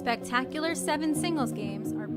spectacular 7 singles games are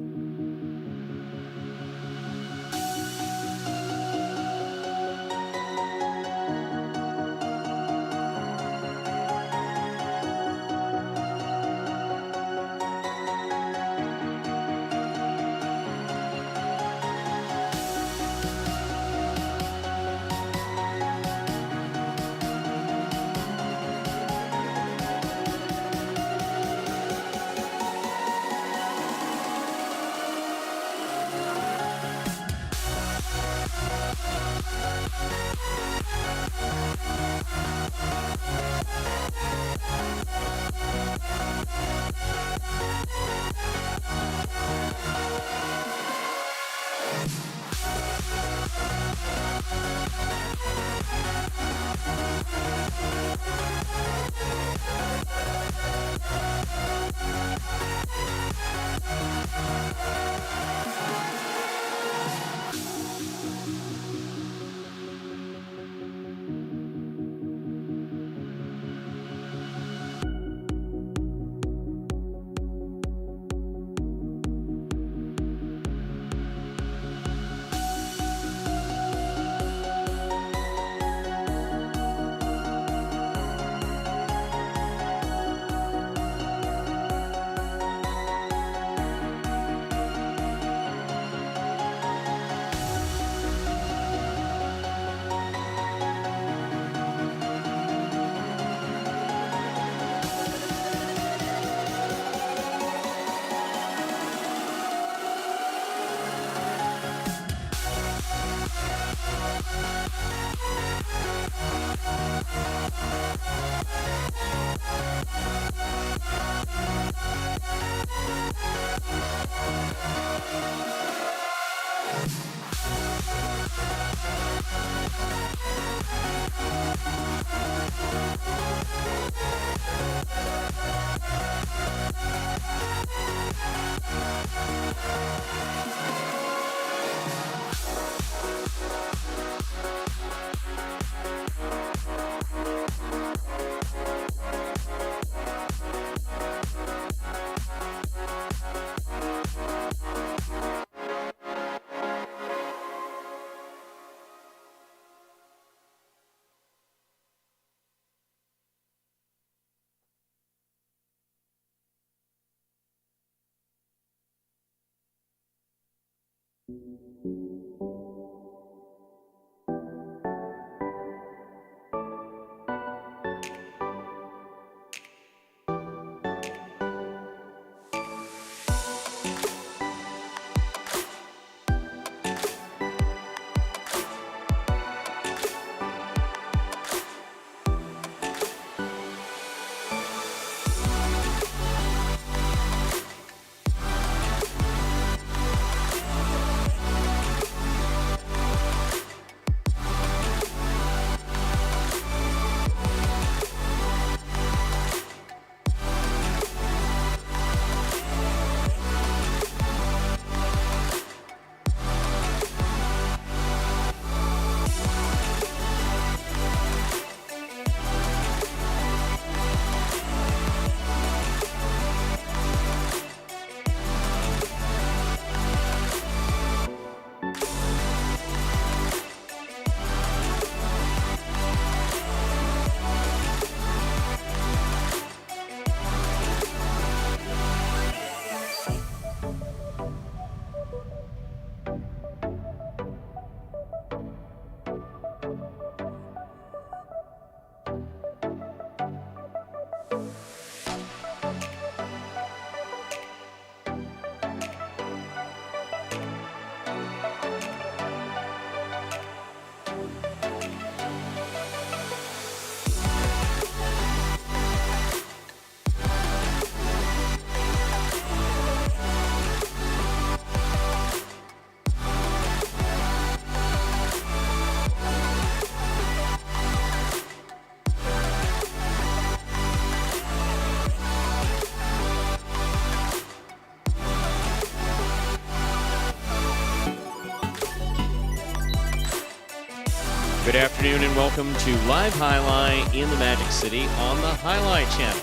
Good afternoon and welcome to Live Highlight in the Magic City on the Highlight Channel.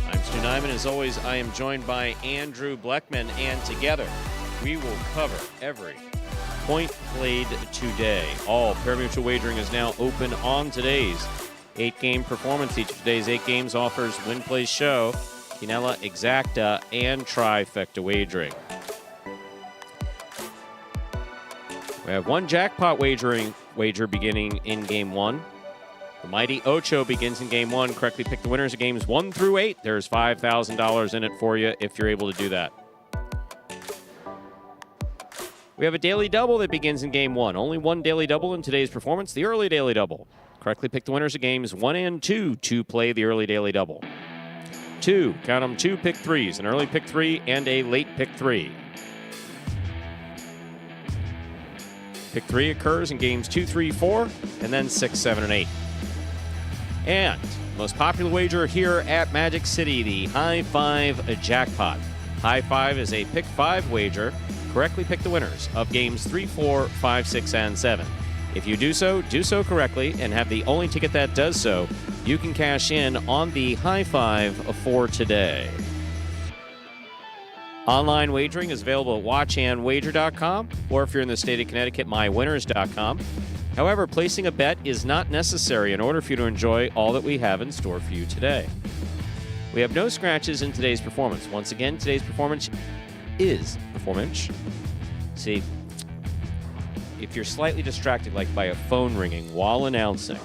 I'm Stu Nyman. As always, I am joined by Andrew Bleckman, and together we will cover every point played today. All Parimutuel wagering is now open on today's 8-game performance. Each of today's 8 games offers Win Play Show, Quinella, Exacta, and Trifecta wagering. We have one jackpot wager beginning in Game 1. The Mighty Ocho begins in Game 1. Correctly pick the winners of Games 1 through 8. There's $5,000 in it for you if you're able to do that. We have a daily double that begins in Game 1. Only one daily double in today's performance, the early daily double. Correctly pick the winners of Games 1 and 2 to play the early daily double. 2, count them, 2 pick 3s, an early pick 3 and a late pick 3. Pick 3 occurs in Games 2, 3, 4, and then 6, 7, and 8. And most popular wager here at Magic City, the High Five Jackpot. High Five is a pick 5 wager. Correctly pick the winners of Games 3, 4, 5, 6, and 7. If you do so correctly, and have the only ticket that does so, you can cash in on the High Five for today. Online wagering is available at watchandwager.com, or if you're in the state of Connecticut, mywinners.com. However, placing a bet is not necessary in order for you to enjoy all that we have in store for you today. We have no scratches in today's performance. Once again, today's performance is performance. See, if you're slightly distracted, like by a phone ringing while announcing,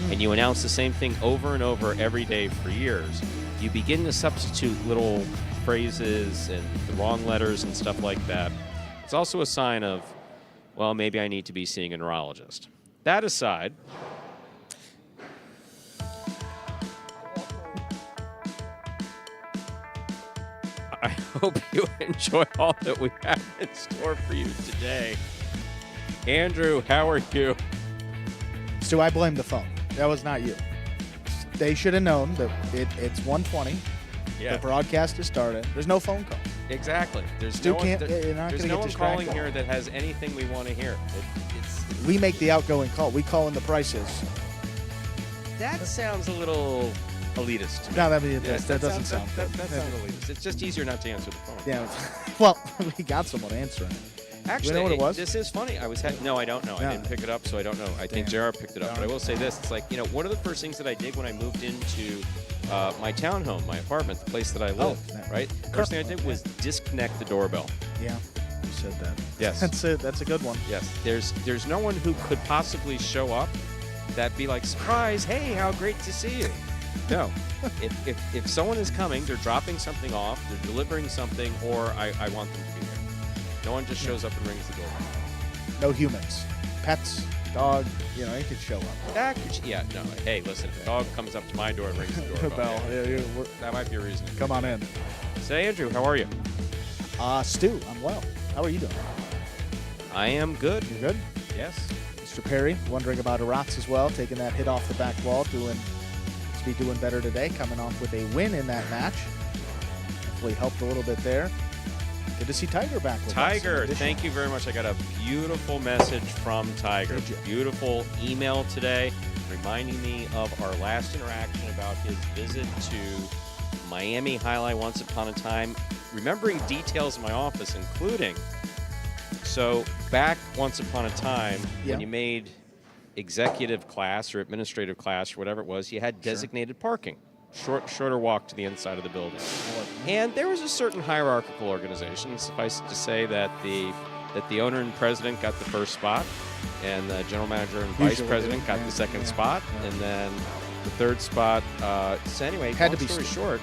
and you announce the same thing over and over every day for years, you begin to substitute little phrases and the wrong letters and stuff like that. It's also a sign of, well, maybe I need to be seeing a neurologist. That aside, I hope you enjoy all that we have in store for you today. Andrew, how are you? Stu, I blame the phone. That was not you. They should have known that it's 1:20. Yeah. The broadcast has started. There's no phone call. Exactly. There's Stu no one, can't. You're not there's going to no get one calling distracted. here that has anything we want to hear. We make the outgoing call. We call in the prices. That sounds a little elitist to me. No, that doesn't sound that good. sounds elitist. It's just easier not to answer the phone. Yeah. Well, we got someone answering it. Actually, you know what it was? This is funny. No, I don't know. No. I didn't pick it up, so I don't know. I think JR picked it up. But I will say this. It's like, one of the first things that I did when I moved into my townhome, my apartment, the place that I live, right? First thing I did was disconnect the doorbell. Yeah, you said that. Yes. That's a good one. Yes. There's no one who could possibly show up that'd be like, surprise, hey, how great to see you. No. if someone is coming, they're dropping something off, they're delivering something, or I want them to be there. No one just shows up and rings the doorbell. No humans. Pets, dog, it could show up. No. Hey, listen, if a dog comes up to my door and rings the doorbell, that might be a reason. Come on in. Say, Andrew, how are you? Stu, I'm well. How are you doing? I am good. You're good? Yes. Mr. Perry, wondering about Arats as well, taking that hit off the back wall, doing better today, coming off with a win in that match. Hopefully helped a little bit there. Good to see Tiger back with us. Tiger, thank you very much. I got a beautiful message from Tiger. Beautiful email today reminding me of our last interaction about his visit to Miami Highlight once upon a time, remembering details in my office, including, so back once upon a time when you made executive class or administrative class or whatever it was, you had designated parking. Shorter walk to the inside of the building. And there was a certain hierarchical organization. Suffice it to say that the owner and president got the first spot, and the general manager and vice president got the second spot, and then the third spot. So anyway, long story short,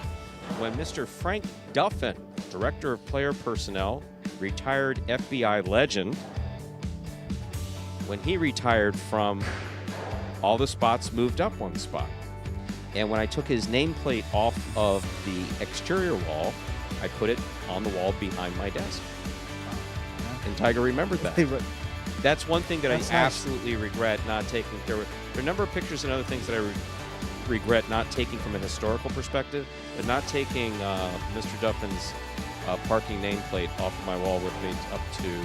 when Mr. Frank Duffin, director of player personnel, retired FBI legend, when he retired from all the spots, moved up one spot. And when I took his nameplate off of the exterior wall, I put it on the wall behind my desk. And Tiger remembered that. That's one thing that I absolutely regret not taking care of. There are a number of pictures and other things that I regret not taking from a historical perspective, but not taking Mr. Duffin's parking nameplate off of my wall with me up to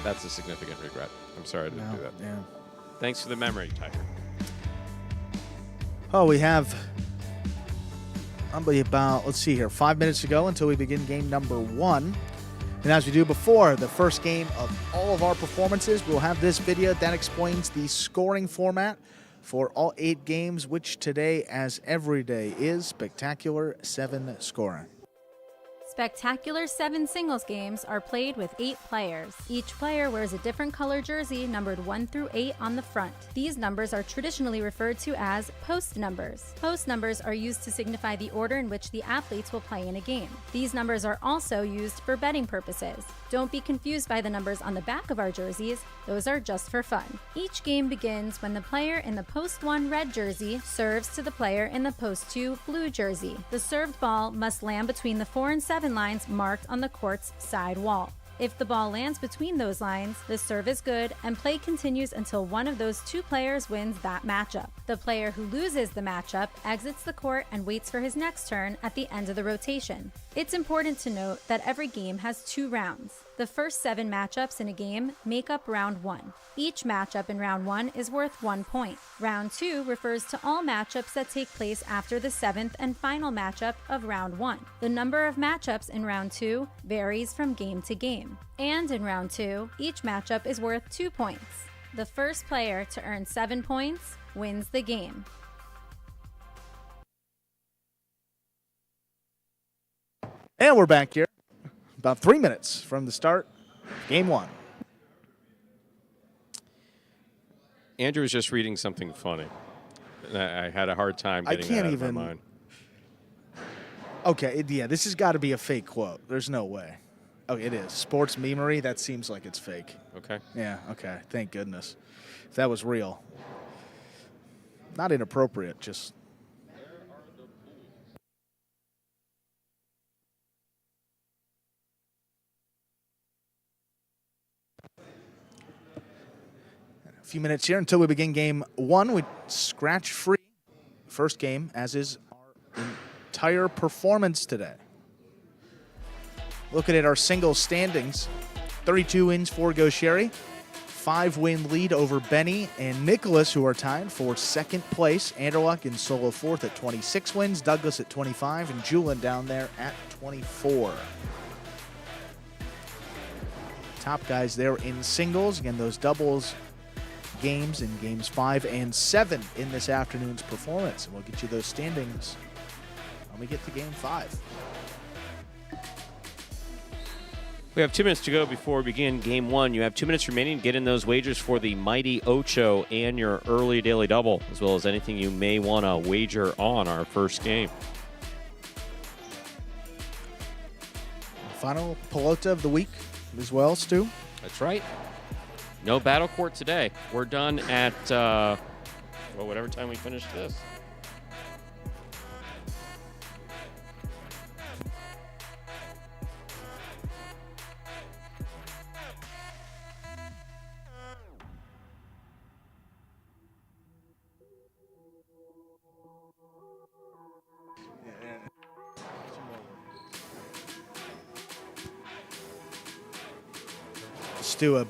that's a significant regret. I'm sorry I didn't do that. Yeah. Thanks for the memory, Tiger. Oh, we have Probably about, let's see here, 5 minutes to go until we begin game number 1. And as we do before the first game of all of our performances, we'll have this video that explains the scoring format for all 8 games, which today, as every day, is Spectacular 7 scoring. Spectacular 7 singles games are played with 8 players. Each player wears a different color jersey numbered 1 through 8 on the front. These numbers are traditionally referred to as post numbers. Post numbers are used to signify the order in which the athletes will play in a game. These numbers are also used for betting purposes. Don't be confused by the numbers on the back of our jerseys. Those are just for fun. Each game begins when the player in the post 1 red jersey serves to the player in the post 2 blue jersey. The served ball must land between the 4 and 7 lines marked on the court's side wall. If the ball lands between those lines, the serve is good and play continues until one of those 2 players wins that matchup. The player who loses the matchup exits the court and waits for his next turn at the end of the rotation. It's important to note that every game has 2 rounds. The first 7 matchups in a game make up round 1. Each matchup in round 1 is worth 1 point. Round 2 refers to all matchups that take place after the 7th and final matchup of round 1. The number of matchups in round 2 varies from game to game. And in round 2, each matchup is worth 2 points. The first player to earn 7 points wins the game. And we're back here about 3 minutes from the start of game 1. Andrew was just reading something funny. I had a hard time getting that out of my mind. Okay, yeah, this has got to be a fake quote. There's no way. Oh, it is. Sports memery? That seems like it's fake. Okay. Yeah, okay. Thank goodness. If that was real. Not inappropriate, just... A few minutes here until we begin game 1. We scratch free. First game, as is our entire performance today. Looking at our singles standings, 32 wins for Gaucheri, 5-win lead over Benny and Nicholas, who are tied for second place. Anderluck in solo fourth at 26 wins, Douglas at 25, and Julin down there at 24. Top guys there in singles. Again, those doubles games in games 5 and 7 in this afternoon's performance. And we'll get you those standings when we get to game 5. We have 2 minutes to go before we begin game 1. You have 2 minutes remaining to get in those wagers for the Mighty Ocho and your early daily double, as well as anything you may want to wager on our first game. Final pelota of the week as well, Stu. That's right. No battle court today. We're done at, whatever time we finish this. Stu, a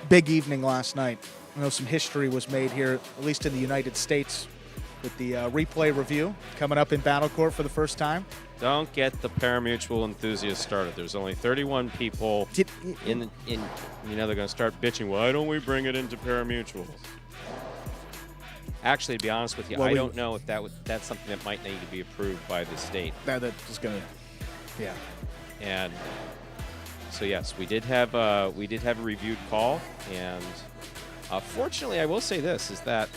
big evening last night. I know some history was made here, at least in the United States, with the replay review coming up in Battle Court for the first time. Don't get the Parimutuel enthusiasts started. There's only 31 people in they're going to start bitching. Why don't we bring it into Parimutuel? Actually, to be honest with you, I don't know if that's something that might need to be approved by the state. That is going to, yeah. And so yes, we did have a reviewed call, and fortunately, I will say this is that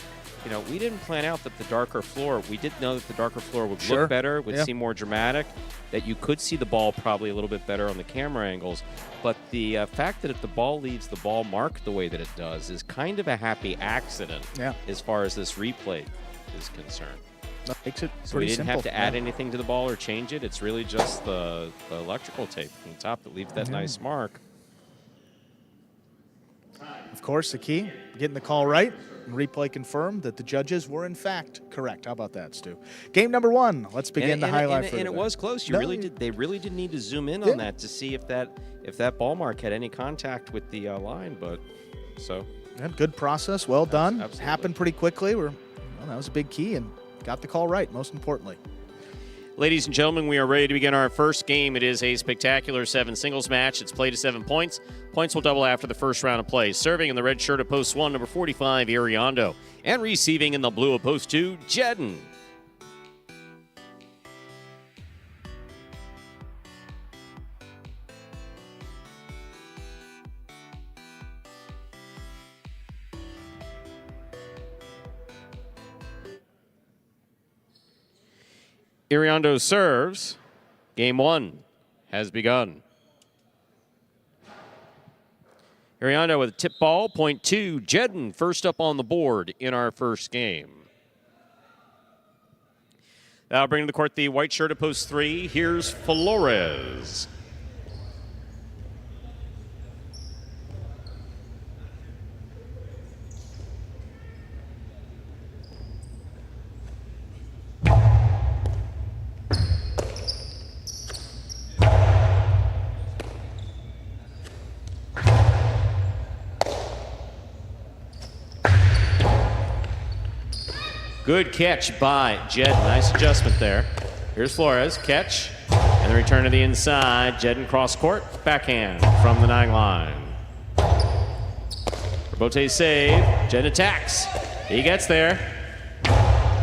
we didn't plan out that the darker floor. We did know that the darker floor would look better, would seem more dramatic, that you could see the ball probably a little bit better on the camera angles. But the fact that if the ball leaves the ball marked the way that it does is kind of a happy accident as far as this replay is concerned. That makes it so we didn't have to add anything to the ball or change it. It's really just the electrical tape from the top that leaves that nice mark. Of course, the key, getting the call right. And replay confirmed that the judges were in fact correct. How about that, Stu? Game number 1. Let's begin the highlight for and it was close. They really did need to zoom in on that to see if that ball mark had any contact with the line. But so good process, well done. Absolutely. Happened pretty quickly. That was a big key and got the call right. Most importantly. Ladies and gentlemen, we are ready to begin our first game. It is a spectacular 7 singles match. It's played to 7 points. Points will double after the first round of play. Serving in the red shirt of post 1, number 45, Iriondo. And receiving in the blue of post 2, Jedden. Iriondo serves. Game 1 has begun. Iriondo with a tip ball, point 2. Jedden first up on the board in our first game. That'll bring to the court the white shirt of post 3. Here's Flores. Good catch by Jedden. Nice adjustment there. Here's Flores. Catch. And the return to the inside. Jedden cross court. Backhand from the 9 line. Rebote save. Jedden attacks. He gets there.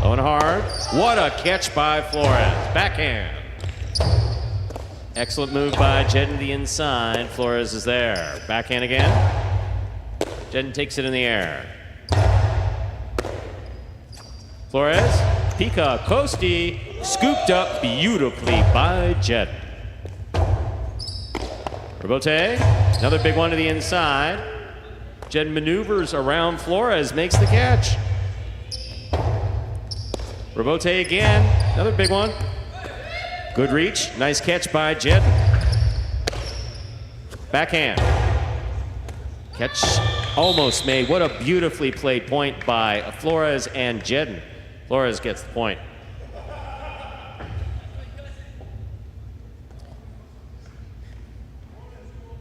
Low and hard. What a catch by Flores. Backhand. Excellent move by Jedden to the inside. Flores is there. Backhand again. Jedden takes it in the air. Flores, Pika, Costi, scooped up beautifully by Jedden. Rebote, another big one to the inside. Jedden maneuvers around Flores, makes the catch. Rebote again, another big one. Good reach, nice catch by Jedden. Backhand. Catch almost made. What a beautifully played point by Flores and Jedden. Flores gets the point.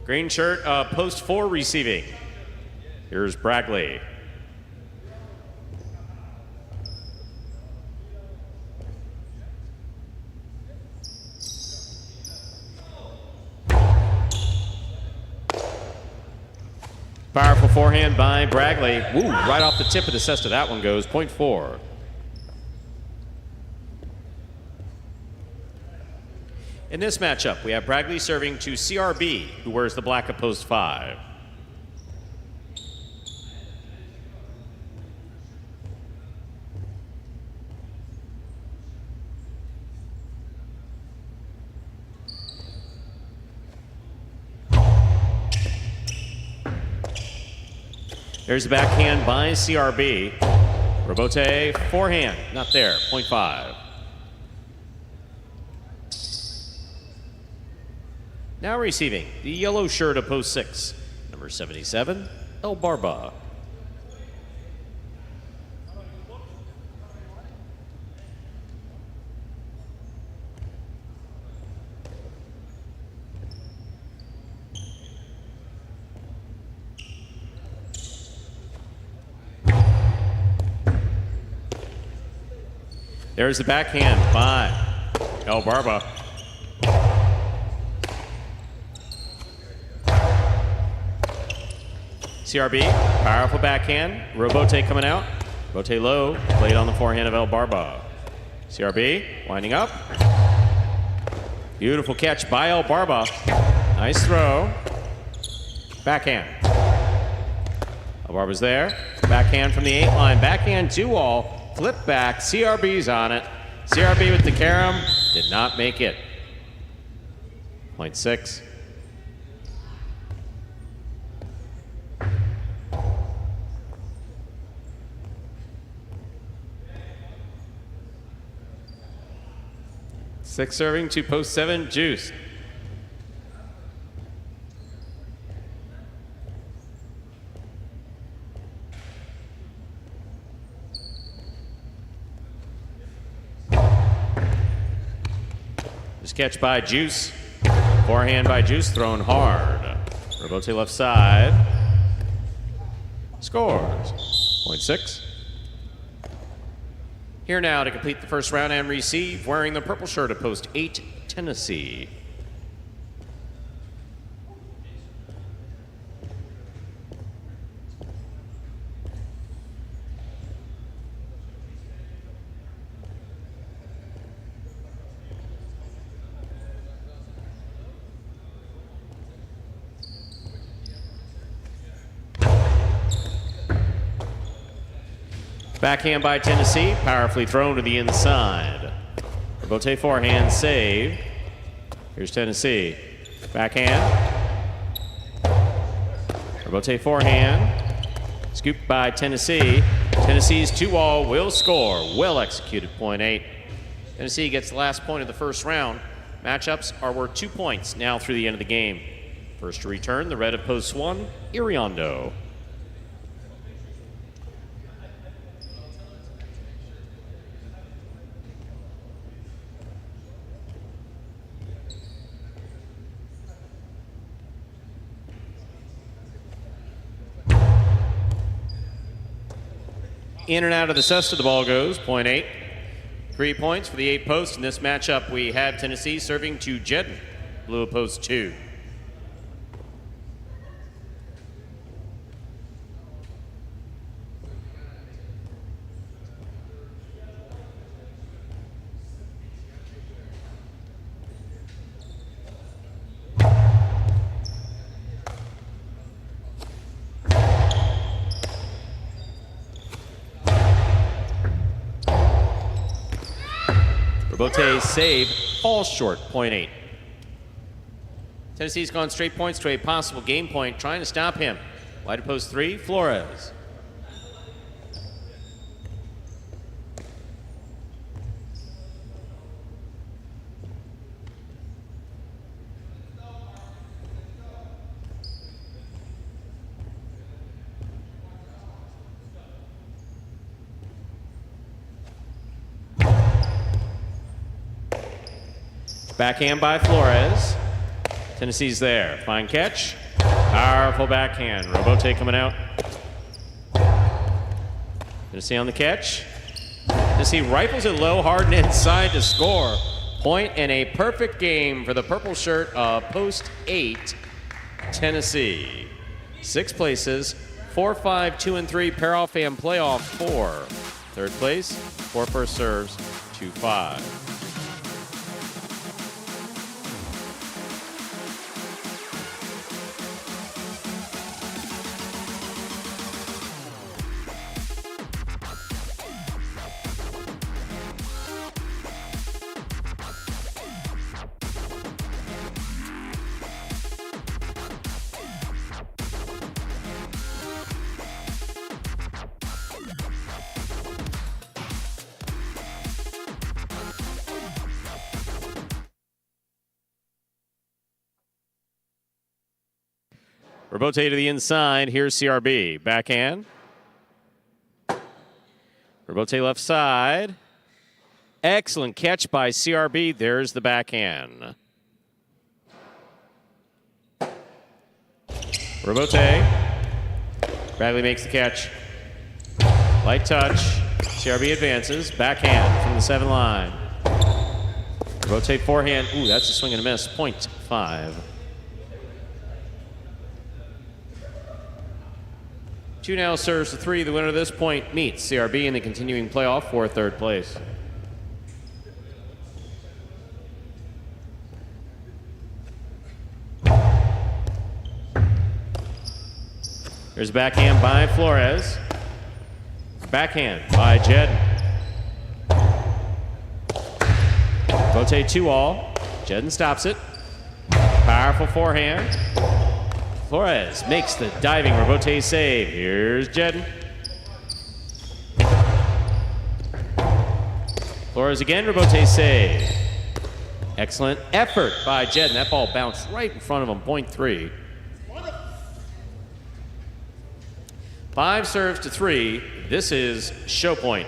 Green shirt, post 4 receiving. Here's Bragley. Powerful forehand by Bragley. Woo, right off the tip of the cesta. That one goes, point 4. In this matchup, we have Bragley serving to CRB, who wears the black of post 5. There's the backhand by CRB. Rebote, forehand, not there, point 5. Now receiving the yellow shirt of post 6, number 77, El Barba. There's the backhand by El Barba. CRB, powerful backhand. Rebote coming out. Rebote low, played on the forehand of El Barba. CRB, winding up. Beautiful catch by El Barba. Nice throw. Backhand. El Barba's there. Backhand from the 8 line. Backhand 2-all. Flip back. CRB's on it. CRB with the carom. Did not make it. Point 6. Six serving to post 7, Juice. This catch by Juice. Forehand by Juice, thrown hard. Rebote left side. Scores. Point 6. Here now to complete the first round and receive, wearing the purple shirt of post 8, Tennessee. Backhand by Tennessee, powerfully thrown to the inside. Rebote forehand save. Here's Tennessee. Backhand. Rebote forehand. Scooped by Tennessee. Tennessee's 2-all will score. Well executed, point 8. Tennessee gets the last point of the first round. Matchups are worth 2 points now through the end of the game. First to return, the red of post 1, Iriondo. In and out of the cesta, the ball goes, point 8. 3 points for the 8 posts. In this matchup, we have Tennessee serving to Jedden, blue of post 2. Rebote save, falls short, point 8. Tennessee's gone straight points to a possible game point, trying to stop him. Wide of post 3, Flores. Backhand by Flores. Tennessee's there. Fine catch. Powerful backhand. Rebote coming out. Tennessee on the catch. Tennessee rifles it low, hard and inside to score. Point and a perfect game for the purple shirt of post 8, Tennessee. 6 places, 4, 5, 2, and 3, pair off and playoff 4. Third place, 4 first serves, 2, 5. Rebote to the inside. Here's CRB. Backhand. Rebote left side. Excellent catch by CRB. There's the backhand. Rebote. Bradley makes the catch. Light touch. CRB advances. Backhand from the 7 line. Rebote forehand. Ooh, that's a swing and a miss. Point 5. 2 now serves to 3. The winner of this point meets CRB in the continuing playoff for 3rd place. There's backhand by Flores. Backhand by Jed. Rotate 2-all. Jedden stops it. Powerful forehand. Flores makes the diving rebote save. Here's Jedden. Flores again, rebote save. Excellent effort by Jedden. That ball bounced right in front of him, point 3. 5 serves to 3. This is show point.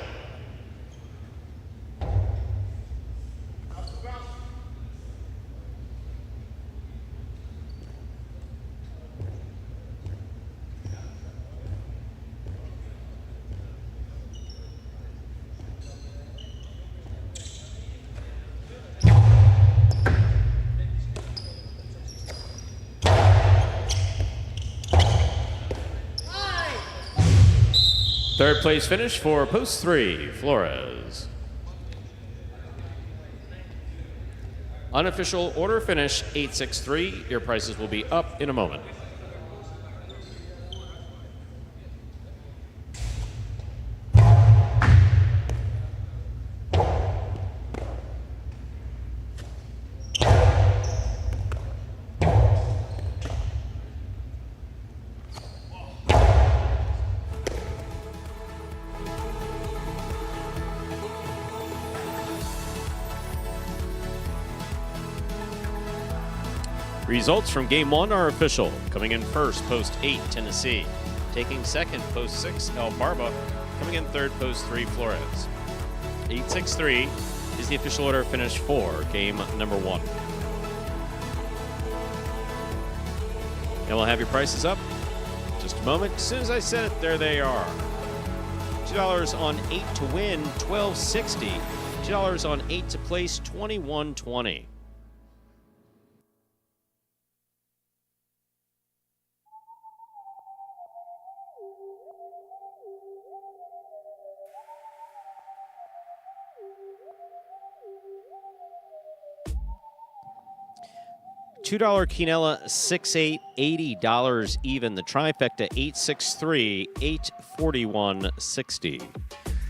Third place finish for post 3, Flores. Unofficial order finish 863. Your prices will be up in a moment. Results from Game 1 are official. Coming in first, post 8, Tennessee. Taking second, post 6, El Barba. Coming in third, post 3, Flores. 863 is the official order finish for game number 1. And we'll have your prices up in just a moment. As soon as I said it, there they are. $2 on 8 to win, $12.60. $2 on 8 to place, $21.20. $2 quinella, 6-8, $80 even. The trifecta, 863, 841.60.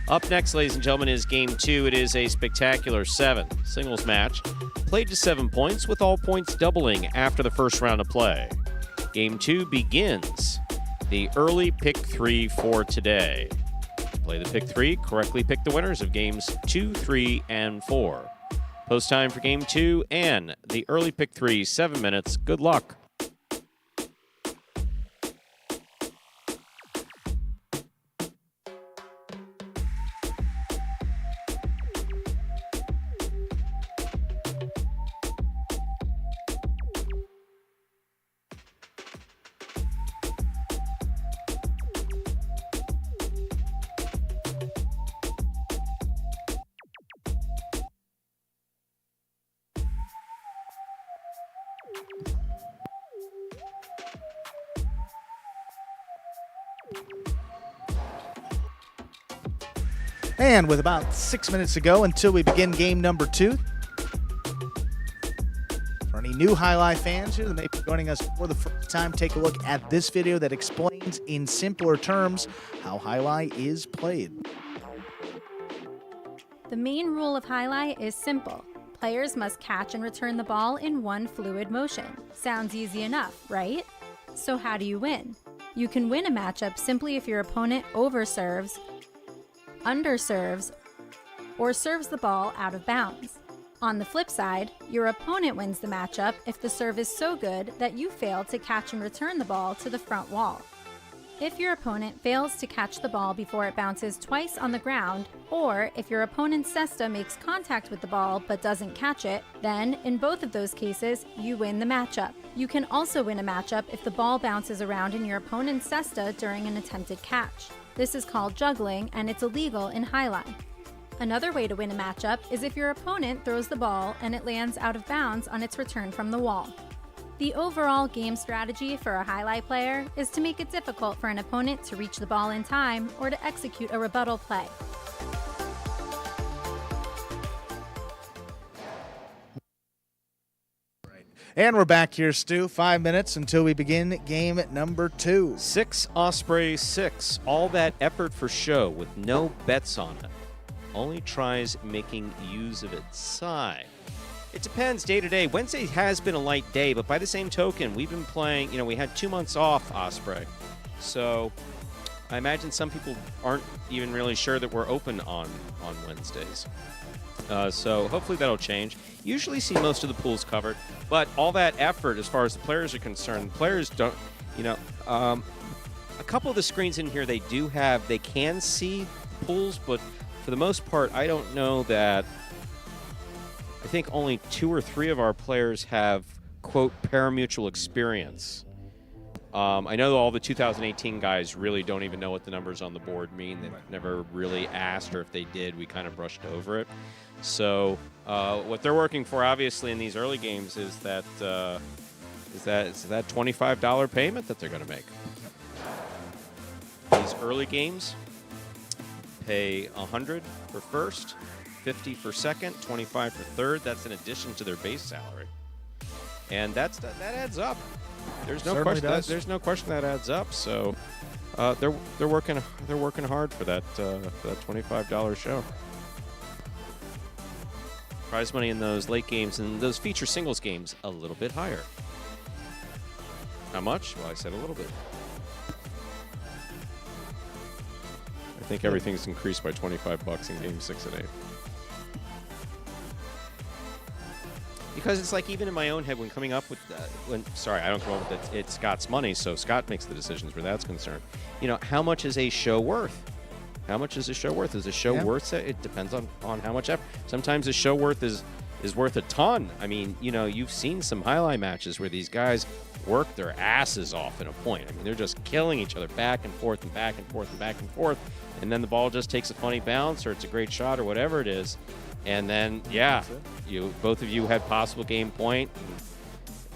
Up next, ladies and gentlemen, is Game 2. It is a spectacular 7 singles match, played to 7 points, with all points doubling after the first round of play. Game 2 begins. The early pick 3 for today. Play the pick 3, correctly pick the winners of games 2, 3, and 4. Post time for game 2 and the early pick 3, 7 minutes. Good luck. And with about 6 minutes to go until we begin game number 2. For any new Highlight fans here that may be joining us for the first time, take a look at this video that explains in simpler terms how Highlight is played. The main rule of Highlight is simple. Players must catch and return the ball in one fluid motion. Sounds easy enough, right? So how do you win? You can win a matchup simply if your opponent overserves, underserves, or serves the ball out of bounds. On the flip side, your opponent wins the matchup if the serve is so good that you fail to catch and return the ball to the front wall. If your opponent fails to catch the ball before it bounces twice on the ground, or if your opponent's cesta makes contact with the ball but doesn't catch it, then in both of those cases, you win the matchup. You can also win a matchup if the ball bounces around in your opponent's cesta during an attempted catch. This is called juggling, and it's illegal in Highlight. Another way to win a matchup is if your opponent throws the ball and it lands out of bounds on its return from the wall. The overall game strategy for a Highlight player is to make it difficult for an opponent to reach the ball in time or to execute a rebuttal play. And we're back here, Stu. 5 minutes until we begin game number 2. 6 Osprey 6. All that effort for show with no bets on it. Only tries making use of its side. It depends day to day. Wednesday has been a light day, but by the same token, we've been playing, we had 2 months off Osprey. So I imagine some people aren't even really sure that we're open on Wednesdays. So hopefully that'll change. Usually see most of the pools covered, but all that effort as far as the players are concerned, players don't, a couple of the screens in here they can see pools, but for the most part, I don't know that. I think only 2 or 3 of our players have, quote, parimutuel experience. I know all the 2018 guys really don't even know what the numbers on the board mean. They've never really asked, or if they did, we kind of brushed over it. So what they're working for, obviously, in these early games is that $25 payment that they're going to make. These early games, pay 100 for first, 50 for second, 25 for third. That's in addition to their base salary, and that adds up. There's no question. There's no question that adds up. So they're working hard for that $25 show. Prize money in those late games and those feature singles games a little bit higher. How much? Well, I said a little bit. I think everything's increased by $25 in Game 6 and 8. Because it's like even in my own head when coming up with I don't come up with it. It's Scott's money, so Scott makes the decisions where that's concerned. You know, how much is a show worth? How much is a show worth? Is a show worth it? It depends on how much effort. Sometimes a show worth is worth a ton. I mean, you know, you've seen some highlight matches where these guys work their asses off in a point. I mean, they're just killing each other back and forth and back and forth and back and forth. And then the ball just takes a funny bounce or it's a great shot or whatever it is. And then, both of you had possible game point.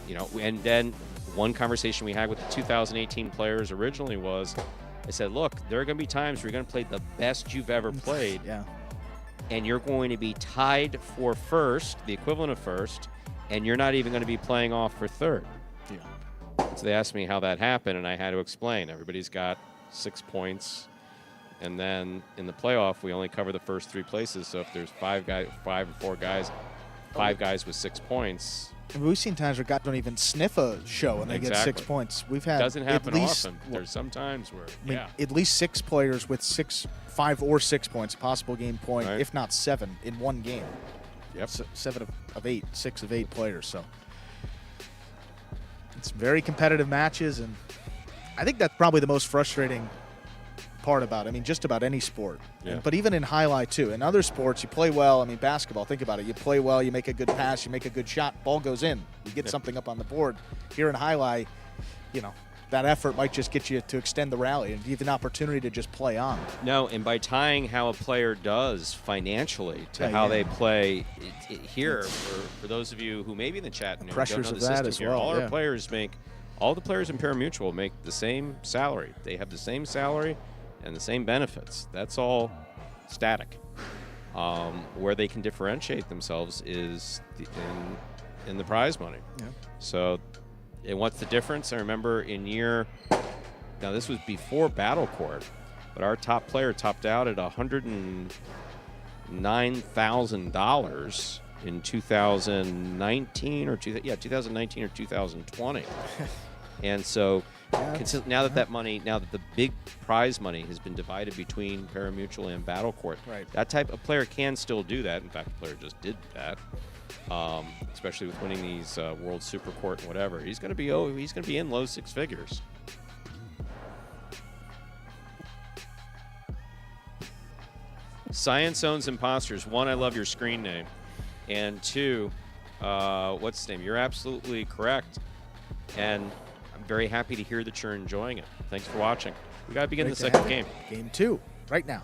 You know, and then one conversation we had with the 2018 players originally was, I said, look, there are going to be times where you're going to play the best you've ever played. Yeah. And you're going to be tied for first, the equivalent of first, and you're not even going to be playing off for third. Yeah. So they asked me how that happened, and I had to explain. Everybody's got 6 points. And then in the playoff, we only cover the first 3 places. So if there's 5 or 4 guys with 6 points. We've seen times where guys don't even sniff a show and they get 6 points. We've had doesn't happen often. There's some times where at least 6 players with 5 or 6 points, possible game point, if not 7 in one game. Yep. 7 of 8, 6 of 8 players. So it's very competitive matches, and I think that's probably the most frustrating part about it. I mean, just about any sport. Yeah. But even in highlight too. In other sports, you play well. I mean, basketball, think about it. You play well, you make a good pass, you make a good shot, ball goes in. You get something up on the board. Here in highlight, you know, that effort might just get you to extend the rally and give you an opportunity to just play on. No, and by tying how a player does financially to how they play here, for those of you who may be in the chat and don't know the system as here, well, all the players in Parimutuel make the same salary. They have the same salary and the same benefits. That's all static. Where they can differentiate themselves is in the prize money. Yeah. So, and what's the difference? I remember now this was before Battle Court, but our top player topped out at $109,000 in 2019 or 2020. And so now that the big prize money has been divided between Parimutuel and Battle Court, that type of player can still do that. In fact, the player just did that, especially with winning these World Super Court and whatever. He's going to be in low 6 figures. Science owns imposters. 1, I love your screen name, and 2, what's his name? You're absolutely correct, and I'm very happy to hear that you're enjoying it. Thanks for watching. We got to begin the second game. Game 2, right now.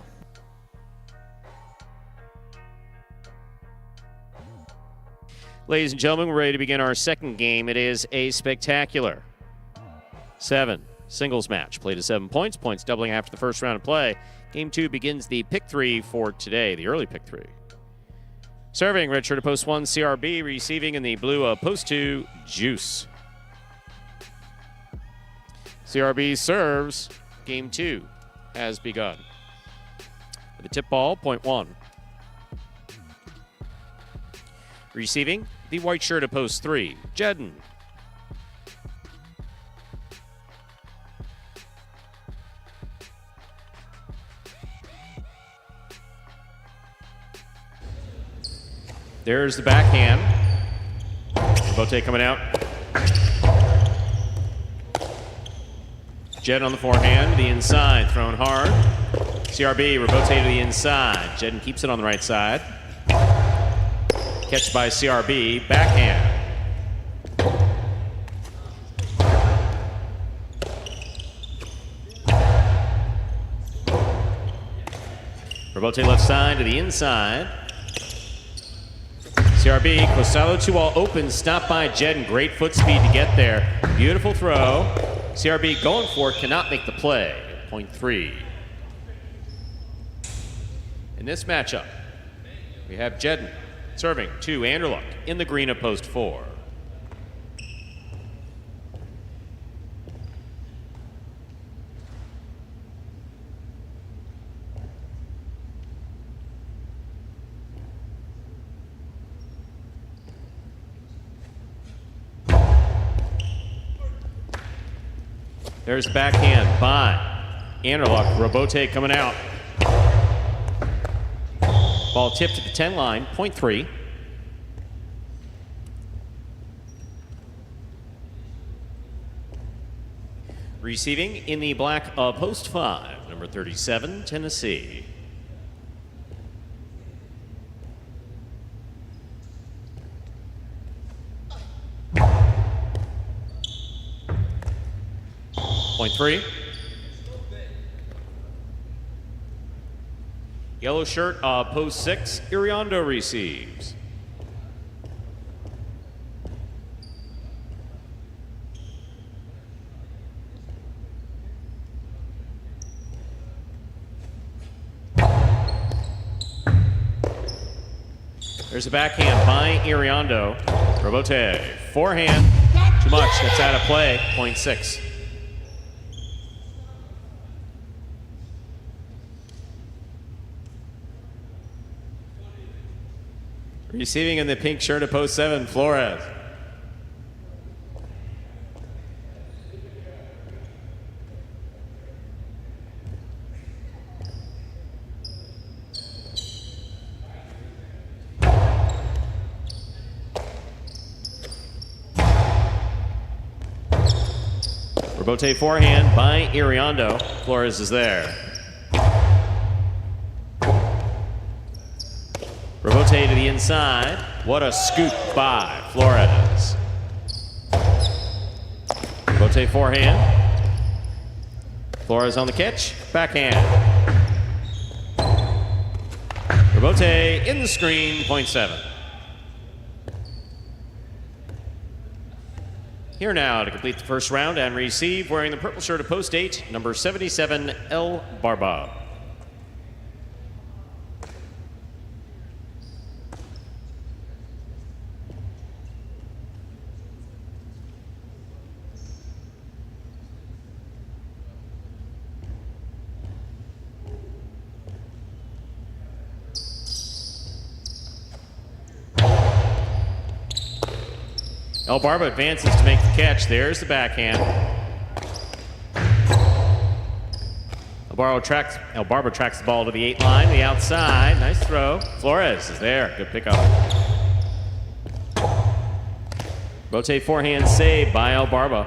Ladies and gentlemen, we're ready to begin our second game. It is a spectacular 7 singles match. Played to 7 points. Points doubling after the first round of play. Game 2 begins the pick 3 for today, the early pick 3. Serving, Richard, post 1, CRB. Receiving in the blue, post 2, Juice. CRB serves. Game 2 has begun. With the tip ball, point 1. Receiving, the white shirt at post 3, Jedden. There's the backhand. Bote coming out. Jedden on the forehand, the inside, thrown hard. CRB, Rabote to the inside. Jedden keeps it on the right side. Catch by CRB, backhand. Rabote left side to the inside. CRB, Cosalo 2 all open, stopped by Jedden. Great foot speed to get there. Beautiful throw. CRB going for it, cannot make the play. Point 3. In this matchup, we have Jedden serving to Anderluck in the green at post 4. There's backhand by Anderluck. Robote coming out. Ball tipped at the 10 line, point 3. Receiving in the black of post 5, number 37, Tennessee. Point 3. Yellow shirt, post 6, Iriondo receives. There's a backhand by Iriondo. Robote, forehand, too much, that's out of play, point 6. Receiving in the pink shirt at post 7, Flores. Robote forehand by Iriondo. Flores is there. Robote to the inside. What a scoop by Flores. Robote forehand. Flores on the catch. Backhand. Robote in the screen, point 7. Here now to complete the first round and receive, wearing the purple shirt of post 8, number 77, El Barba. El Barba advances to make the catch. There's the backhand. El Barba tracks the ball to the 8 line, the outside. Nice throw. Flores is there. Good pickup. Rotate forehand save by El Barba.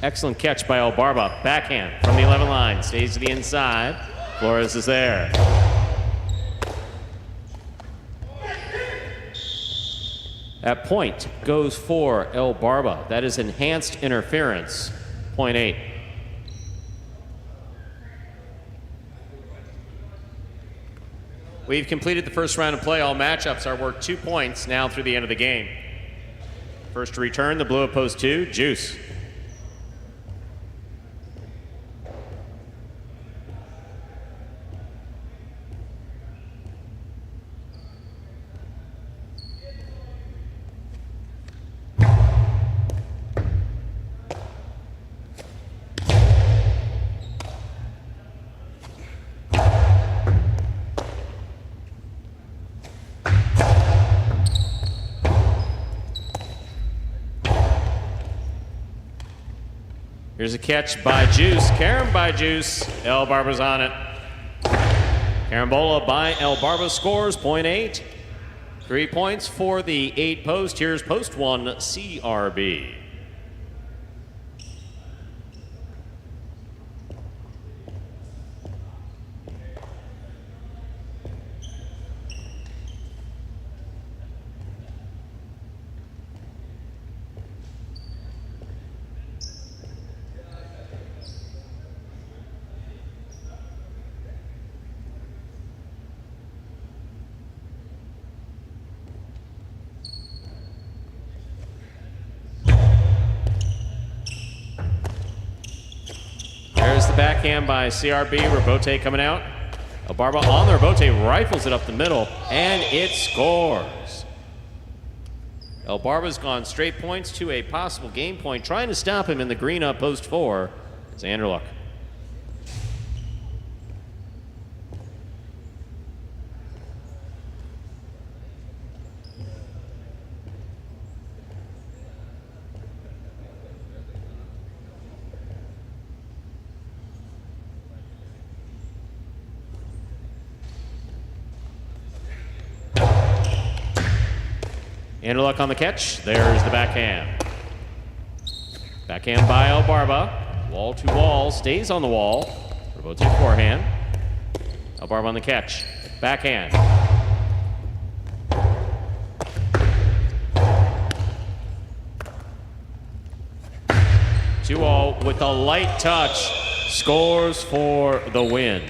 Excellent catch by El Barba. Backhand from the 11 line. Stays to the inside. Flores is there. That point goes for El Barba. That is enhanced interference, point 8. We've completed the first round of play. All matchups are worth 2 points now through the end of the game. First to return, the blue at post 2, Juice. Here's a catch by Juice. Carom by Juice. El Barba's on it. Carambola by El Barba scores, point 8. 3 points for the 8 post. Here's post 1, CRB. backhand by CRB. Rebote coming out. Elbarba on the rebote, rifles it up the middle, and it scores. Elbarba's gone straight points to a possible game point, trying to stop him in the green up post 4. It's Anderluck. Anderluck on the catch. There's the backhand. Backhand by Elbarba. Wall to wall. Stays on the wall. Rebote forehand. Elbarba on the catch. Backhand. Two all with a light touch. Scores for the win.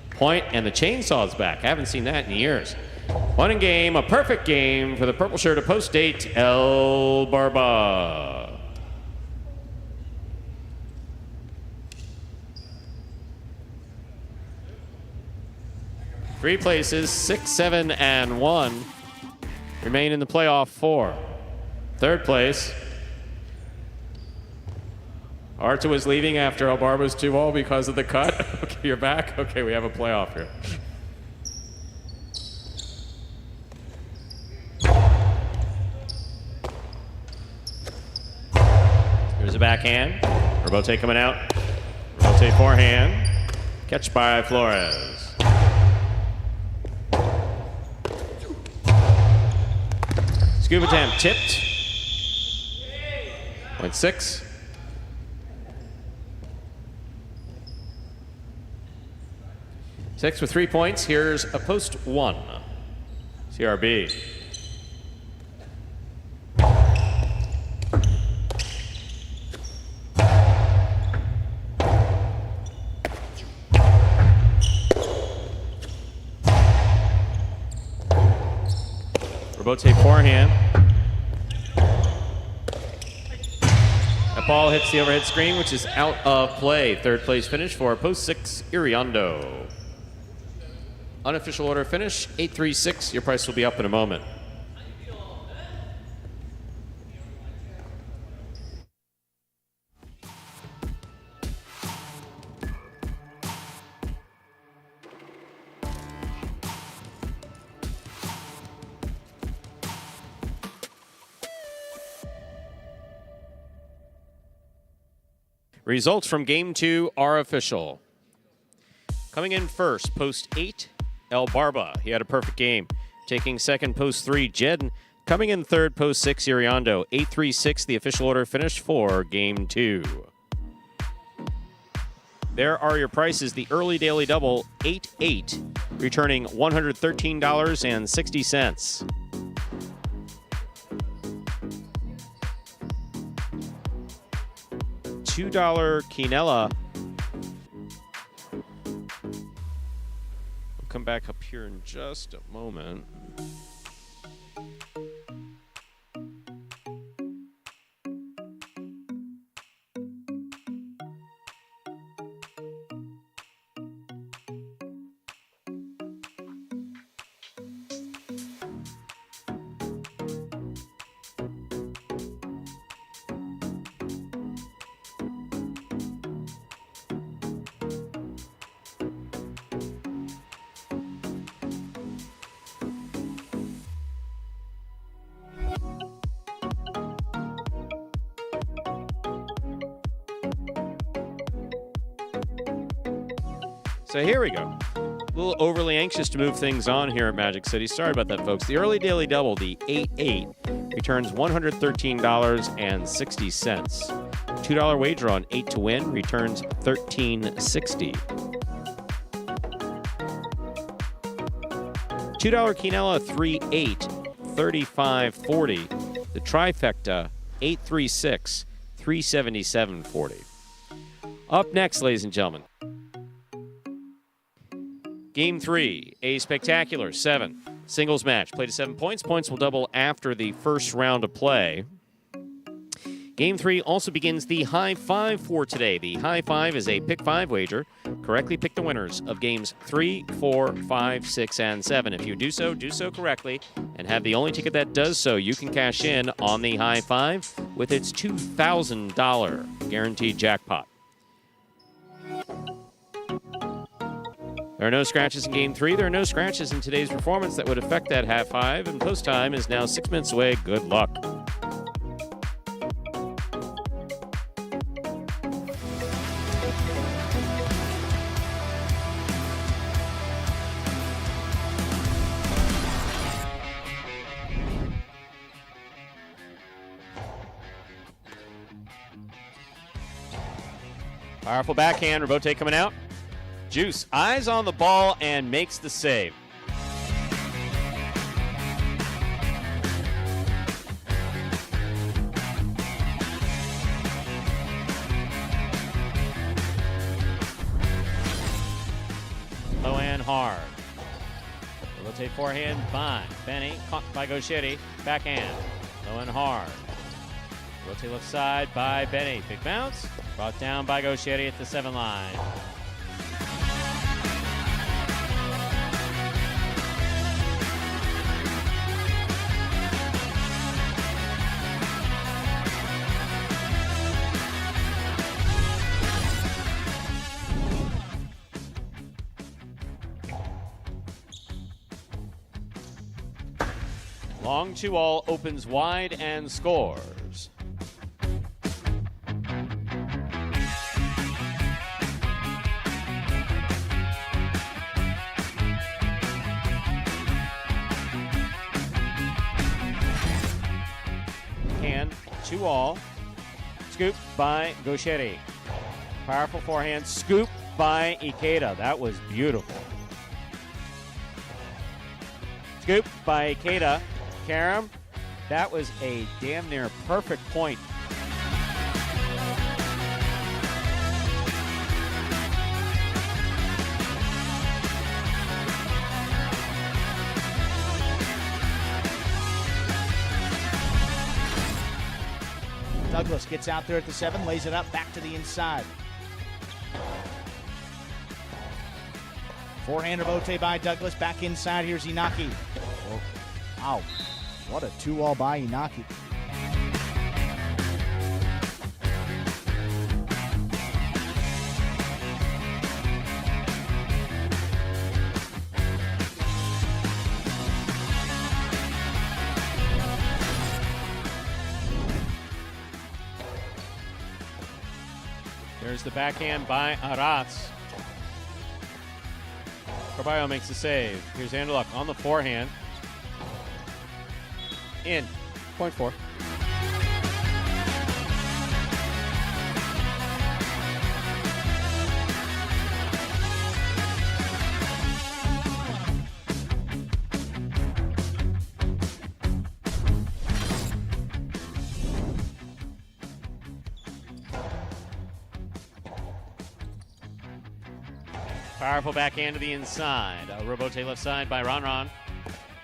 Point and the chainsaw's back. Haven't seen that in years. One in game, a perfect game for the purple shirt of post 8, Elbarba. Three places, 6, 7, and 1 remain in the playoff 4. Third place. Arta was leaving after Elbarba's 2-all because of the cut. Okay, you're back? Okay, we have a playoff here. Here's a backhand. Rebote coming out. Rebote forehand. Catch by Flores. Scoop attempt tipped. Point 6. Six with 3 points. Here's a post 1. CRB. Rebote forehand. That ball hits the overhead screen, which is out of play. Third place finish for post 6, Iriondo. Unofficial order finish, 836. Your price will be up in a moment. Results from Game 2 are official. Coming in first, post 8, Elbarba. He had a perfect game. Taking second, post 3, Jedden. Coming in third, post 6, Iriondo. 836, the official order finish for Game 2. There are your prices. The early daily double, 8-8, returning $113.60. $2 quinella. We'll come back up here in just a moment. So here we go. A little overly anxious to move things on here at Magic City. Sorry about that, folks. The early daily double, the 8-8, returns $113.60. $2 wager on 8 to win returns $13.60. $2 quinella, 3-8, $35.40. The trifecta, 836, $377.40. Up next, ladies and gentlemen. Game 3, a spectacular 7 singles match. Played to 7 points. Points will double after the first round of play. Game 3 also begins the High Five for today. The High Five is a pick 5 wager. Correctly pick the winners of games 3, 4, 5, 6, and 7. If you do so correctly, and have the only ticket that does so, you can cash in on the High Five with its $2,000 guaranteed jackpot. There are no scratches in Game 3. There are no scratches in today's performance that would affect that High Five, and post time is now 6 minutes away. Good luck. Powerful backhand. Robote coming out. Juice, eyes on the ball and makes the save. Low and hard. Rotate forehand by Benny. Caught by Gauchetti. Backhand. Low and hard. Rotate left side by Benny. Big bounce. Brought down by Gauchetti at the 7 line. Long 2-all opens wide and scores. Hand, 2-all. Scoop by Gauchetti. Powerful forehand scoop by Ikeda. That was beautiful. Scoop by Ikeda. Karam, that was a damn near perfect point. Douglas gets out there at the 7, lays it up, back to the inside. Forehand Robote by Douglas, back inside. Here's Inaki. Oh, wow. What a 2-all by Inaki. There's the backhand by Aratz. Carballo makes the save. Here's Anderluck on the forehand. In. Point 4. Powerful backhand to the inside. A Robote left side by Ron.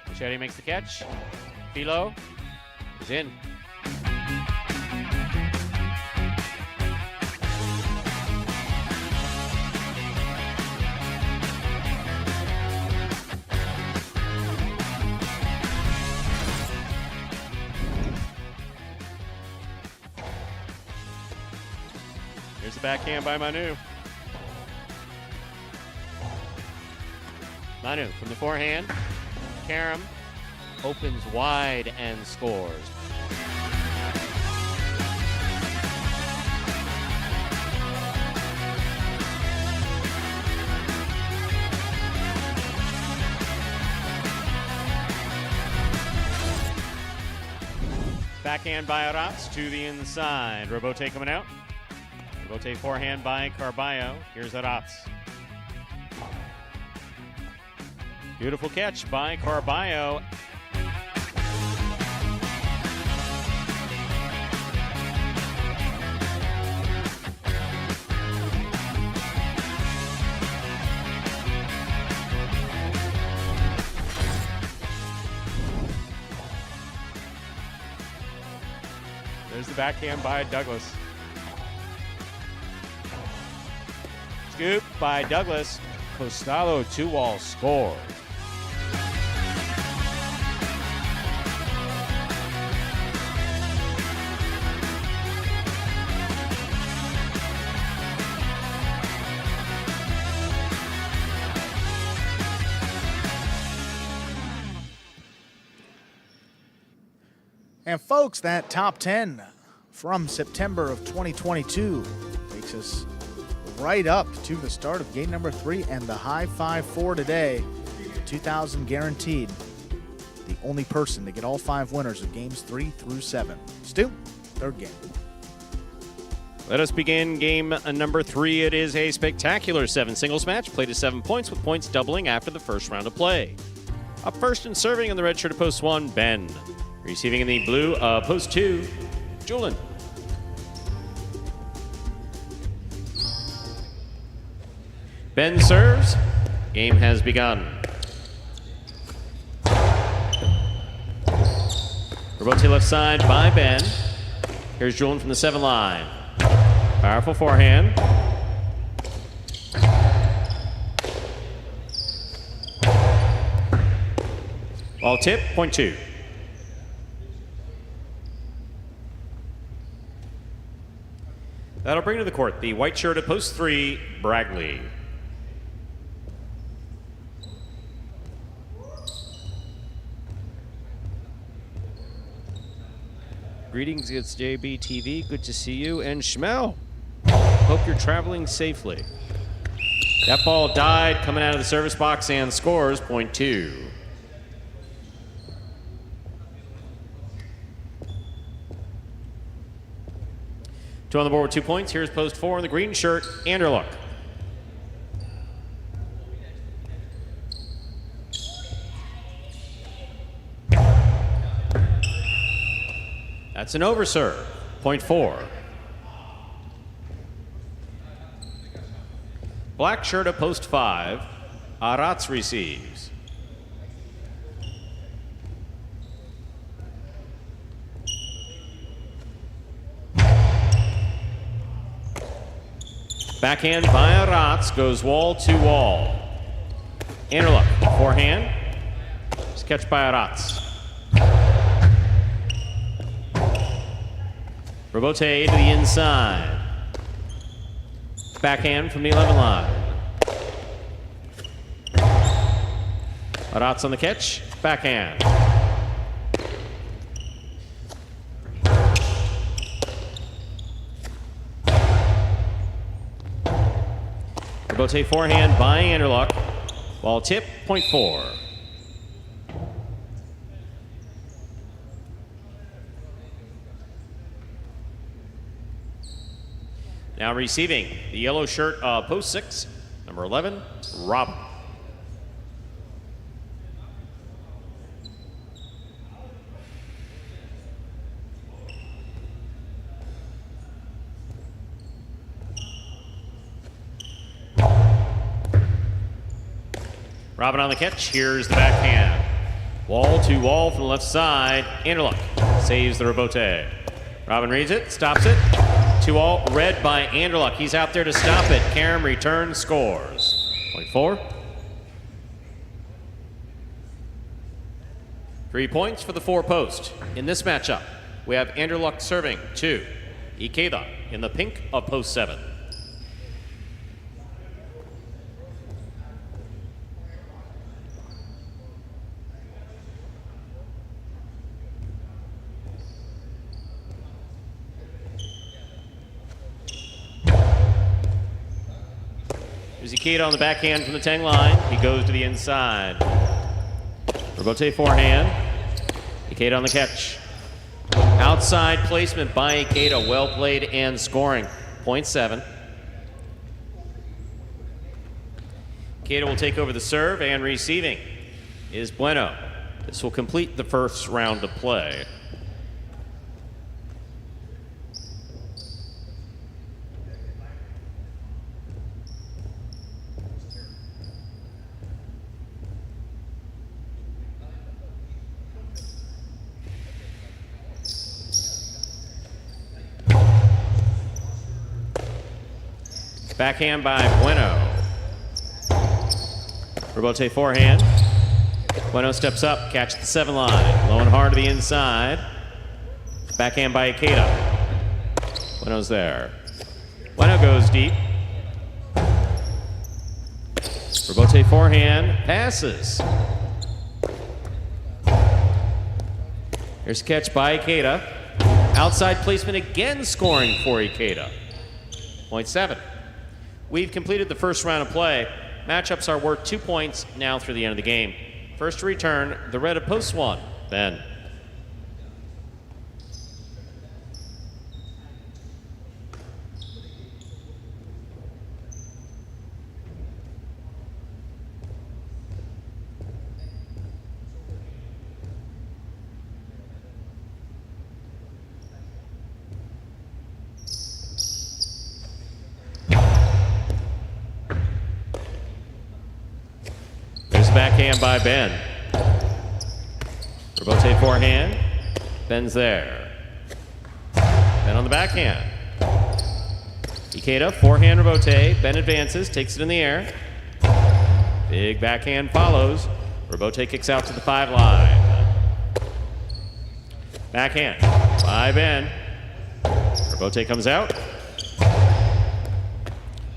Machete makes the catch. Philo is in. Here's the backhand by Manu. Manu from the forehand. Karam opens wide and scores. Backhand by Aratz to the inside. Robote coming out. Robote forehand by Carballo. Here's Aratz. Beautiful catch by Carballo. There's the backhand by Douglas. Scoop by Douglas. Costello 2-wall scores. And folks, that top 10 from September of 2022 takes us right up to the start of game number 3 and the high five for today. 2,000 guaranteed. The only person to get all 5 winners of games 3 through 7. Stu, third game. Let us begin game number 3. It is a spectacular 7 singles match, played to 7 points, with points doubling after the first round of play. Up first and serving in the red shirt of post 1, Ben. Receiving in the blue post 2, Julian. Ben serves. Game has begun. Rebote left side by Ben. Here's Julian from the 7 line. Powerful forehand. Ball tip, point 2. That'll bring to the court the white shirt at post 3, Bragley. Greetings, it's JBTV. Good to see you. And Schmel, hope you're traveling safely. That ball died coming out of the service box and scores, point 2. Two on the board with 2 points. Here's post 4 in the green shirt, Anderluck. That's an overserve, point 4. Black shirt at post 5, Aratz receives. Backhand by Aratz goes wall to wall. Anderluck, forehand. Just catch by Aratz. Rebote to the inside. Backhand from the 11 line. Aratz on the catch. Backhand. Rebote forehand by Anderluck. Ball tip, point 4. Now receiving the yellow shirt, post 6, number 11, Robin. Robin on the catch. Here's the backhand. Wall to wall from the left side. Anderluck saves the rebote. Robin reads it, stops it. 2-all, red by Anderluck. He's out there to stop it. Karam returns, scores. Point 4. 3 points for the 4 post. In this matchup, we have Anderluck serving 2. Ikeda in the pink of post 7. Ikeda on the backhand from the 10 line. He goes to the inside. Rebote forehand. Ikeda on the catch. Outside placement by Ikeda. Well played and scoring. Point 7. Ikeda will take over the serve, and receiving is Bueno. This will complete the first round of play. Backhand by Bueno. Rebote forehand. Bueno steps up, catch the 7 line. Low and hard to the inside. Backhand by Ikeda. Bueno's there. Bueno goes deep. Rebote forehand, passes. Here's a catch by Ikeda. Outside placement again, scoring for Ikeda. Point 7. We've completed the first round of play. Matchups are worth 2 points now through the end of the game. First to return, the red of post 1, Ben. Backhand by Ben. Rebote forehand. Ben's there. Ben on the backhand. Ikeda, forehand rebote. Ben advances, takes it in the air. Big backhand follows. Rebote kicks out to the 5 line. Backhand by Ben. Rebote comes out.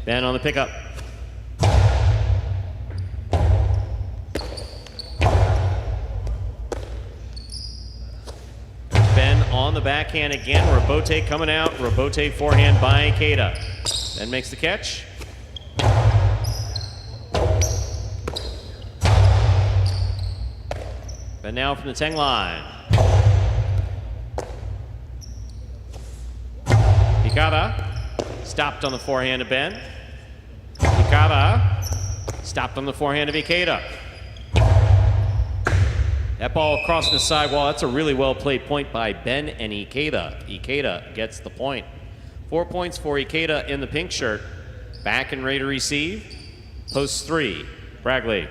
Ben on the pickup. On the backhand again, Rebote coming out, Rebote forehand by Ikeda. Then makes the catch. Ben now from the 10 line. Ikeda stopped on the forehand of Ben. Ikeda stopped on the forehand of Ikeda. That ball across the sidewall, that's a really well-played point by Ben and Ikeda. Ikeda gets the point. 4 points for Ikeda in the pink shirt. Back and ready to receive. Post 3, Bragley.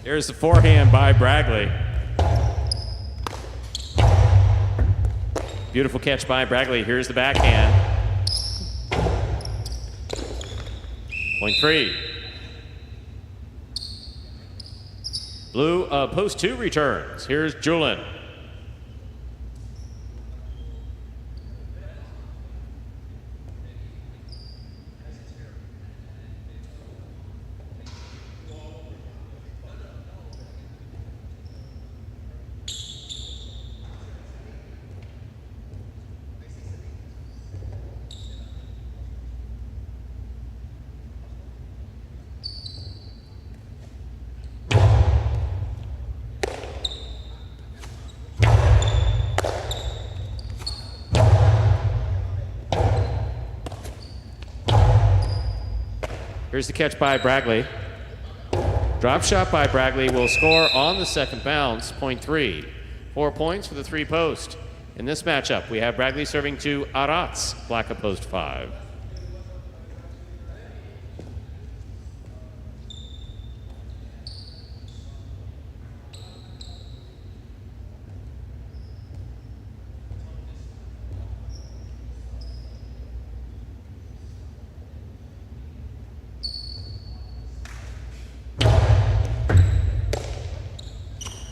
Here's the forehand by Bragley. Beautiful catch by Bragley. Here's the backhand. Point 3. Blue post 2 returns. Here's Julin. Here's the catch by Bragley. Drop shot by Bragley will score on the second bounce, point 3. 4 points for the 3 post. In this matchup, we have Bragley serving to Aratz, black of post 5.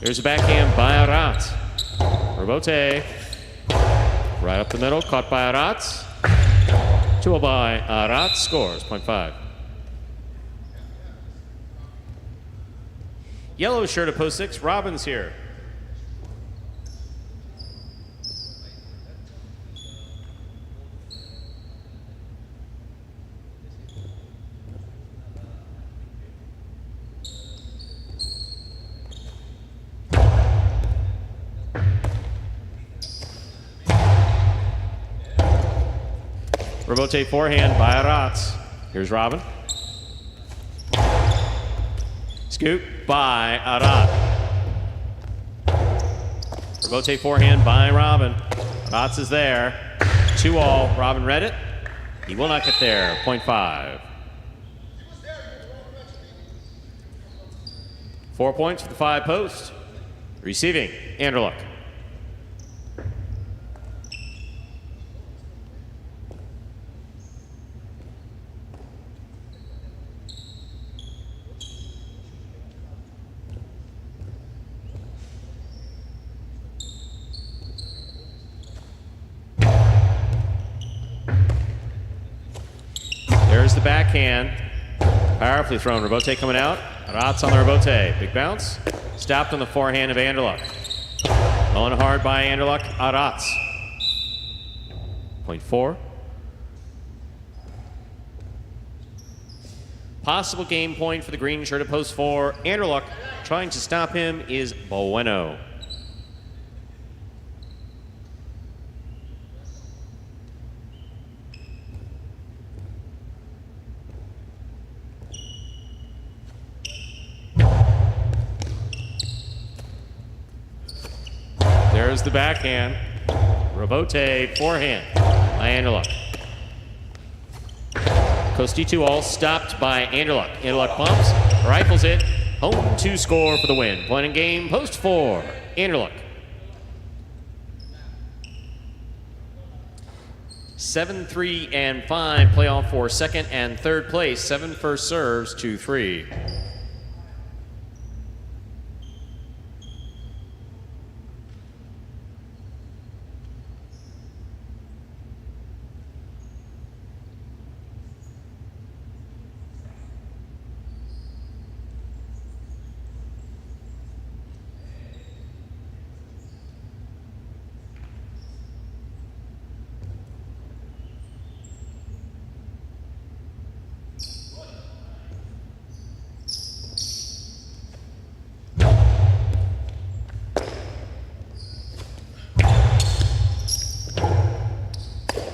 Here's a backhand by Aratz. Rebote. Right up the middle, caught by Aratz. 2 by Aratz, scores, point 5. Yellow shirt at post 6, Robbins here. Rebote forehand by Aratz. Here's Robin. Scoop by Arat. Rebote forehand by Robin. Aratz is there. 2-all. Robin read it. He will not get there. 0.5. 4 points for the 5 post. Receiving, Anderluck. There's the backhand. Powerfully thrown. Rebote coming out. Aratz on the rebote. Big bounce. Stopped on the forehand of Anderluck. Going hard by Anderluck. Aratz. 0.4. Possible game point for the green shirt at post 4. Anderluck trying to stop him is Bueno. There's the backhand. Rebote forehand by Anderluck. Costi 2-all stopped by Anderluck. Anderluck bumps, rifles it. Home to score for the win. Point in game, post 4. Anderluck. 7, 3, and 5 playoff for second and third place. 7 first serves, 2, 3.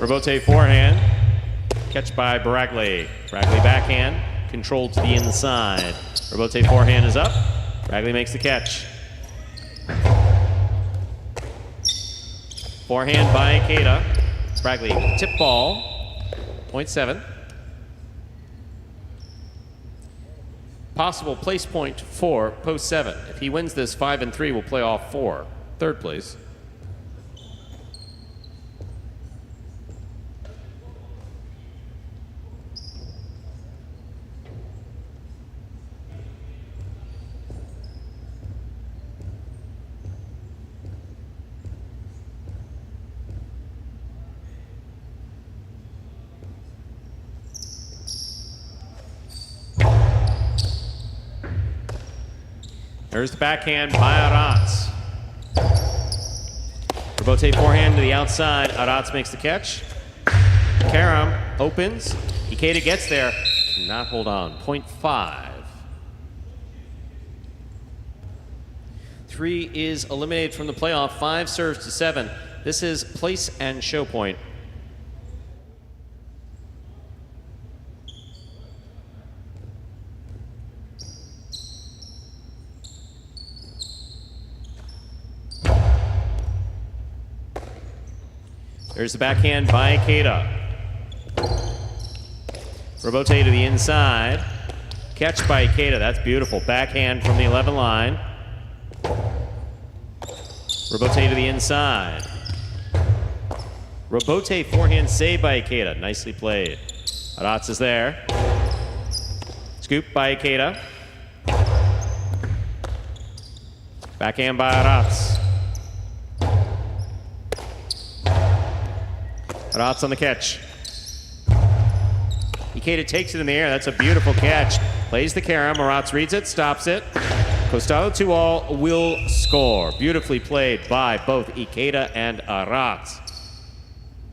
Rebote forehand. Catch by Brackley. Brackley backhand. Controlled to the inside. Rebote forehand is up. Brackley makes the catch. Forehand by Ikeda. Brackley tip ball. 0.7. Possible place point for post 7. If he wins this, 5 and 3 will play off 4. Third place. There's the backhand by Aratz. Rebote forehand to the outside. Aratz makes the catch. Karam opens. Ikeda gets there. Cannot hold on. 0.5. 3 is eliminated from the playoff. 5 serves to 7. This is place and show point. There's the backhand by Ikeda. Rebote to the inside. Catch by Ikeda. That's beautiful. Backhand from the 11 line. Rebote to the inside. Rebote forehand save by Ikeda. Nicely played. Aratz is there. Scoop by Ikeda. Backhand by Aratz. Aratz on the catch. Ikeda takes it in the air. That's a beautiful catch. Plays the carom. Aratz reads it, stops it. Costello 2-all will score. Beautifully played by both Ikeda and Aratz.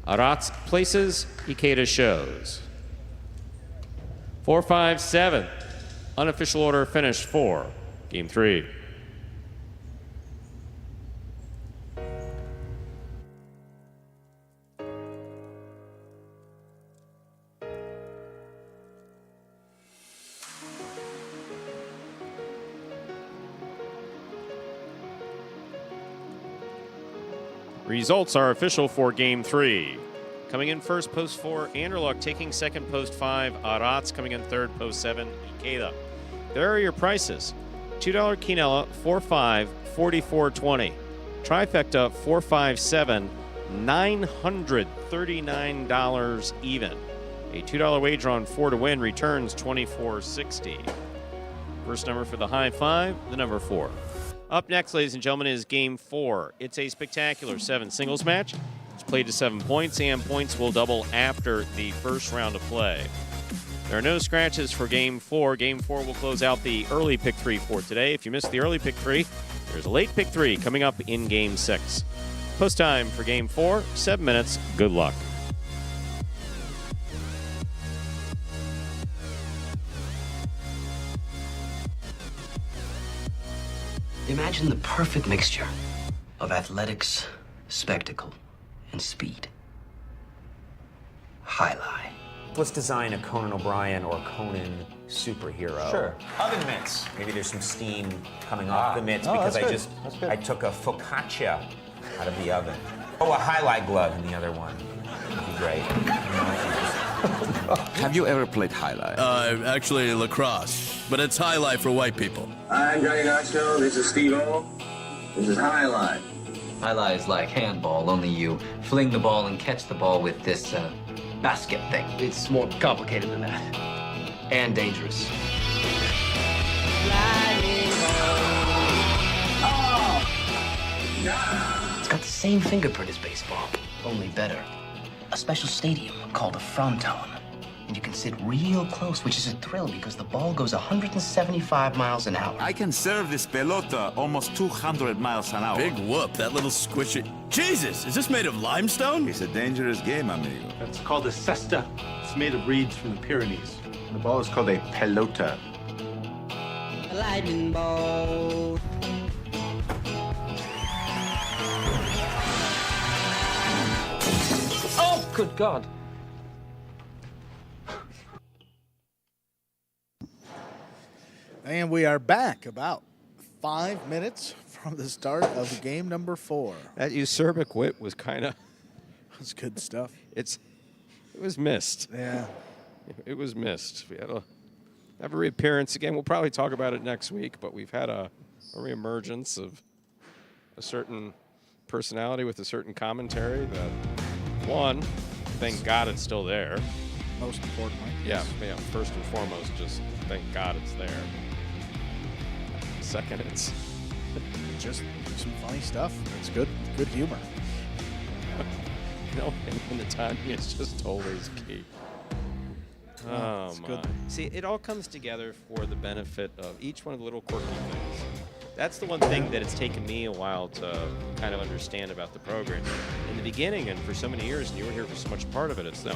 Aratz places, Ikeda shows. 4, 5, 7. Unofficial order finished for Game 3. Results are official for Game 3. Coming in first, post 4, Anderluck. Taking second, post 5, Arats. Coming in third, post 7, Ikeda. There are your prices. $2 quinella, 4.5, 44.20. Trifecta, 4.57, $939 even. A $2 wager on 4 to win returns $24.60. First number for the high five, the number 4. Up next, ladies and gentlemen, is Game 4. It's a spectacular 7 singles match. It's played to 7 points, and points will double after the first round of play. There are no scratches for Game 4. Game 4 will close out the early pick 3 for today. If you missed the early pick 3, there's a late pick 3 coming up in Game 6. Post time for Game 4, 7 minutes. Good luck. Imagine the perfect mixture of athletics, spectacle, and speed. Highlight. Let's design a Conan O'Brien or Conan superhero. Sure. Oven mitts. Maybe there's some steam coming off the mitts because I took a focaccia out of the oven. Oh, a highlight glove in the other one. Would be great. Have you ever played highlight? Actually lacrosse, but it's highlight for white people. I'm Johnny Knoxville. This is Steve-O. This is Highlight. Highlight is like handball, only you fling the ball and catch the ball with this basket thing. It's more complicated than that. And dangerous. It's got the same fingerprint as baseball, only better. A special stadium called a fronton. And you can sit real close, which is a thrill because the ball goes 175 miles an hour. I can serve this pelota almost 200 miles an hour. Big whoop, that little squishy. Jesus, is this made of limestone? It's a dangerous game, amigo. It's called a cesta. It's made of reeds from the Pyrenees. The ball is called a pelota. A lightning ball. Oh, good God. And we are back about 5 minutes from the start of game number 4. That Usurbic wit was kind of... That's good stuff. It was missed. Yeah. It was missed. We had have a reappearance again. We'll probably talk about it next week, but we've had a reemergence of a certain personality with a certain commentary that, one, thank God it's still there. Most importantly. Yeah, first and foremost, just thank God it's there. Second, it's just some funny stuff. It's good humor. And the timing is just always key. Oh, my. Good. See, it all comes together for the benefit of each one of the little quirky things. That's the one thing that it's taken me a while to kind of understand about the program. In the beginning, and for so many years, and you were here for so much part of it, it's the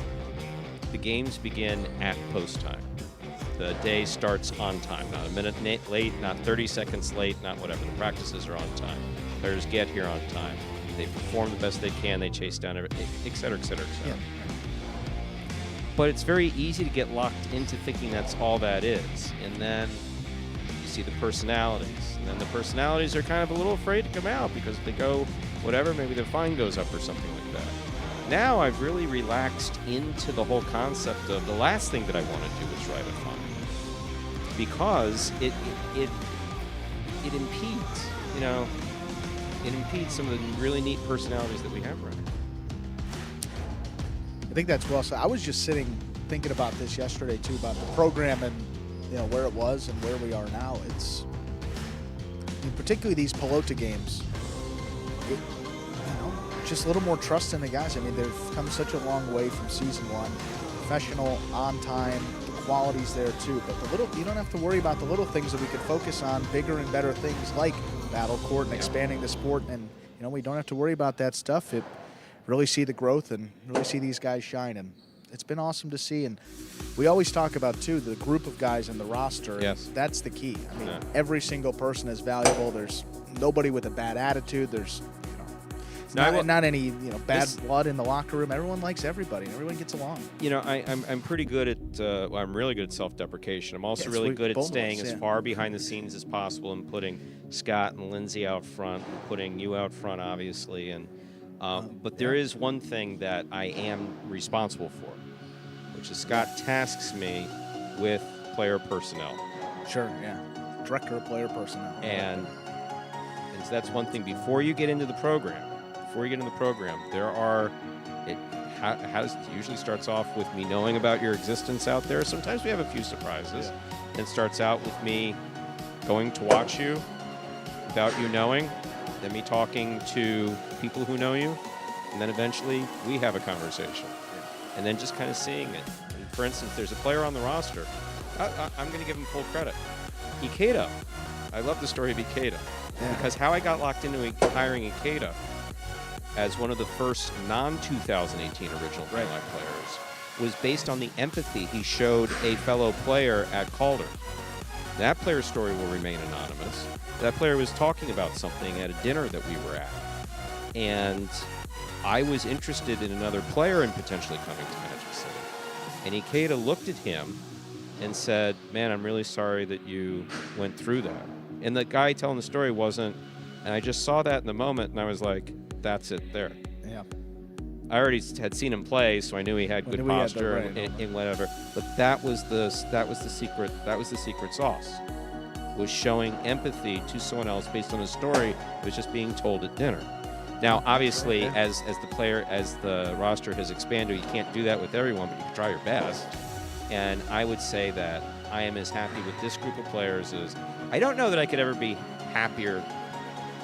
games begin at post time. The day starts on time, not a minute late, not 30 seconds late, not whatever. The practices are on time. Players get here on time. They perform the best they can. They chase down everything, et cetera, et cetera, et cetera. Yeah. But it's very easy to get locked into thinking that's all that is. And then you see the personalities. And then the personalities are kind of a little afraid to come out because if they go whatever, maybe the fine goes up or something like that. Now I've really relaxed into the whole concept of the last thing that I want to do is write a fine. Because it impedes, it impedes some of the really neat personalities that we have right now. I think that's well said. I was just thinking about this yesterday too, about the program and where it was and where we are now. It's particularly these Pelota games. Just a little more trust in the guys. I mean, they've come such a long way from season 1. Professional, on time, the quality's there too. But you don't have to worry about the little things that we could focus on, bigger and better things like battle court and expanding the sport. And we don't have to worry about that stuff. Really see the growth and really see these guys shine. And it's been awesome to see. And we always talk about too the group of guys in the roster. Yes, that's the key. I mean, every single person is valuable. There's nobody with a bad attitude. There's not any bad blood in the locker room. Everyone likes everybody. Everyone gets along. I'm pretty good at I'm really good at self-deprecation. I'm also really good at staying as far behind the scenes as possible and putting Scott and Lindsay out front, and putting you out front, obviously. And But there is one thing that I am responsible for, which is Scott tasks me with player personnel. Sure, yeah. Director of player personnel. And so that's one thing. Before you get into the program, there are, it usually starts off with me knowing about your existence out there. Sometimes we have a few surprises. And it starts out with me going to watch you without you knowing, then me talking to people who know you, and then eventually we have a conversation. And then just kind of seeing it. And for instance, there's a player on the roster. I'm going to give him full credit. Ikeda. I love the story of Ikeda. Because how I got locked into hiring Ikeda as one of the first non-2018 original Greenlight players was based on the empathy he showed a fellow player at Calder. That player's story will remain anonymous. That player was talking about something at a dinner that we were at. And I was interested in another player in potentially coming to Magic City. And Ikeda looked at him and said, man, I'm really sorry that you went through that. And the guy telling the story wasn't, and I just saw that in the moment, and I was like, that's it there. Yeah. I already had seen him play, so I knew he had good posture and whatever. But that was the secret. That was the secret sauce. Was showing empathy to someone else based on a story that was just being told at dinner. Now, obviously, as the roster has expanded, you can't do that with everyone, but you can try your best. And I would say that I am as happy with this group of players as I don't know that I could ever be happier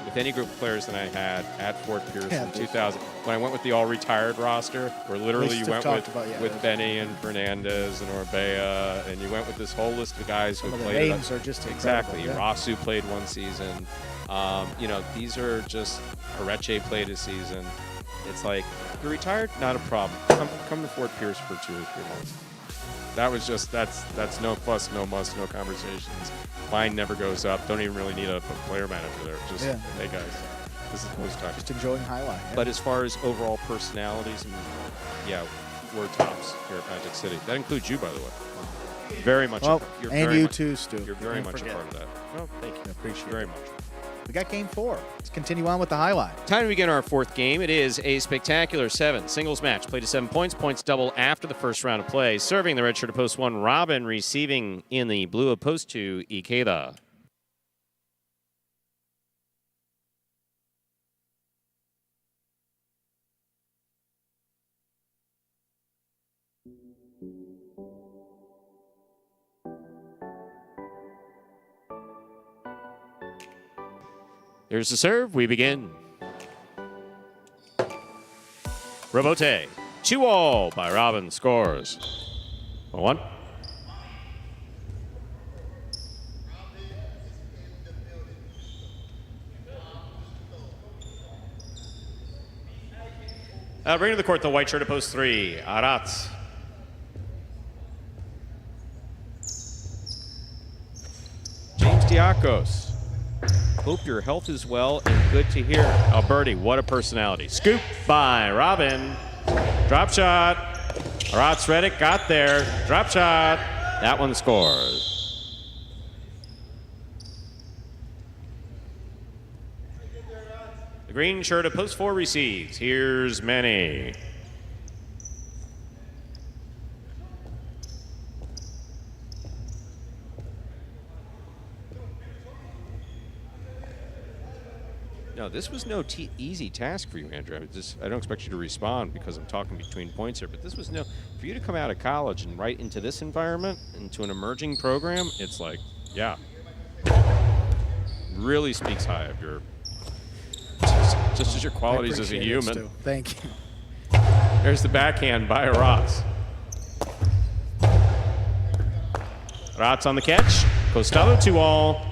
with any group of players than I had at Fort Pierce in 2000. When I went with the all-retired roster, where literally you went with Benny and Fernandez and Orbea, and you went with this whole list of guys who played. The names are just exactly. Yeah. Rasu played one season. These are just Areche played a season. It's like, you're retired? Not a problem. Come to Fort Pierce for 2 or 3 months. That was just, that's no plus, no must, no conversations. Line never goes up. Don't even really need a player manager there. Just, hey guys, this is post time. Just enjoying highlight. Yeah. But as far as overall personalities, we're tops here at Magic City. That includes you, by the way. Very much. Well, and you too, Stu. You're very much a part of that. Well, thank you. I appreciate it. Very much. We got game 4. Let's continue on with the highlight. Time to begin our 4th game. It is a spectacular 7 singles match. Played to 7 points. Points double after the first round of play. Serving the red shirt of post 1, Robin. Receiving in the blue of post 2, Ikeda. Here's the serve. We begin. Robote. 2-all by Robin scores. 1. Bring to the court the white shirt of post 3, Arats. James Diakos. Hope your health is well and good to hear. Alberti, what a personality. Scoop by Robin. Drop shot. Arats Reddick got there. Drop shot. That one scores. The green shirt of post 4 receives. Here's Manny. No, this was no easy task for you, Andrew. I don't expect you to respond because I'm talking between points here, but this was for you to come out of college and right into this environment, into an emerging program, it's like, yeah. Really speaks high of your, just as your qualities as a human. Thank you. There's the backhand by Arats. Arats on the catch. Costello 2-all.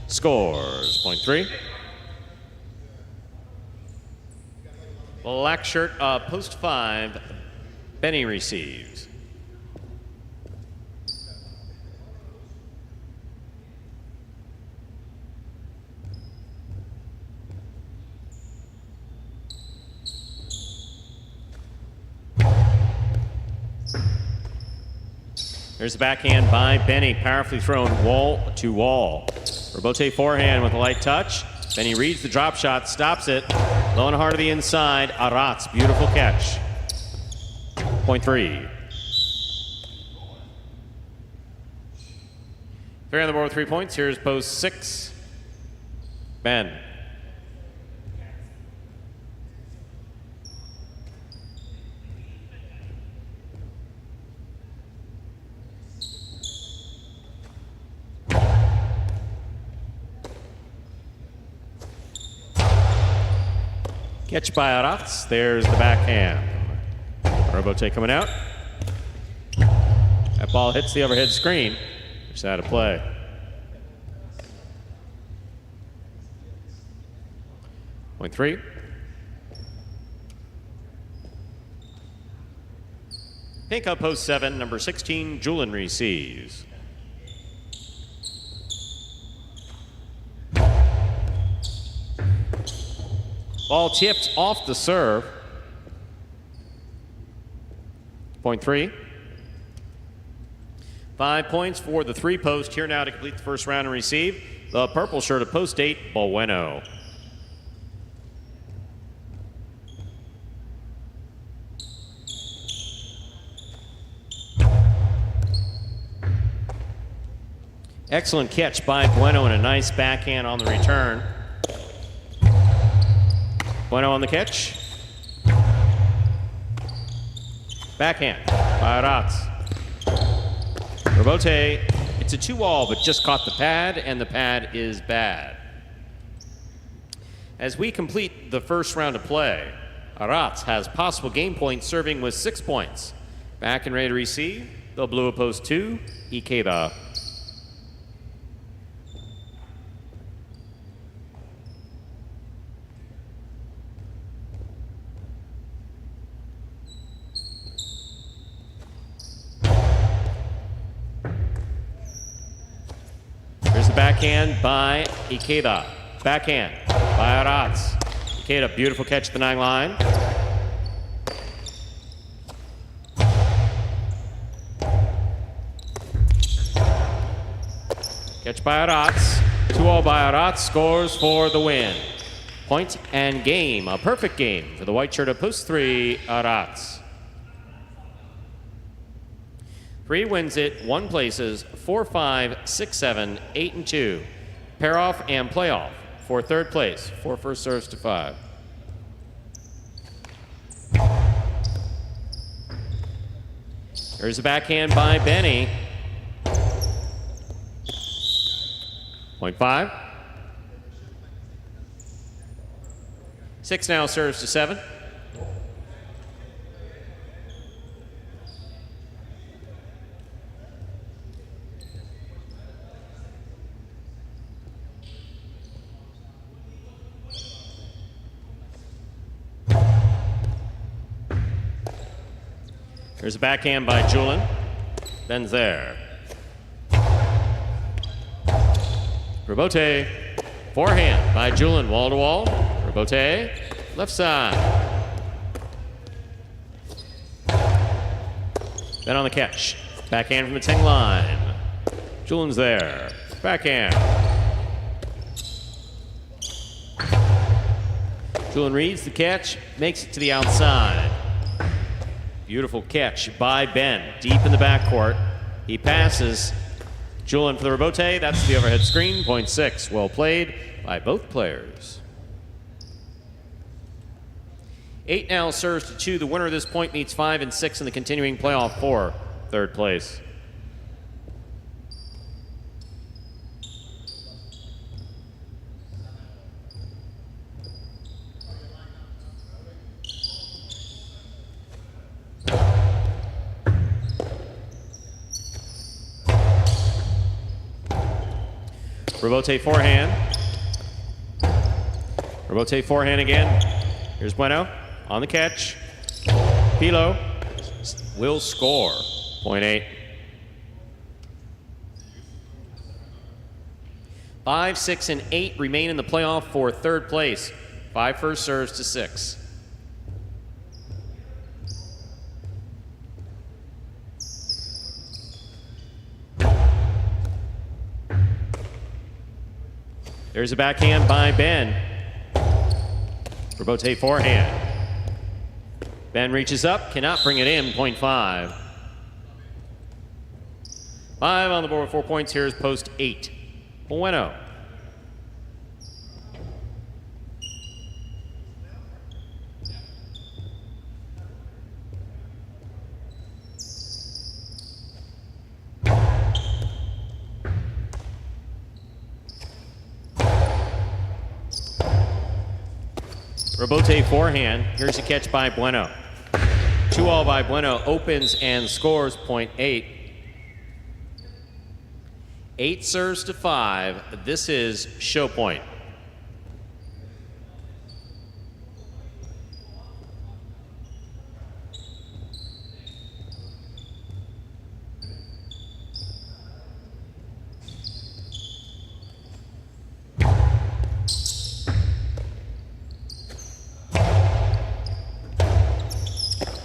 Scores. Point 3. Black shirt, post 5, Benny receives. There's the backhand by Benny, powerfully thrown wall to wall. Robote forehand with a light touch. Benny reads the drop shot, stops it. Low and hard to the inside. Aratz, beautiful catch. Point 3. 3 on the board with 3 points. Here's post 6. Ben. Catch by Aratz. There's the backhand. Robote coming out. That ball hits the overhead screen. Just out of play. Point 3. Pink up post 7, number 16, Julian receives. Ball tipped off the serve. Point 3. 5 points for the 3 post. Here now to complete the first round and receive. The purple shirt of post 8, Bueno. Excellent catch by Bueno and a nice backhand on the return. Bueno on the catch. Backhand by Aratz. Robote, it's a 2-all, but just caught the pad, and the pad is bad. As we complete the first round of play, Aratz has possible game point serving with 6 points. Back and ready to receive, the blue of post 2, Ikeda. Backhand by Ikeda. Backhand by Aratz. Ikeda, beautiful catch at the 9 line. Catch by Aratz. 2-all by Aratz, scores for the win. Point and game, a perfect game for the white shirt of post 3, Aratz. 3 wins it, 1 places, 4, 5, 6, 7, 8, and 2. Pair off and playoff for 3rd place, 4 first serves to 5. There's a backhand by Benny. Point 5. 6 now serves to 7. There's a backhand by Julian. Ben's there. Robote. Forehand by Julian, wall to wall. Robote. Left side. Ben on the catch. Backhand from the 10 line. Julian's there. Backhand. Julian reads the catch, makes it to the outside. Beautiful catch by Ben, deep in the backcourt. He passes. Julian for the rebote. That's the overhead screen. Point 6. Well played by both players. 8 now serves to 2. The winner of this point meets 5 and 6 in the continuing playoff for 3rd place. Robote forehand. Robote forehand again. Here's Bueno on the catch. Pilo will score. Point 8. 5, 6, and 8 remain in the playoff for 3rd place. 5 first serves to 6. There's a backhand by Ben. Robote forehand. Ben reaches up, cannot bring it in, point 5. 5 on the board with 4 points. Here's post 8. Bueno. Robote forehand. Here's a catch by Bueno. 2-all by Bueno. Opens and scores point 8. 8 serves to 5. This is show point.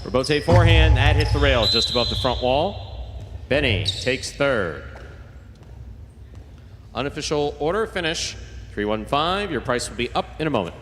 Robote forehand, that hit the rail just above the front wall. Benny takes third. Unofficial order finish, 315. Your price will be up in a moment.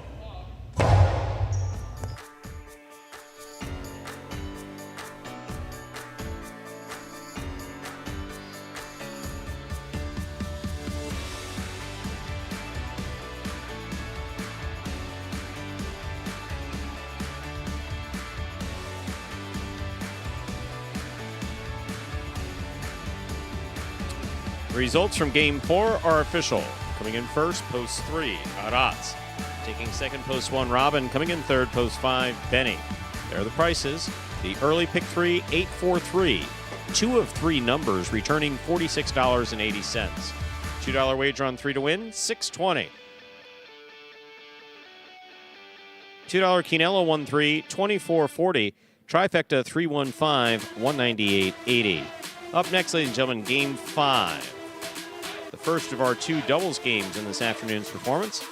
Results from Game 4 are official. Coming in first, post 3, Aratz. Taking second, post 1, Robin. Coming in third, post 5, Benny. There are the prices. The early pick 3, 843. 2 of 3 numbers, returning $46.80. $2 wager on 3 to win, $620. $2 Quinello 1-3, $24.40. Trifecta 315, $198.80. Up next, ladies and gentlemen, Game 5. The first of our 2 doubles games in this afternoon's performance.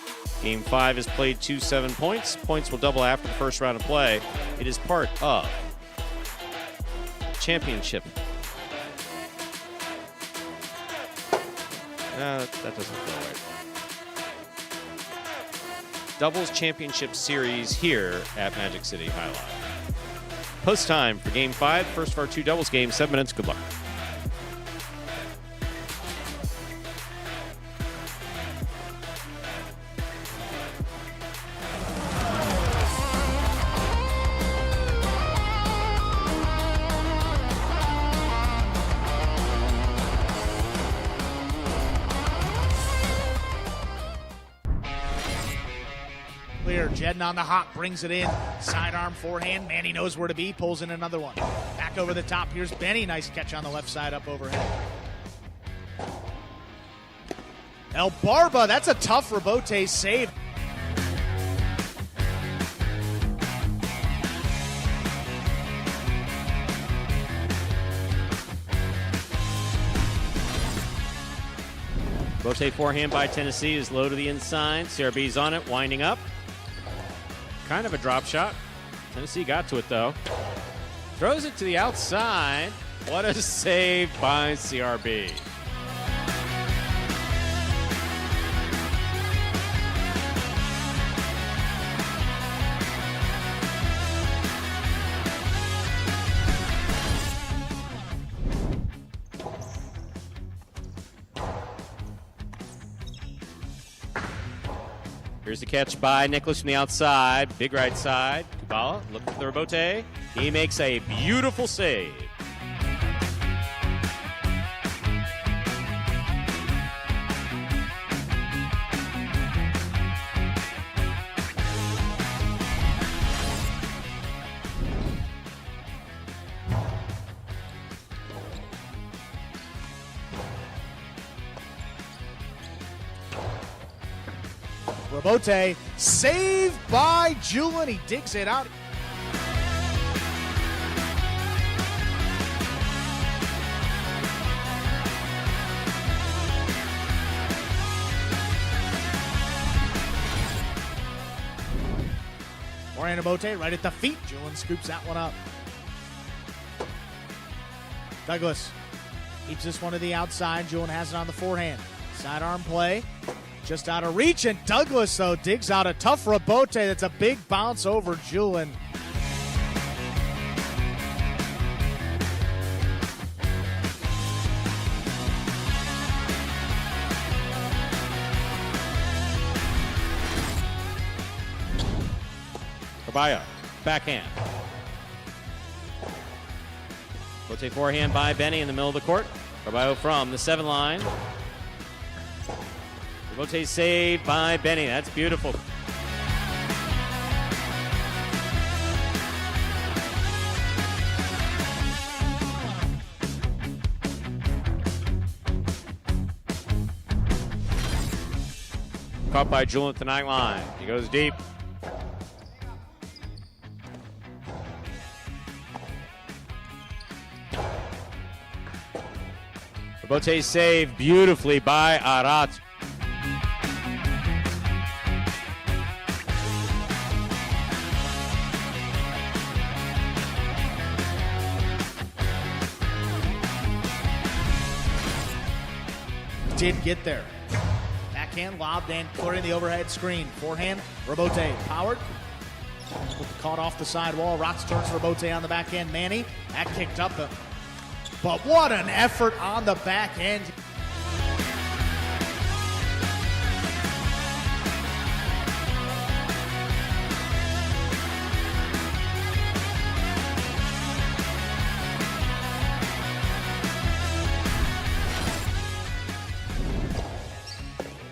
Game 5 is played 2-7 points. Points will double after the first round of play. It is part of championship. That doesn't feel right. Doubles championship series here at Magic City High Life. Post time for Game 5. First of our 2 doubles games. 7 minutes. Good luck. Clear. Jedden on the hop, brings it in. Sidearm forehand. Manny knows where to be, pulls in another one. Back over the top. Here's Benny. Nice catch on the left side up overhead. El Barba, that's a tough Robote save. Robote forehand by Tennessee is low to the inside. CRB's on it, winding up. Kind of a drop shot. Tennessee got to it, though. Throws it to the outside. What a save by CRB. Here's the catch by Nicholas from the outside. Big right side. Kubala looking for the Robote. He makes a beautiful save. Robote, saved by Julin. He digs it out. Forehand Robote right at the feet. Julin scoops that one up. Douglas keeps this one to the outside. Julin has it on the forehand. Sidearm play. Just out of reach, and Douglas, though, digs out a tough rebote. That's a big bounce over Julin. Carballo, backhand. Rebote forehand by Benny in the middle of the court. Carballo from the 7 line. Rebote saved by Benny. That's beautiful. Caught by Julin at the 9 line. He goes deep. Rebote saved beautifully by Arat. Did get there. Backhand lobbed and clearing the overhead screen. Forehand, Rebote powered. Caught off the sidewall. Rotz turns Rebote on the backhand. Manny, that kicked up. But what an effort on the back end.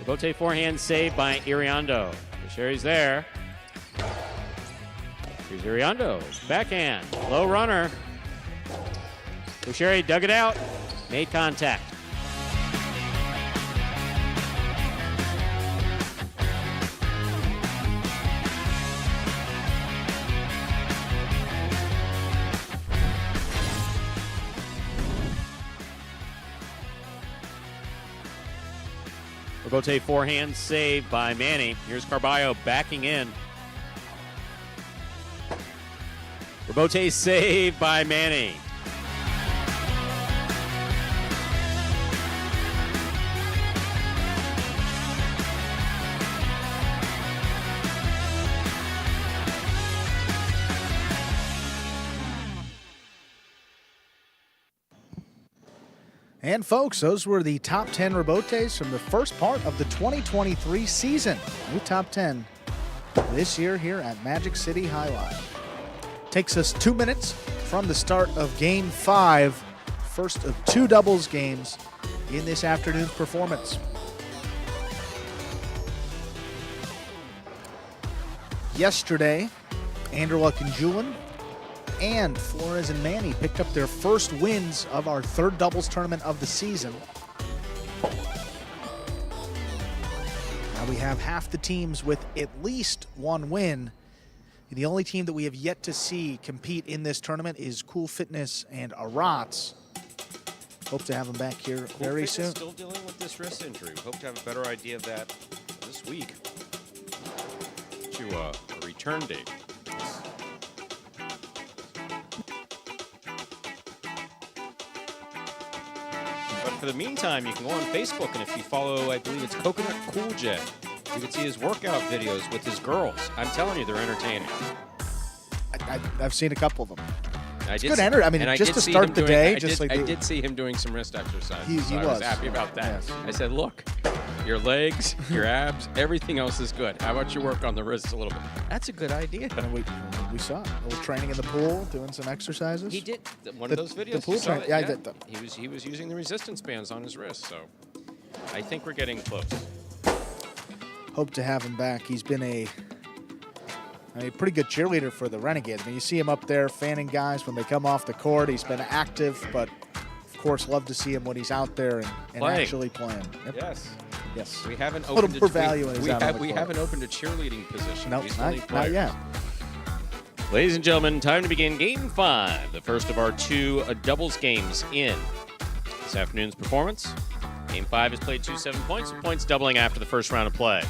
Rebote forehand saved by Iriondo. Sherry's there. Here's Iriondo. Backhand. Low runner. Sherry dug it out. Made contact. Rebote forehand saved by Manny. Here's Carballo backing in. Rebote saved by Manny. And folks, those were the top 10 rebotes from the first part of the 2023 season. New top 10 this year here at Magic City Highlight. Takes us 2 minutes from the start of Game 5, first of 2 doubles games in this afternoon's performance. Yesterday, Anderluck and Julin and Flores and Manny picked up their first wins of our 3rd doubles tournament of the season. Now we have half the teams with at least 1 win. The only team that we have yet to see compete in this tournament is Cool Fitness and Aratz. Hope to have them back here very soon. Still dealing with this wrist injury. We hope to have a better idea of that this week to a return date. But for the meantime, you can go on Facebook, and if you follow, I believe it's Coconut Cool J, you can see his workout videos with his girls. I'm telling you, they're entertaining. I've seen a couple of them. I It's good energy. I mean, just to start the day, I did see him doing some wrist exercises. He I was happy about that. Yes. I said, look, your legs, your abs, everything else is good. How about you work on the wrists a little bit? That's a good idea. And we saw it. A little training in the pool, doing some exercises. He did one of those videos. The pool training. Yeah, I did. He was using the resistance bands on his wrist, so I think we're getting close. Hope to have him back. He's been a pretty good cheerleader for the Renegades. I mean, you see him up there fanning guys when they come off the court. He's been active, but of course, love to see him when he's out there and actually playing. Yep. Yes. We haven't a little opened more value when he's out on the we court. haven't opened a cheerleading position. No, not yet. Ladies and gentlemen, time to begin Game 5, the first of our 2 doubles games in this afternoon's performance. Game 5 is played 2-7 points, with points doubling after the first round of play.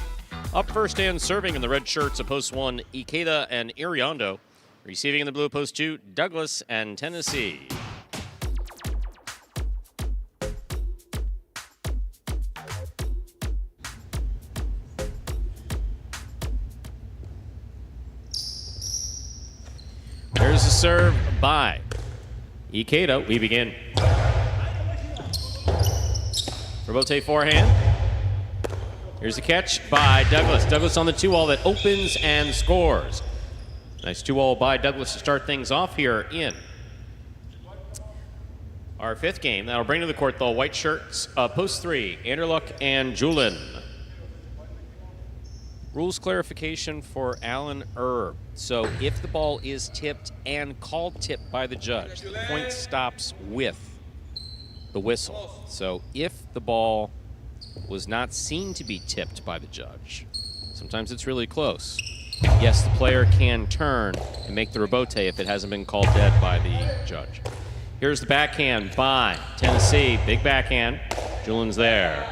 Up first and serving in the red shirts of Post 1, Ikeda and Iriondo. Receiving in the blue Post 2, Douglas and Tennessee. serve by Ikeda. We begin. Robote forehand. Here's the catch by Douglas. Douglas on the 2-all that opens and scores. Nice 2-all by Douglas to start things off here in our 5th game. That'll bring to the court the white shirts, post 3, Anderluck and Julin. Rules clarification for Alan Erb. So if the ball is tipped and called tipped by the judge, the point stops with the whistle. So if the ball was not seen to be tipped by the judge, sometimes it's really close, yes, the player can turn and make the rebote if it hasn't been called dead by the judge. Here's the backhand by Tennessee. Big backhand. Julian's there.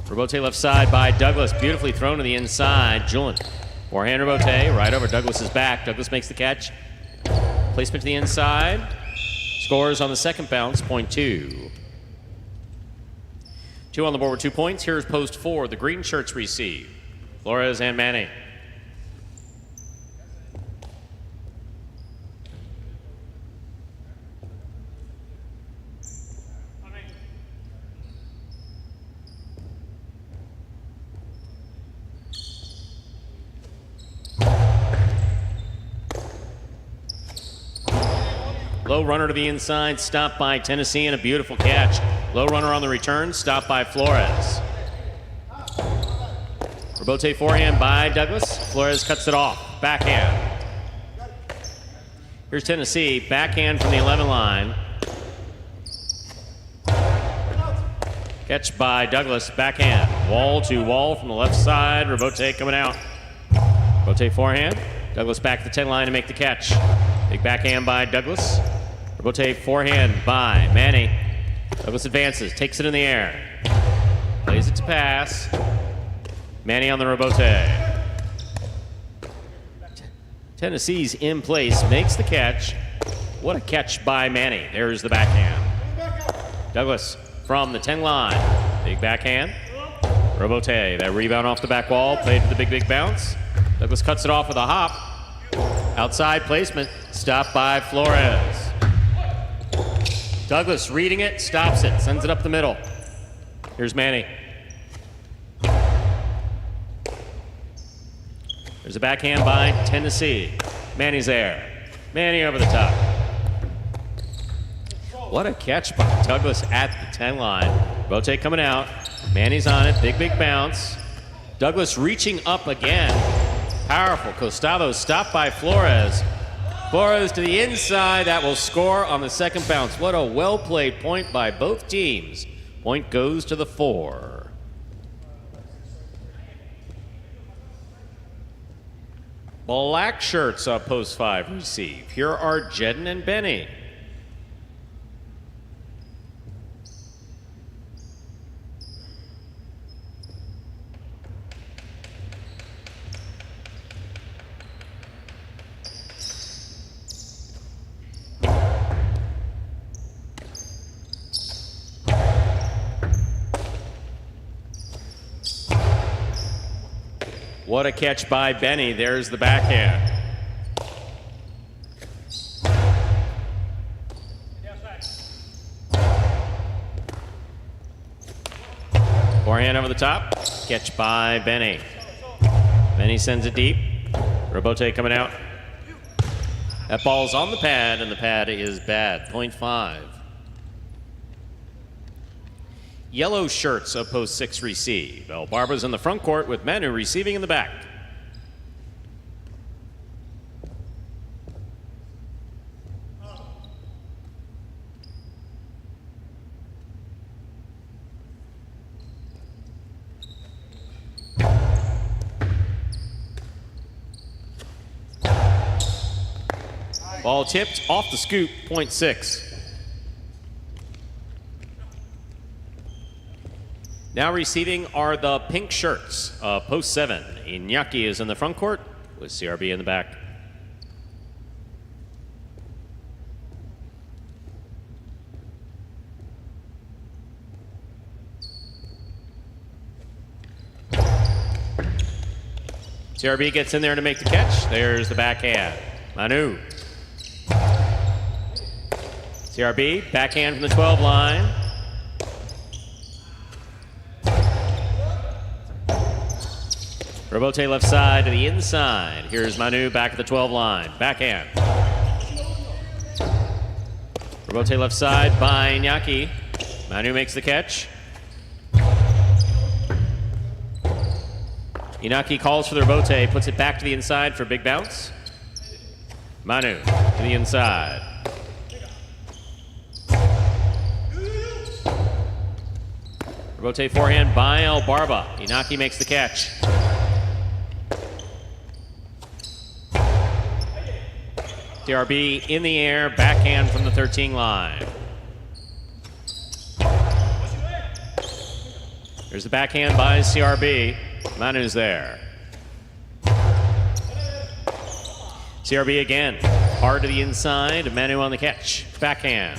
Rebote left side by Douglas. Beautifully thrown to the inside. Julian. Forehand rebote right over Douglas's back. Douglas makes the catch. Placement to the inside. Scores on the second bounce, point 2. 2 on the board with 2 points. Here's post 4. The green shirts receive. Flores and Manny. Low runner to the inside, stopped by Tennessee, and a beautiful catch. Low runner on the return, stopped by Flores. Rebote forehand by Douglas. Flores cuts it off. Backhand. Here's Tennessee. Backhand from the 11 line. Catch by Douglas. Backhand. Wall to wall from the left side. Rebote coming out. Rebote forehand. Douglas back to the 10 line to make the catch. Big backhand by Douglas. Rebote forehand by Manny. Douglas advances, takes it in the air. Plays it to pass. Manny on the rebote. Tennessee's in place, makes the catch. What a catch by Manny. There's the backhand. Douglas from the 10 line. Big backhand. Rebote, that rebound off the back wall, played to the big bounce. Douglas cuts it off with a hop. Outside placement, stopped by Flores. Douglas reading it, stops it, sends it up the middle. Here's Manny. There's a backhand by Tennessee. Manny's there. Manny over the top. What a catch by Douglas at the 10 line. Rotate coming out. Manny's on it, big bounce. Douglas reaching up again. Powerful. Costado stopped by Flores. Flores to the inside. That will score on the second bounce. What a well-played point by both teams. Point goes to the 4. Black shirts on post 5 receive. Here are Jedden and Benny. What a catch by Benny. There's the backhand. Forehand over the top. Catch by Benny. Benny sends it deep. Rebote coming out. That ball's on the pad, and the pad is bad. Point 5. Yellow shirts of post 6 receive. El Barba's in the front court with Manu receiving in the back. Ball tipped off the scoop, point 6. Now receiving are the pink shirts, post 7. Iñaki is in the front court with CRB in the back. CRB gets in there to make the catch. There's the backhand. Manu. CRB, backhand from the 12 line. Robote left side to the inside. Here's Manu back at the 12 line. Backhand. Robote left side by Iñaki. Manu makes the catch. Iñaki calls for the Robote, puts it back to the inside for a big bounce. Manu to the inside. Robote forehand by El Barba. Iñaki makes the catch. CRB in the air, backhand from the 13 line. There's the backhand by CRB. Manu's there. CRB again, hard to the inside. Manu on the catch. Backhand.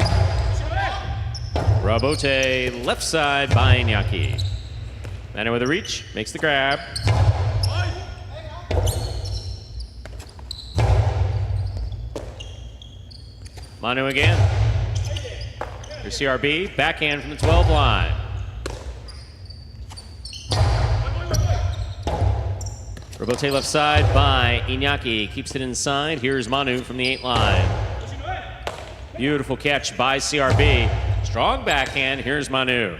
Robote left side by Iñaki. Manu with a reach, makes the grab. Manu again. Here's CRB, backhand from the 12 line. Robote left side by Iñaki, keeps it inside. Here's Manu from the 8 line. Beautiful catch by CRB. Strong backhand, here's Manu.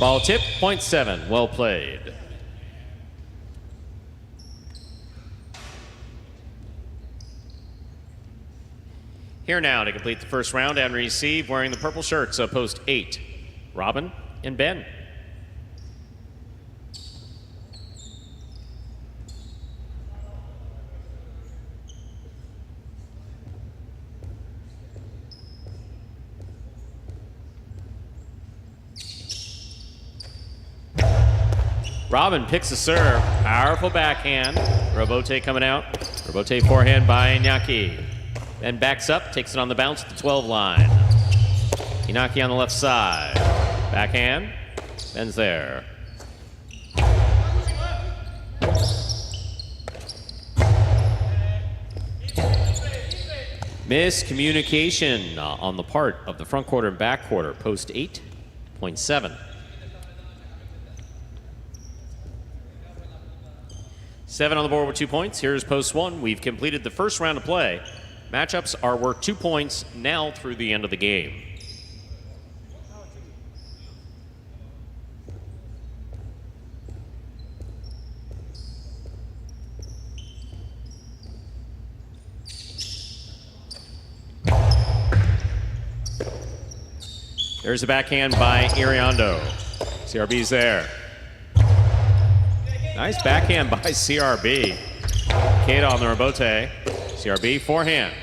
Ball tip, point 7, well played. Here now to complete the first round and receive wearing the purple shirts of post 8, Robin and Ben. Robin picks a serve, powerful backhand. Robote coming out. Robote forehand by Iñaki. Then backs up, takes it on the bounce at the 12 line. Iñaki on the left side. Backhand. Ben's there. Miscommunication on the part of the front quarter and back quarter. Post 8.7. 7 on the board with 2 points. Here's post 1. We've completed the first round of play. Matchups are worth 2 points now through the end of the game. There's a backhand by Iriondo. CRB's there. Nice backhand by CRB. Kata on the Robote. CRB forehand.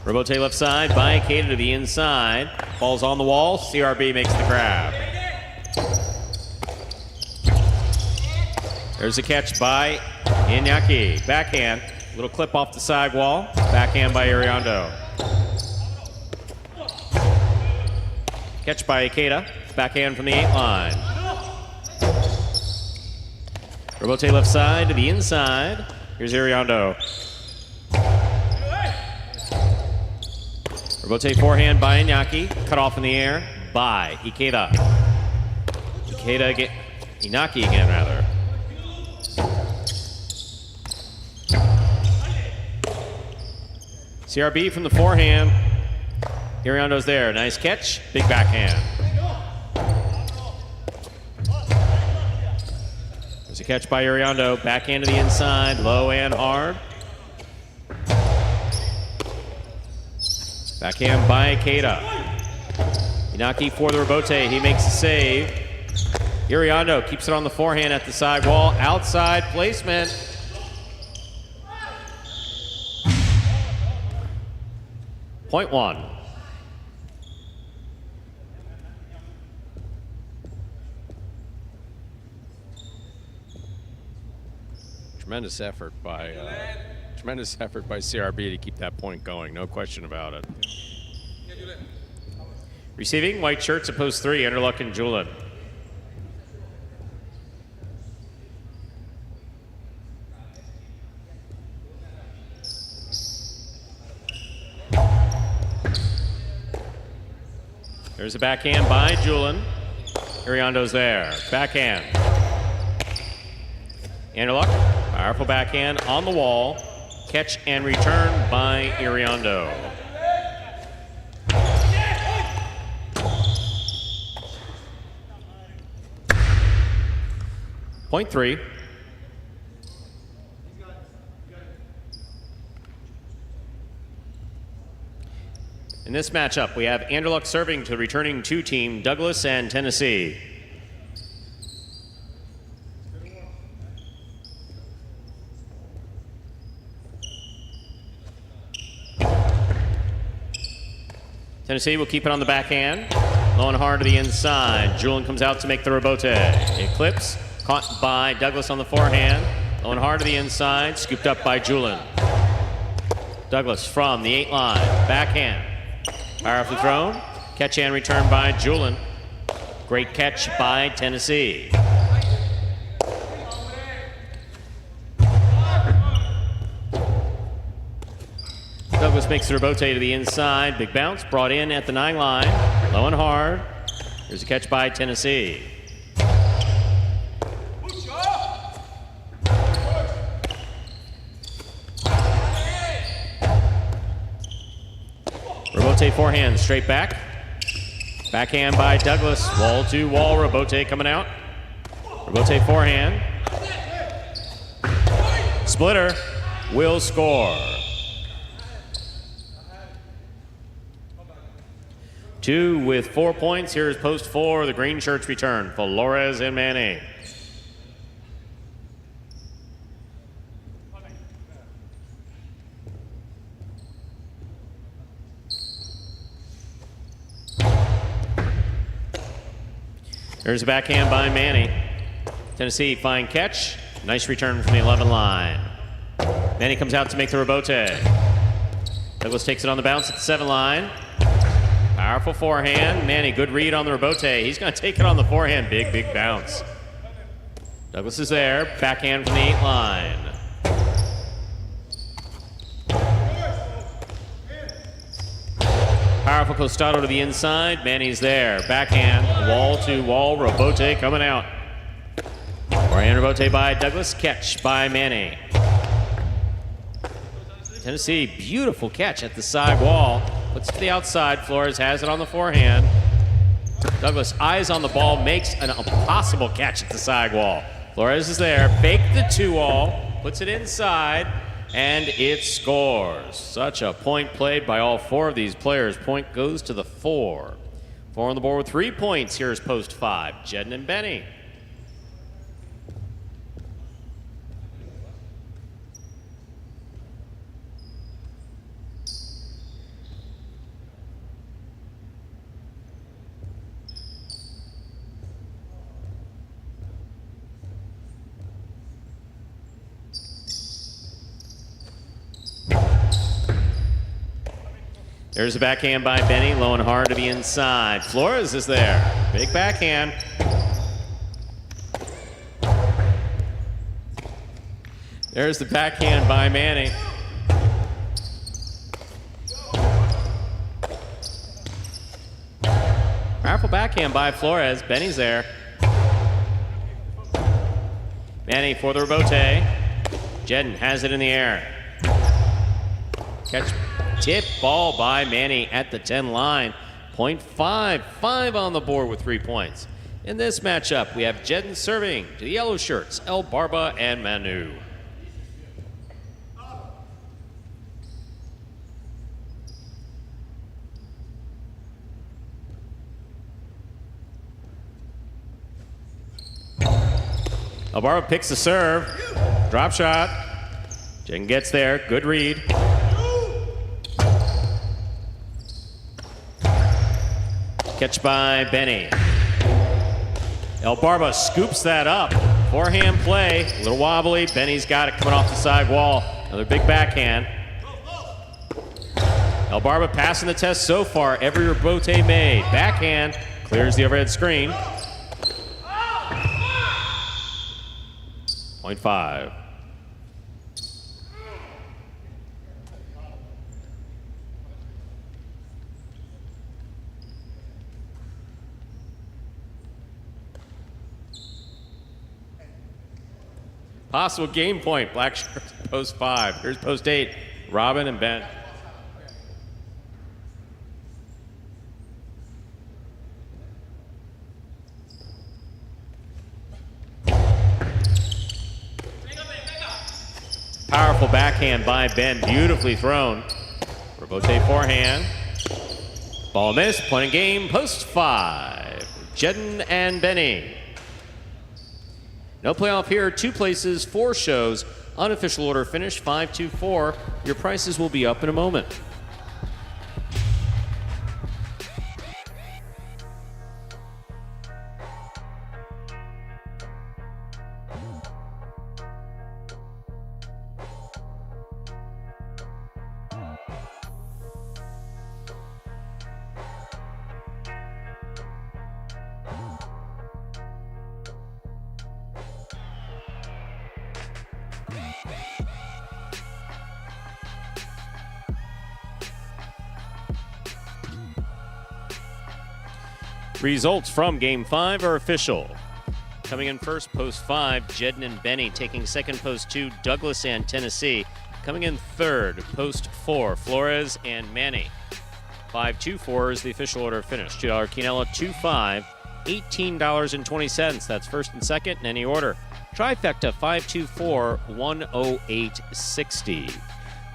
Robote left side by Kata to the inside. Ball's on the wall. CRB makes the grab. There's a catch by Iñaki. Backhand. Little clip off the side wall. Backhand by Iriondo. Catch by Kata. Backhand from the 8 line. Robote left side to the inside. Here's Iriondo. Robote forehand by Iñaki. Cut off in the air by Ikeda. Ikeda again. Iñaki again, rather. CRB from the forehand. Iriondo's there. Nice catch. Big backhand. There's a catch by Iriondo. Backhand to the inside. Low and hard. Backhand by Kata. Iñaki for the Robote. He makes a save. Iriondo keeps it on the forehand at the side wall. Outside placement. Point 1. Tremendous effort by CRB to keep that point going. No question about it. Receiving, white shirts at post 3, Underluck and Julin. There's a backhand by Julin. Iriondo's there. Backhand. Underluck, powerful backhand on the wall. Catch and return by Iriondo. Point 3. In this matchup, we have Anderluck serving to the returning 2 team, Douglas and Tennessee. Tennessee will keep it on the backhand. Low and hard to the inside. Julin comes out to make the rebote. Eclipse, caught by Douglas on the forehand. Low and hard to the inside, scooped up by Julin. Douglas from the 8 line, backhand. Powerfully thrown, catch and return by Julin. Great catch by Tennessee. Douglas makes the rebote to the inside. Big bounce brought in at the 9 line. Low and hard. Here's a catch by Tennessee. Rebote forehand straight back. Backhand by Douglas. Wall to wall. Rebote coming out. Rebote forehand. Splitter will score. 2 with 4 points. Here is post 4, the green shirts return. Flores and Manny. There's a backhand by Manny. Tennessee, fine catch. Nice return from the 11 line. Manny comes out to make the rebote. Douglas takes it on the bounce at the 7 line. Powerful forehand. Manny, good read on the rebote. He's going to take it on the forehand. Big, big bounce. Douglas is there. Backhand from the 8 line. Powerful Costado to the inside. Manny's there. Backhand. Wall to wall. Rebote coming out. Forehand rebote by Douglas. Catch by Manny. Tennessee, beautiful catch at the side wall. Puts it to the outside. Flores has it on the forehand. Douglas, eyes on the ball, makes an impossible catch at the side wall. Flores is there. Fake the 2-all. Puts it inside. And it scores. Such a point played by all 4 of these players. Point goes to the 4. 4 on the board with 3 points. Here's post 5. Jedden and Benny. There's a backhand by Benny, low and hard to the inside. Flores is there. Big backhand. There's the backhand by Manny. Powerful backhand by Flores. Benny's there. Manny for the rebote. Jedden has it in the air. Catch. Tip ball by Manny at the 10 line. 0.5, 5 on the board with 3 points. In this matchup, we have Jedden serving to the yellow shirts, El Barba and Manu. El Barba picks the serve. Drop shot. Jedden gets there. Good read. Catch by Benny. El Barba scoops that up. Forehand play, a little wobbly. Benny's got it coming off the side wall. Another big backhand. El Barba passing the test so far. Every rebote made. Backhand clears the overhead screen. Point 5. Possible game point. Black shirts, post 5. Here's post 8. Robin and Ben. Powerful backhand by Ben. Beautifully thrown. Rebote forehand. Ball missed. Point in game. Post 5. Jedden and Benny. No playoff here. 2 places, 4 shows. Unofficial order finish 5-2-4. Your prices will be up in a moment. Results from Game 5 are official. Coming in first, post 5, Jedden and Benny. Taking second, post 2, Douglas and Tennessee. Coming in third, post 4, Flores and Manny. 5-2-4 is the official order finish. $2 Quinella, 2-5, $18.20. That's first and second in any order. Trifecta, 5-2-4, $108.60.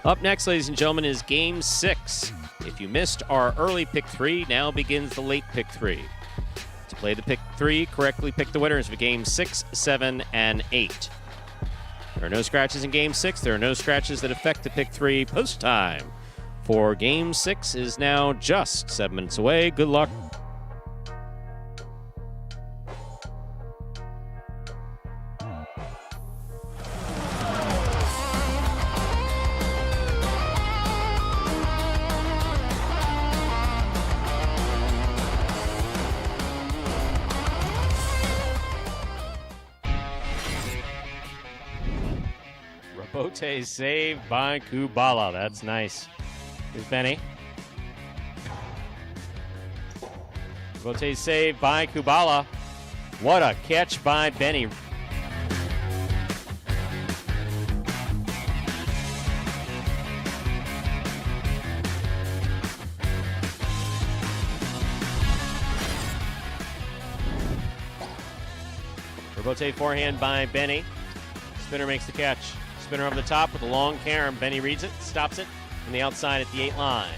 Up next, ladies and gentlemen, is Game 6. If you missed our early pick 3, now begins the late pick 3. To play the pick 3, correctly pick the winners for Game 6, 7, and 8. There are no scratches in Game 6. There are no scratches that affect the pick 3 post time. For Game 6 is now just 7 minutes away. Good luck. Rebote saved by Kubala. That's nice. Here's Benny. Rebote saved by Kubala. What a catch by Benny. Rebote forehand by Benny. Spinner makes the catch. Spinner over the top with a long carom. Benny reads it, stops it from the outside at the 8 line.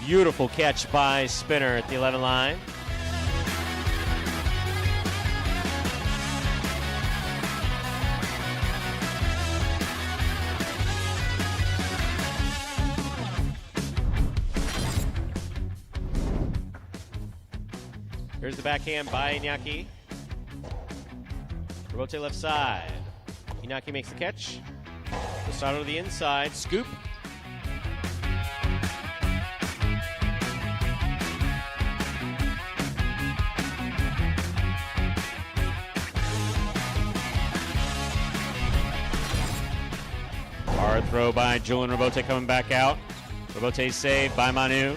Beautiful catch by Spinner at the 11 line. Here's the backhand by Iñaki. Rebote left side. Iñaki makes the catch. Posado to the inside. Scoop. Hard throw by Julian Rebote coming back out. Rebote saved by Manu.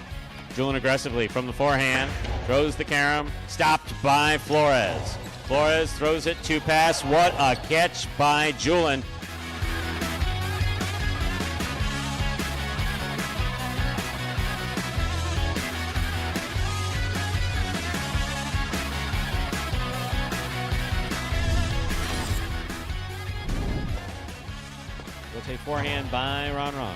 Julian aggressively from the forehand. Throws the carom. Stopped by Flores. Flores throws it to pass. What a catch by Julian. We'll take forehand by Ron.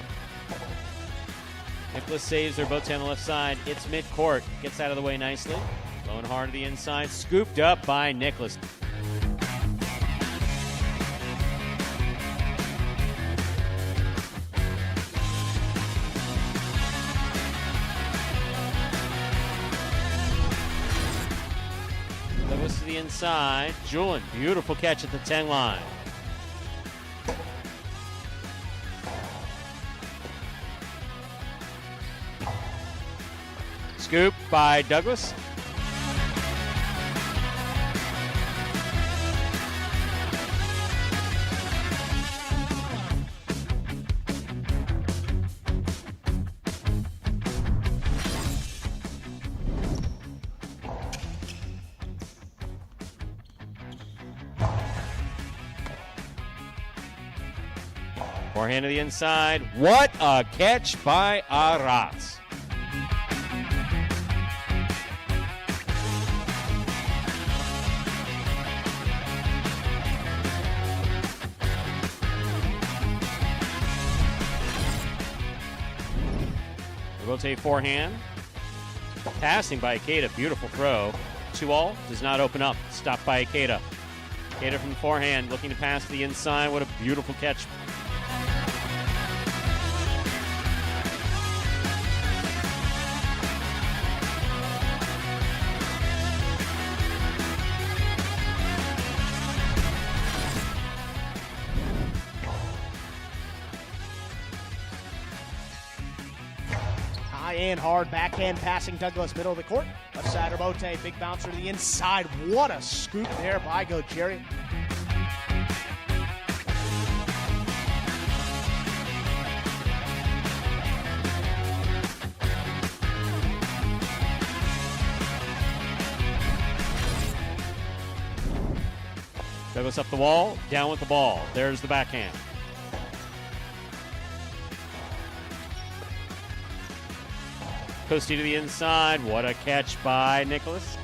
Nicholas saves their both on the left side. It's mid-court. Gets out of the way nicely. Going hard to the inside. Scooped up by Nicholas. Douglas to the inside. Julian, beautiful catch at the 10 line. Scoop by Douglas. Forehand to the inside. What a catch by Aratz. Rotate forehand. Passing by Ikeda. Beautiful throw. 2-all. Does not open up. Stopped by Ikeda. Ikeda from the forehand. Looking to pass to the inside. What a beautiful catch. High and hard backhand passing Douglas, middle of the court. Left side Rabote, big bouncer to the inside. What a scoop there by Gojeri. Douglas up the wall, down with the ball. There's the backhand. Coasty to the inside. What a catch by Nicholas.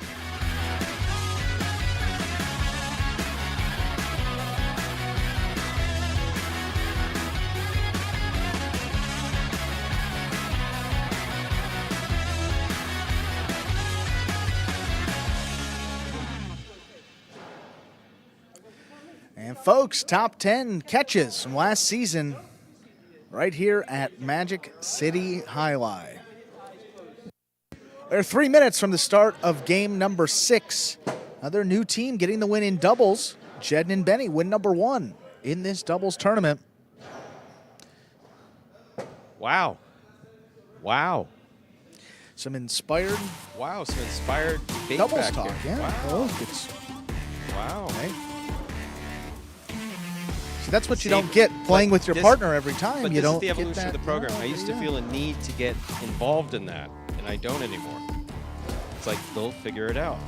And folks, top 10 catches from last season right here at Magic City Highlight. They're 3 minutes from the start of game number 6. Another new team getting the win in doubles. Jedden and Benny win number 1 in this doubles tournament. Wow. Wow. Some inspired Wow, some inspired debate doubles back talk. here. Yeah. Wow. Oh, it's, Wow. hey. See, that's what you don't get playing with your partner every time. But You this don't is the get evolution of that- the program. Oh, I used to yeah. feel a need to get involved in that, and I don't anymore. It's like they'll figure it out.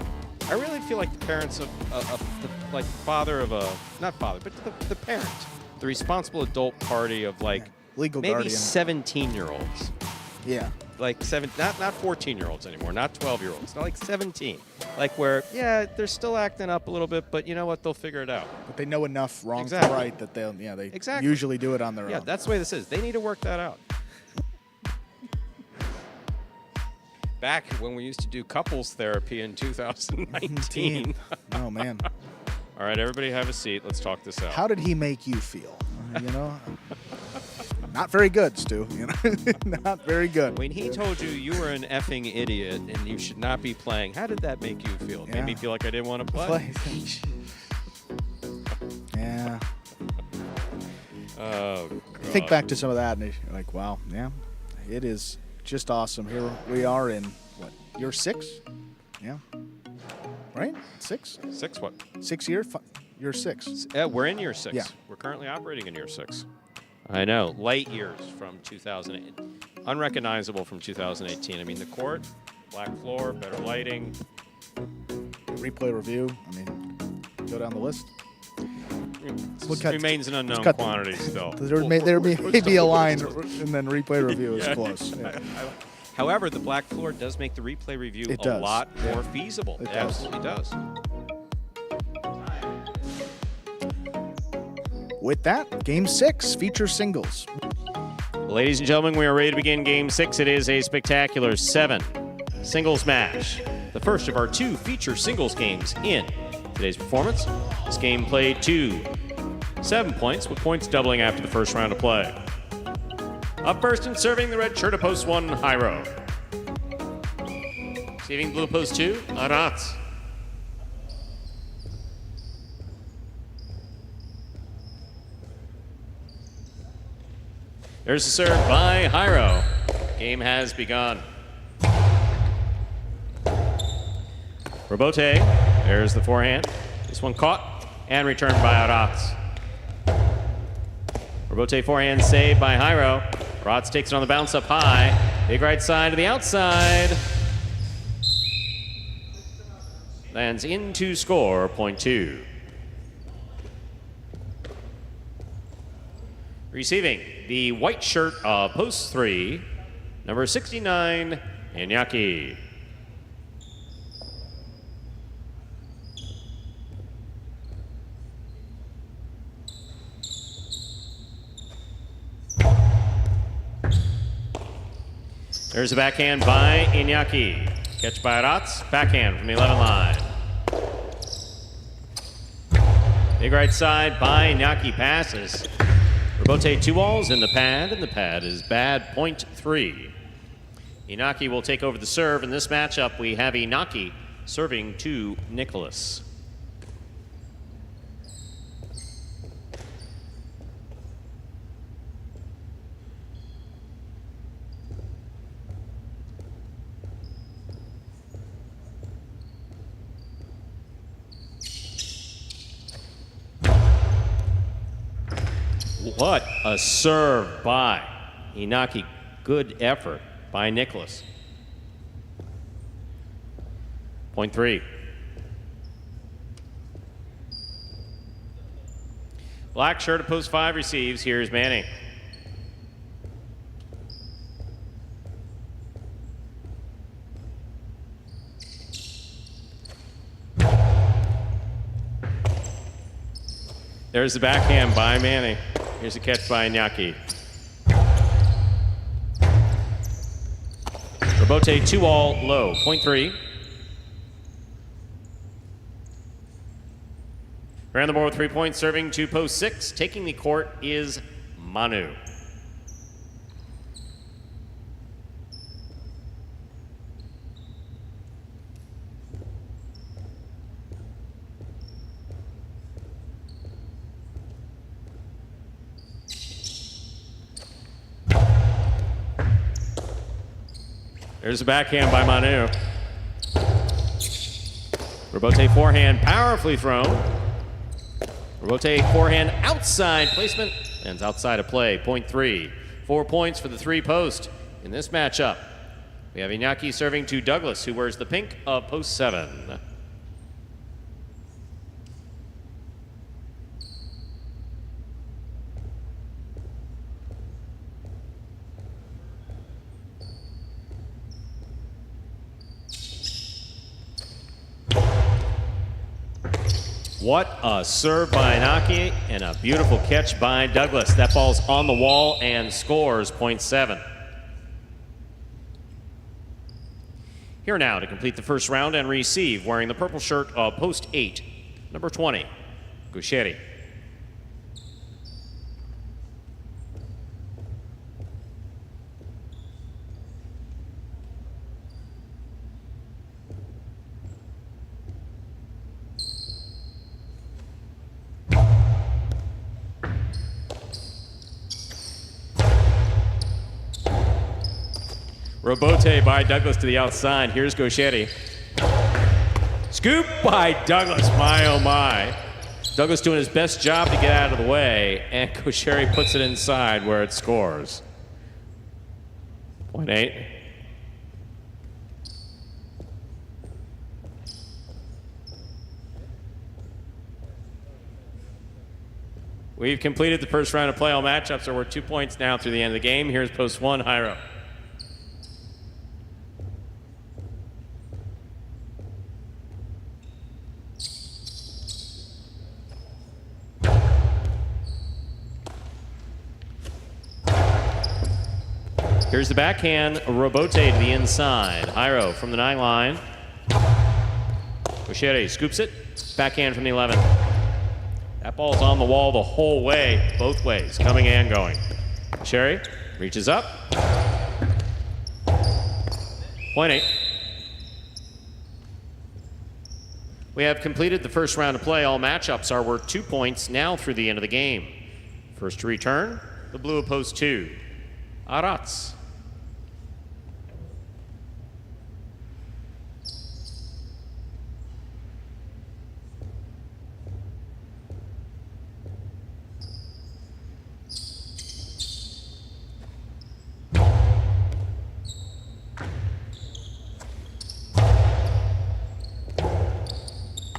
I really feel like the parents of the like father of a not father, but the parent, the responsible adult party of like legal maybe guardian. 17-year-olds. Yeah. Like not 14-year-olds anymore, not 12-year-olds, not like 17. Like where, yeah, they're still acting up a little bit, but you know what? They'll figure it out. But they know enough wrong Exactly. to right that they Exactly. usually do it on their Yeah, own. that's the way this is. They need to work that out. Back when we used to do couples therapy in 2019. Oh, man. All right, everybody have a seat. Let's talk this out. How did he make you feel? You know? Not very good, Stu. You know? Not very good. When he told you you were an effing idiot and you should not be playing, how did that make you feel? It Yeah. made me feel like I didn't want to play. Yeah. Oh, God. Think back to some of that, and you're like, wow, yeah, it is just awesome. Here we are in, what, year 6? Yeah. Right? 6? 6 what? 6 year? Year 6. We're in year 6. Yeah. We're currently operating in year 6. I know. Light years from 2008. Unrecognizable from 2018. I mean, the court, black floor, better lighting. Replay review. I mean, go down the list. Remains an unknown quantity still. There may be a line, and then replay review is close. Yeah. However, the black floor does make the replay review a lot more feasible. It absolutely does. With that, Game 6 features singles. Ladies and gentlemen, we are ready to begin Game 6. It is a spectacular 7 singles match. The first of our 2 feature singles games in today's performance. This game played to 7 points, with points doubling after the first round of play. Up first and serving the red shirt of post 1, Hyro. Receiving blue post 2, Aratz. There's the serve by Hyro. Game has begun. Robote, there's the forehand. This one caught and returned by Aratz. Robote forehand saved by Jairo. Aratz takes it on the bounce up high. Big right side to the outside. Lands into score, point 2. Receiving the white shirt of post 3, number 69, Iñaki. There's a backhand by Iñaki. Catch by Aratz, backhand from the 11 line. Big right side by Iñaki, passes. Robote 2 balls in the pad, and the pad is bad, point 3. Iñaki will take over the serve. In this matchup, we have Iñaki serving to Nicholas. What a serve by Iñaki. Good effort by Nicholas. Point 3. Black shirt at post 5 receives. Here's Manning. There's the backhand by Manning. Here's a catch by Iñaki. Robote 2 all low, point 3. Around the board with 3 points, serving to post 6. Taking the court is Manu. There's a backhand by Manu. Robote forehand powerfully thrown. Robote forehand outside placement. Ends outside of play. Point 3. 4 points for the 3 post in this matchup. We have Iñaki serving to Douglas, who wears the pink of post 7. What a serve by Iñaki and a beautiful catch by Douglas. That ball's on the wall and scores, point 7. Here now to complete the first round and receive, wearing the purple shirt of post 8, number 20, Gusheri. Robote by Douglas to the outside. Here's Gusheri. Scoop by Douglas. My, oh my. Douglas doing his best job to get out of the way, and Gusheri puts it inside where it scores. Point 8. We've completed the first round of play. All matchups are worth 2 points now through the end of the game. Here's post 1, Jairo. Here's the backhand, Robote to the inside. Jairo from the 9 line. Gusheri scoops it. Backhand from the 11. That ball's on the wall the whole way, both ways, coming and going. Gusheri reaches up. Point 8. We have completed the first round of play. All matchups are worth 2 points now through the end of the game. First to return, the blue of post 2, Aratz.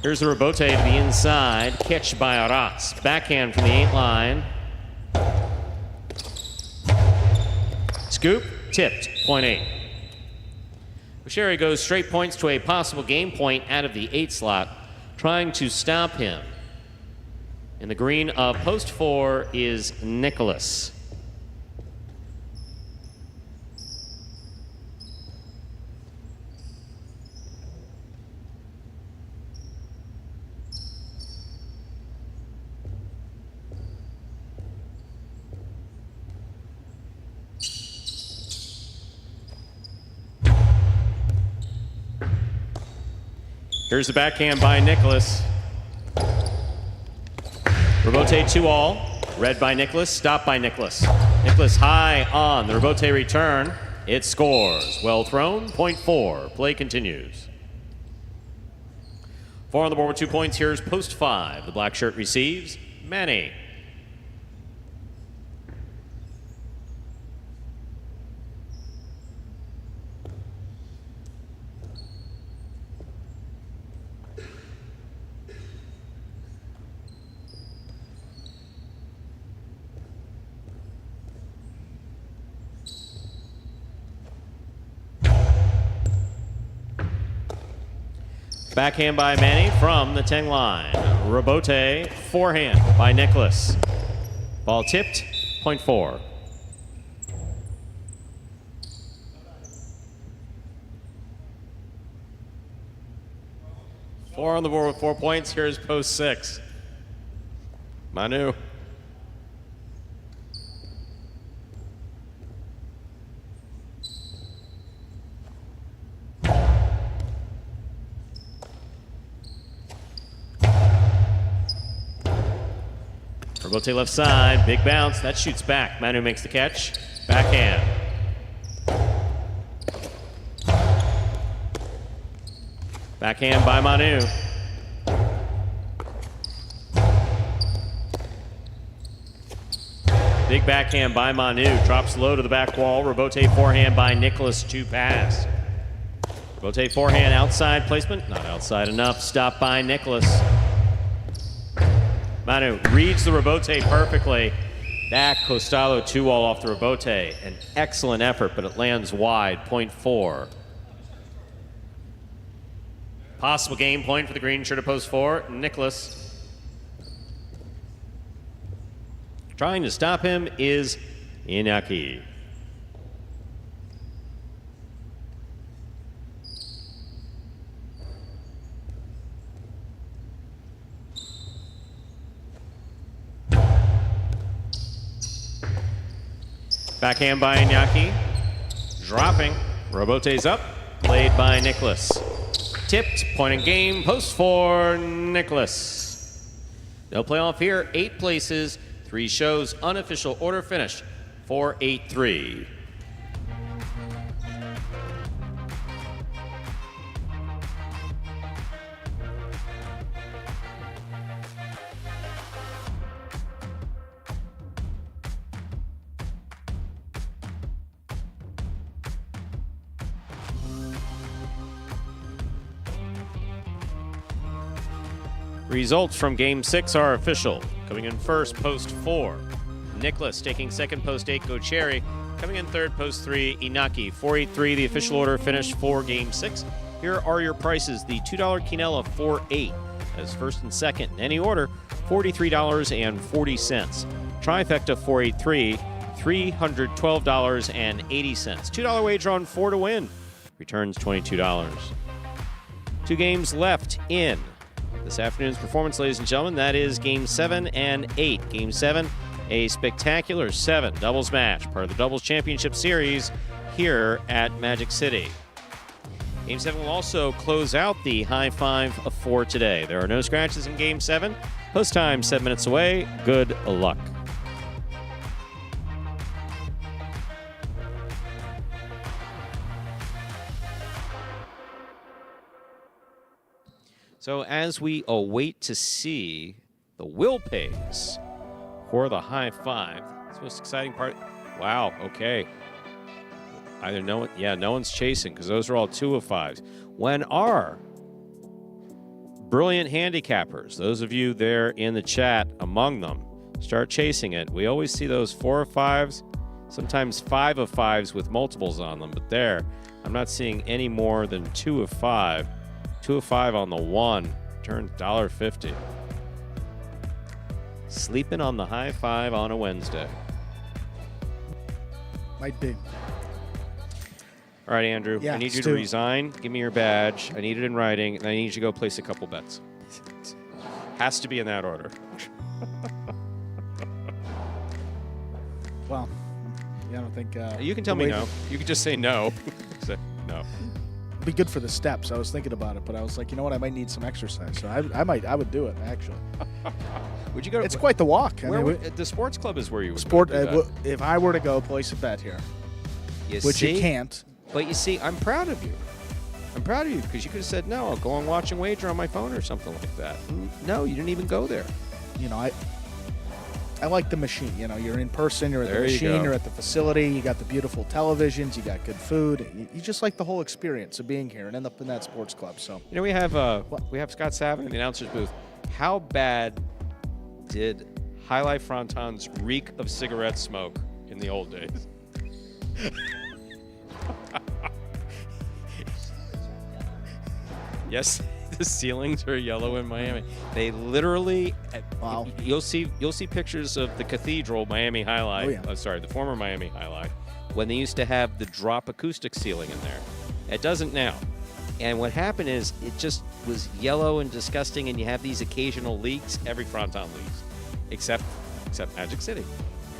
Here's the rebote to the inside. Catch by Aratz. Backhand from the 8 line. Scoop, tipped, point 8. Bushiri goes straight points to a possible game point out of the 8 slot, trying to stop him. In the green of post 4 is Nicholas. Here's the backhand by Nicholas. Rebote 2-all. Read by Nicholas, stopped by Nicholas. Nicholas high on the rebote return. It scores. Well thrown, point 4. Play continues. 4 on the board with 2 points. Here's post 5. The black shirt receives. Manny. Backhand by Manny from the 10 line. Rebote, forehand by Nicholas. Ball tipped, point 4. Four on the board with 4 points. Here's post 6. Manu. Rebote left side, big bounce, that shoots back. Manu makes the catch, backhand. Backhand by Manu. Big backhand by Manu, drops low to the back wall. Rebote forehand by Nicholas, 2 pass. Rebote forehand, outside placement, not outside enough, stopped by Nicholas. Manu reads the rebote perfectly. Back Costello 2-all off the rebote. An excellent effort, but it lands wide, point 4. Possible game point for the green shirt at post 4, Nicholas. Trying to stop him is Inaki. Backhand by Iñaki. Dropping. Robote's up. Played by Nicholas. Tipped. Point in game. Post 4, Nicholas. No playoff here. 8 places. 3 shows. Unofficial order finish. 4-8-3. Results from Game 6 are official. Coming in first, post 4. Nicholas taking second, post 8, Gocherry. Coming in third, post 3, Inaki. 4-8-3, the official order finished for Game 6. Here are your prices. The $2 quinella, 4-8. As first and second in any order, $43.40. Trifecta, 4-8-3, $312.80. $2 wager on 4 to win. Returns $22. 2 games left in this afternoon's performance, ladies and gentlemen. That is Game 7 and 8. Game 7, a spectacular 7 doubles match, part of the Doubles Championship Series here at Magic City. Game 7 will also close out the high 5 for today. There are no scratches in Game 7. Post time 7 minutes away. Good luck. So as we await to see the will pays for the high 5, that's the most exciting part. Wow, okay. Either no one, no one's chasing because those are all 2 of 5s. When our brilliant handicappers, those of you there in the chat among them, start chasing it. We always see those 4 of 5s, sometimes 5 of 5s with multiples on them, but there, I'm not seeing any more than 2 of 5. 2 of 5 on the 1, turns $1.50. Sleeping on the high 5 on a Wednesday. Might be. All right, Andrew, Yeah, I need you Stu. to resign. Give me your badge. I need it in writing, and I need you to go place a couple bets. Has to be in that order. Well, yeah, I don't think. You can tell me no. You can just say no. Say no. It'd be good for the steps. I was thinking about it, but I was like, you know what? I might need some exercise, so I would do it actually. Would you go? It's quite the walk. The sports club is where you would sport. go do that. If I were to go place a bet here, which you can't. But you see, I'm proud of you. I'm proud of you because you could have said no. I'll go and watch and wager on my phone or something like that. No, you didn't even go there. You know, I like the machine. You know, you're in person, you're at There the you machine, go. you're at the facility, you got the beautiful televisions, you got good food. You just like the whole experience of being here and end up in that sports club. So You know, we have Scott Savin in the announcer's booth. How bad did Highlight Frontons reek of cigarette smoke in the old days? Yes, the ceilings are yellow in Miami. They literally, Wow. You'll see pictures of the Cathedral Miami Highlight. Oh, yeah. Sorry, the former Miami Highlight, when they used to have the drop acoustic ceiling in there. It doesn't now. And what happened is it just was yellow and disgusting, and you have these occasional leaks. Every fronton leaks, except Magic City.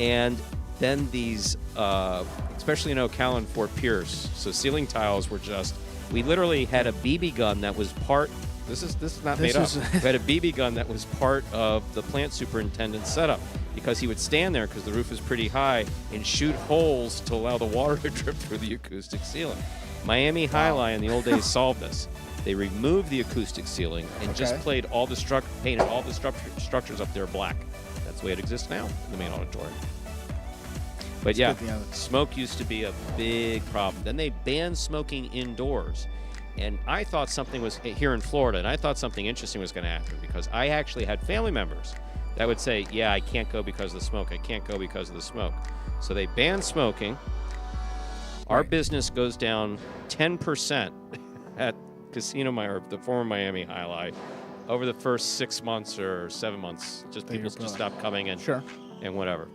And then these, especially in Ocala and Fort Pierce, so ceiling tiles were just. We literally had a BB gun that was part. This is not made up. We had a BB gun that was part of the plant superintendent's setup because he would stand there because the roof was pretty high and shoot holes to allow the water to drip through the acoustic ceiling. Miami Highlight in the old days solved this. They removed the acoustic ceiling and just painted all the structures up there black. That's the way it exists now in the main auditorium. But yeah, smoke used to be a big problem. Then they banned smoking indoors. And I thought something was here in Florida, and I thought something interesting was going to happen because I actually had family members that would say, yeah, I can't go because of the smoke. I can't go because of the smoke. So they banned smoking. Our business goes down 10% at the former Miami Highlight over the first 6 months or 7 months. Just people just stopped coming in and whatever.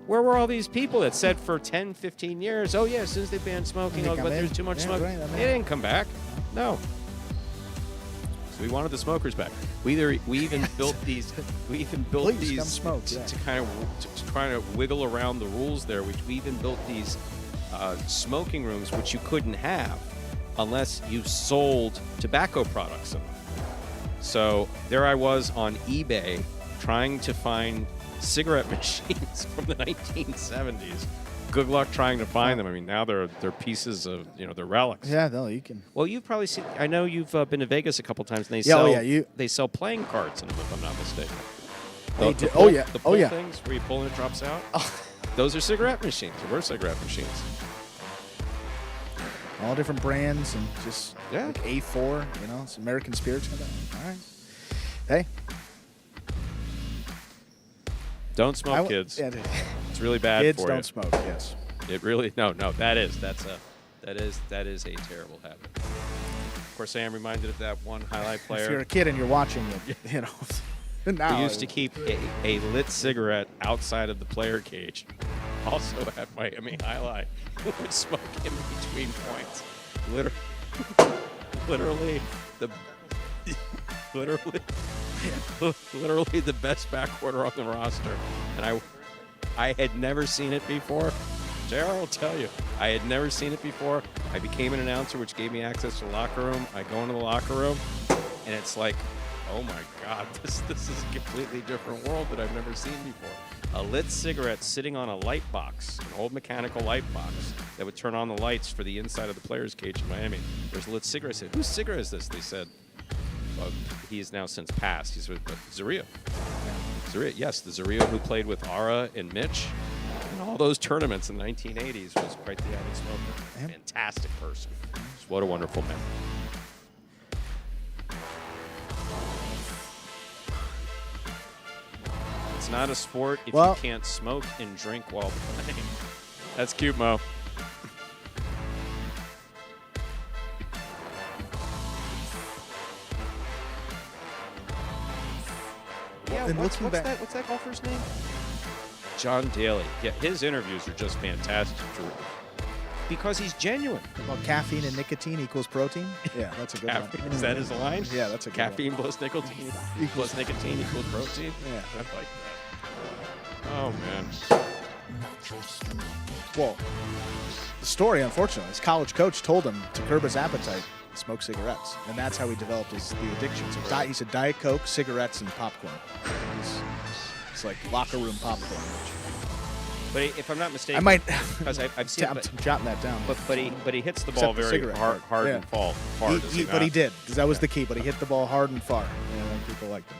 Where were all these people that said for 10, 15 years, oh, yeah, as soon as they banned smoking, but there's too much smoke. They didn't come back. No. So we wanted the smokers back. We even built these. We even built these smoke, to kind of wiggle around the rules there. We even built these smoking rooms, which you couldn't have unless you sold tobacco products in them. So there I was on eBay trying to find cigarette machines from the 1970s. Good luck trying to find them. I mean, now they're pieces of, they're relics. Yeah, no, you can. Well, you've probably seen. I know you've been to Vegas a couple times, and they sell playing cards in them, if I'm not mistaken. The pull things where you pull and it drops out. Those are cigarette machines. They were cigarette machines. All different brands and just like A4. It's American Spirits. All right. Hey. Don't smoke, kids. It's really bad kids for you. Kids don't smoke. Yes. It really that is a terrible habit. Of course, I am reminded of that one highlight player. If you're a kid and you're watching it, now we used to keep a lit cigarette outside of the player cage. Also at Miami Highlight, we would smoke in between points. Literally the best backcourter on the roster. And I had never seen it before. JR will tell you, I had never seen it before. I became an announcer, which gave me access to the locker room. I go into the locker room, and it's like, oh my God, this is a completely different world that I've never seen before. A lit cigarette sitting on a light box, an old mechanical light box that would turn on the lights for the inside of the players' cage in Miami. There's a lit cigarette. I said, whose cigarette is this? They said, well, he has now since passed. He's with Zario. Yes, the Zario who played with Ara and Mitch in all those tournaments in the 1980s was quite the avid smoker. Fantastic person. What a wonderful man. It's not a sport if Well, you can't smoke and drink while playing. That's cute, Mo. Yeah, and what's looking back, that golfer's name? John Daly. Yeah, his interviews are just fantastic because he's genuine. about caffeine and nicotine equals protein. Yeah, that's a good Caffeine, one. is that his line? Yeah, that's a good Caffeine plus nicotine equals nicotine equals protein. Yeah. I like that. Oh man. Well, the story, unfortunately, his college coach told him to curb his appetite, smoke cigarettes, and that's how he developed the addiction. So he said Diet Coke, cigarettes, and popcorn. It's like locker room popcorn. But if I'm not mistaken, I might. because I've seen. I'm jotting that down. But he hits the ball Except the very cigarette hard part. Yeah. and far. Does he But not? he did, because that was the key. But he hit the ball hard and far. Yeah, I think people liked him.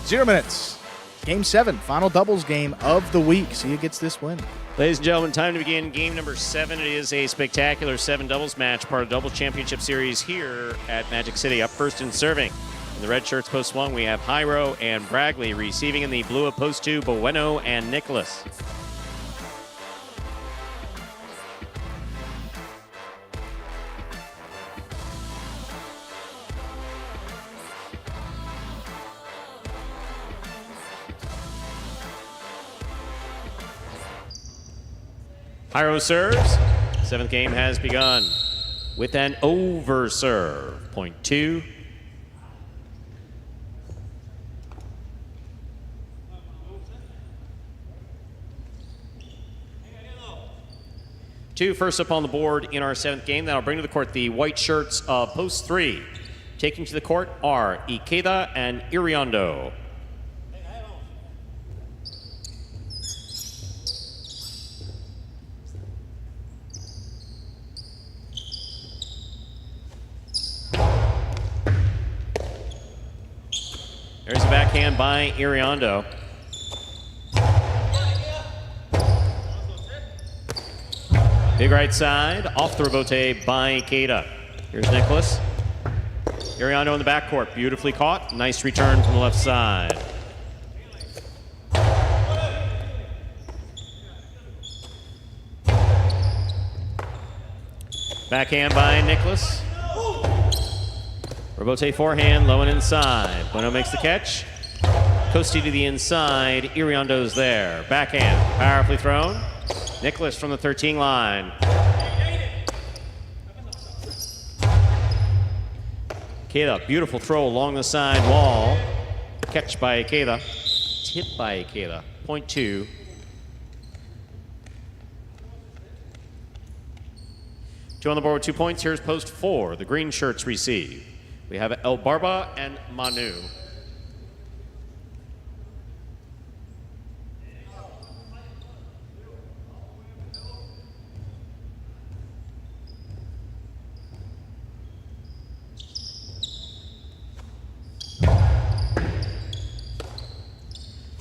0 minutes. Game 7, final doubles game of the week. See who gets this win. Ladies and gentlemen, time to begin game number 7. It is a spectacular 7 doubles match, part of Doubles Championship Series here at Magic City. Up first and serving. In the red shirts post 1, we have Hyro and Bragley. Receiving in the blue of post 2, Bueno and Nicholas. Hyro serves. 7th game has begun with an over serve. Point 2. First up on the board in our 7th game. That'll bring to the court the white shirts of post 3. Taking to the court are Ikeda and Iriondo. There's a backhand by Iriondo. Big right side, off the rebote by Ikeda. Here's Nicholas. Iriondo in the backcourt, beautifully caught. Nice return from the left side. Backhand by Nicholas. Rebote forehand, low and inside. Bueno makes the catch. Costi to the inside. Iriondo's there. Backhand, powerfully thrown. Nicholas from the 13 line. Ikeda, beautiful throw along the side wall. Catch by Ikeda. Hit by Ikeda. Point 2. Two on the board with 2 points. Here's post 4. The green shirts receive. We have El Barba and Manu.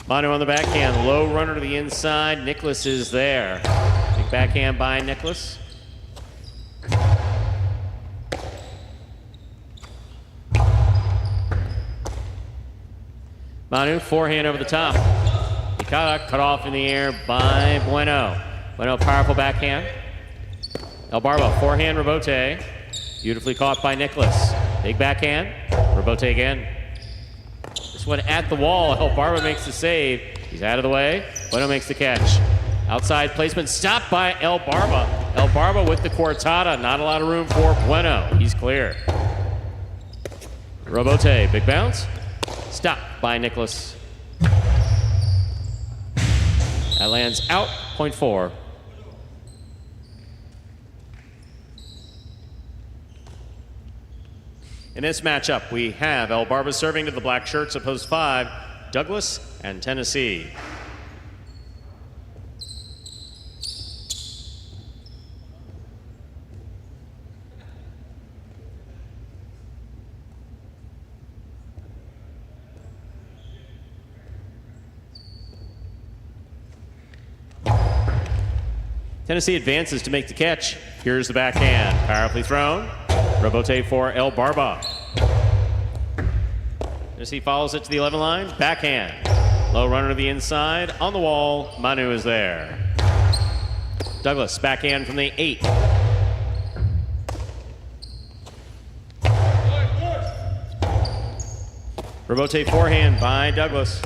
Manu on the backhand, low runner to the inside. Nicholas is there. Big backhand by Nicholas. Manu, forehand over the top. Ikeda cut off in the air by Bueno. Bueno, powerful backhand. El Barba, forehand rebote. Beautifully caught by Nicholas. Big backhand, rebote again. This one at the wall. El Barba makes the save. He's out of the way. Bueno makes the catch. Outside placement, stopped by El Barba. El Barba with the cortada. Not a lot of room for Bueno. He's clear. Rebote, big bounce. Stopped by Nicholas. That lands out, point 4. In this matchup, we have El Barba serving to the black shirts of post 5, Douglas and Tennessee. Tennessee advances to make the catch. Here's the backhand. Powerfully thrown. Rebote for El Barba. Tennessee follows it to the 11 line. Backhand. Low runner to the inside. On the wall. Manu is there. Douglas, backhand from the 8. Rebote forehand by Douglas.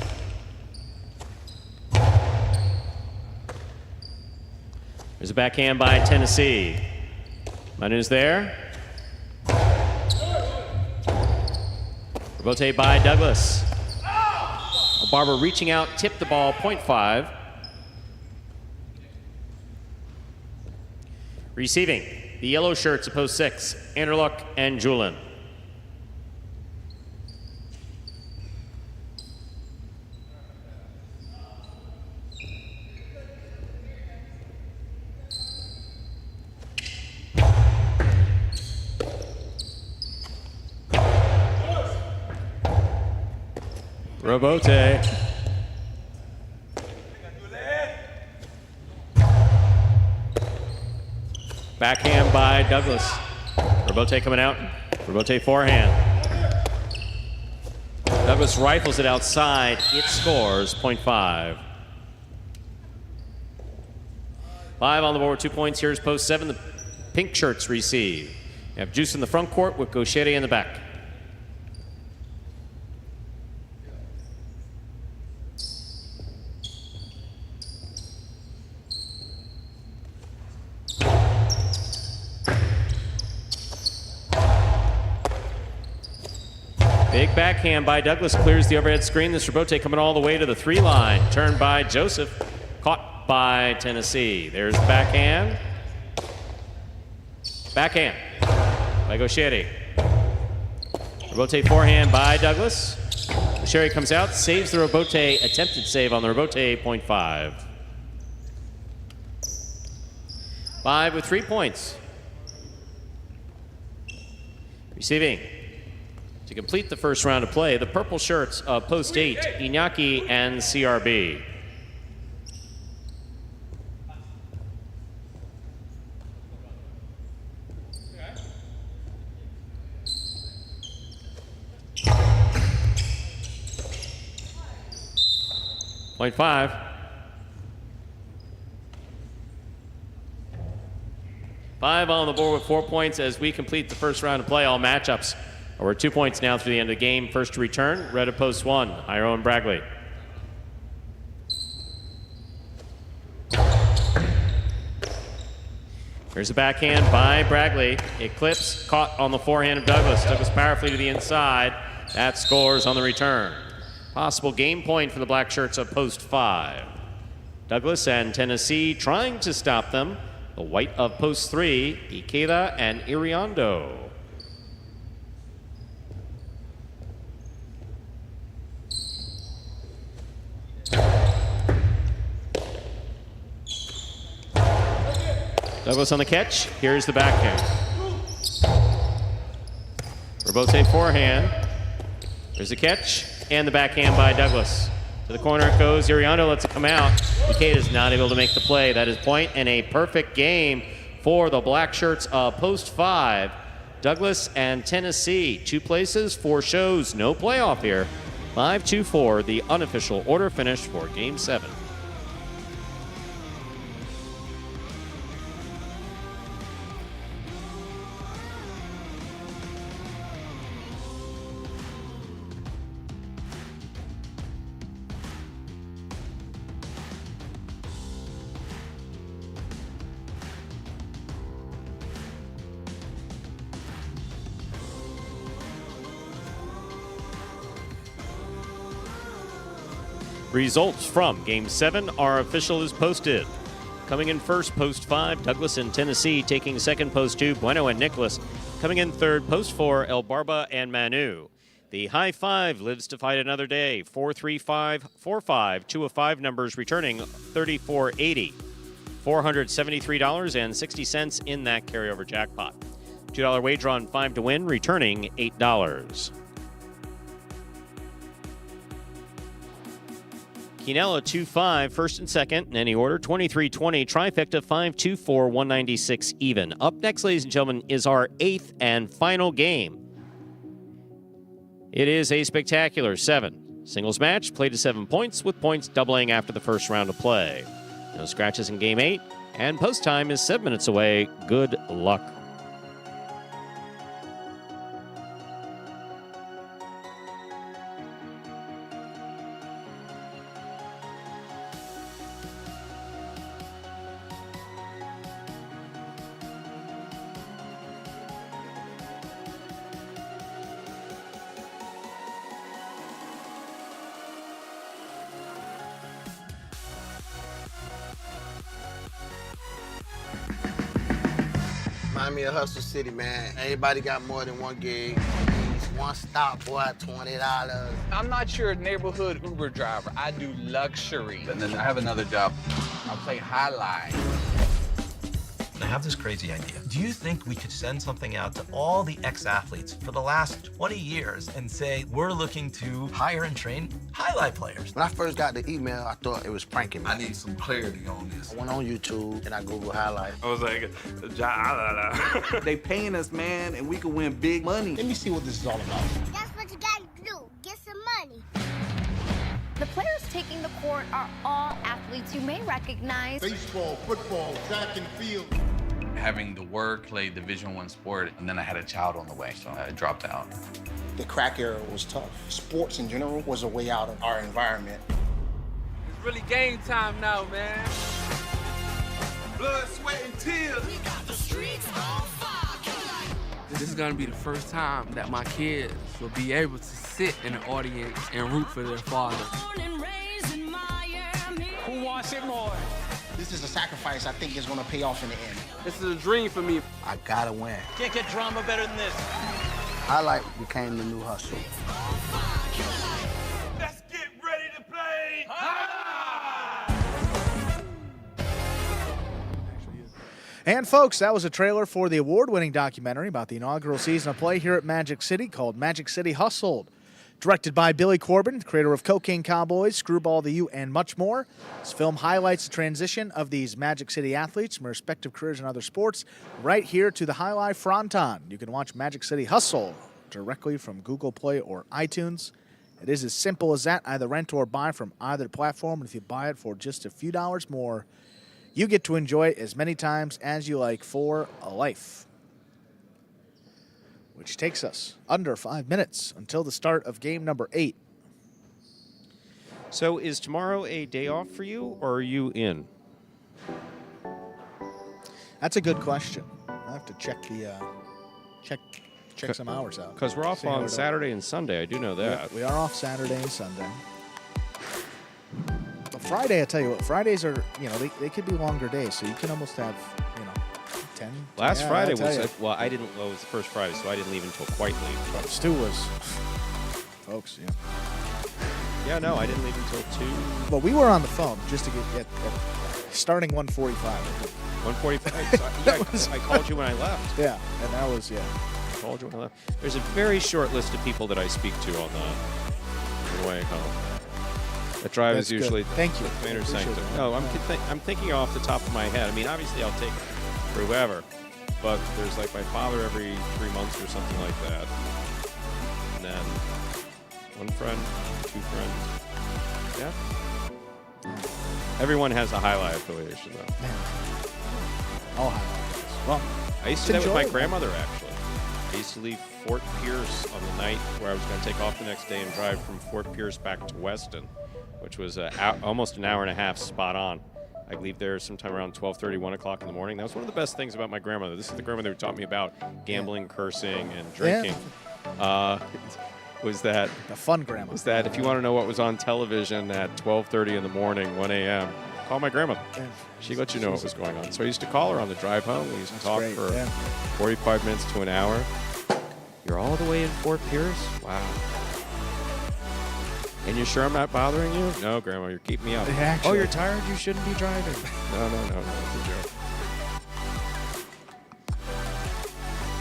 There's a backhand by Tennessee. Manu's there. Rebote by Douglas. Barber reaching out, tipped the ball, 0.5. Receiving, the yellow shirts of post 6, Anderluck and Julin. Rebote. Backhand by Douglas. Rebote coming out. Rebote forehand. Douglas rifles it outside. It scores 0.5. 5 on the board, 2 points. Here's post 7. The pink shirts receive. You have Juice in the front court with Gaucher in the back. Big backhand by Douglas clears the overhead screen. This Rebote coming all the way to the 3 line. Turned by Joseph. Caught by Tennessee. There's the backhand. Backhand by Gaucher. Rebote forehand by Douglas. Gaucher comes out, saves the Rebote. Attempted save on the Rebote, 0.5. 5 with 3 points. Receiving. To complete the first round of play, the purple shirts of post 8, Iñaki and CRB. Point 5. Five on the board with 4 points as we complete the first round of play. All matchups. We're 2 points now through the end of the game. First to return, red of post 1, Iro and Bragley. Here's a backhand by Bragley. It clips, caught on the forehand of Douglas. Douglas powerfully to the inside. That scores on the return. Possible game point for the black shirts of post 5. Douglas and Tennessee trying to stop them. The white of post 3, Ikeda and Iriondo. Douglas on the catch. Here's the backhand. Rebote forehand. There's the catch. And the backhand by Douglas. To the corner it goes. Iriondo lets it come out. Ikeda is not able to make the play. That is point and a perfect game for the black shirts of post 5. Douglas and Tennessee. 2 places, 4 shows. No playoff here. 5-2-4, the unofficial order finish for Game 7. Results from Game 7 are official as posted. Coming in first, post 5, Douglas and Tennessee. Taking second, post 2, Bueno and Nicholas. Coming in third, post 4, El Barba and Manu. The high 5 lives to fight another day. 4-3-5, 4-5, 2 of 5 numbers returning $34.80. $473.60 in that carryover jackpot. $2 wager on 5 to win, returning $8. Quinella 2-5, first and second in any order. 23-20, trifecta 5-2-4, 196 even. Up next, ladies and gentlemen, is our 8th and final game. It is a spectacular 7 singles match, played to 7 points, with points doubling after the first round of play. No scratches in Game 8, and post time is 7 minutes away. Good luck. Remind me of Hustle City, man. Everybody got more than one gig. One stop, boy, $20. I'm not your neighborhood Uber driver. I do luxury. And then I have another job. I play highlight. I have this crazy idea. Do you think we could send something out to all the ex-athletes for the last 20 years and say, we're looking to hire and train highlight players? When I first got the email, I thought it was pranking me. I need some clarity on this. I went on YouTube and I Googled highlight. I was like, They paying us, man, and we can win big money. Let me see what this is all about. That's what you gotta do. Get some money. The players taking the court are all athletes you may recognize. Baseball, football, track and field. Having the work, play Division I sport, and then I had a child on the way, so I dropped out. The crack era was tough. Sports in general was a way out of our environment. It's really game time now, man. blood, sweat, and tears. We got the streets on fire. This is gonna be the first time that my kids will be able to sit in the audience and root for their father. Who wants it more? This is a sacrifice I think is gonna pay off in the end. This is a dream for me. I gotta win. Can't get drama better than this. Highlight became the new hustle. Let's get ready to play. And folks, that was a trailer for the award-winning documentary about the inaugural season of play here at Magic City called Magic City Hustled. Directed by Billy Corbin, creator of Cocaine Cowboys, Screwball the U, and much more. This film highlights the transition of these Magic City athletes from respective careers in other sports right here to the Highlight Fronton. You can watch Magic City Hustle directly from Google Play or iTunes. It is as simple as that. Either rent or buy from either platform. And if you buy it for just a few dollars more, you get to enjoy it as many times as you like for a life. Which takes us under 5 minutes until the start of game number 8. So is tomorrow a day off for you, or are you in? That's a good question. I have to check the check some hours out. Because we're off on Saturday and Sunday. I do know that. We are off Saturday and Sunday. But Friday, I tell you what, Fridays are, they could be longer days, so you can almost have, 10. Last Friday was, it was the first Friday, so I didn't leave until quite late. But Stu was, folks, Yeah, no, I didn't leave until 2. Well, we were on the phone just to get starting 1:45. 1:45. I called you when I left. Yeah, and that was, I called you when I left. There's a very short list of people that I speak to on the way home. That drive is usually Thank you. Commander Sanctum. No, I'm thinking off the top of my head. I mean, obviously I'll take whoever, but there's like my father every 3 months or something like that. And then one friend, 2 friends. Yeah. Everyone has a highlight affiliation, though. All highlights. Well, I used to do that with my grandmother, actually. I used to leave Fort Pierce on the night where I was going to take off the next day and drive from Fort Pierce back to Weston, which was almost an hour and a half spot on. I'd leave there sometime around 12:30, 1 o'clock in the morning. That was one of the best things about my grandmother. This is the grandmother who taught me about gambling, cursing, and drinking. Was that the fun grandma? Was that if you want to know what was on television at 12:30 in the morning, 1 a.m., call my grandmother. She let you know what was going on. So I used to call her on the drive home. We used to talk for 45 minutes to an hour. You're all the way in Fort Pierce? Wow. And you sure I'm not bothering you? No, Grandma, you're keeping me up. Oh, you're tired? You shouldn't be driving. No, it's a joke.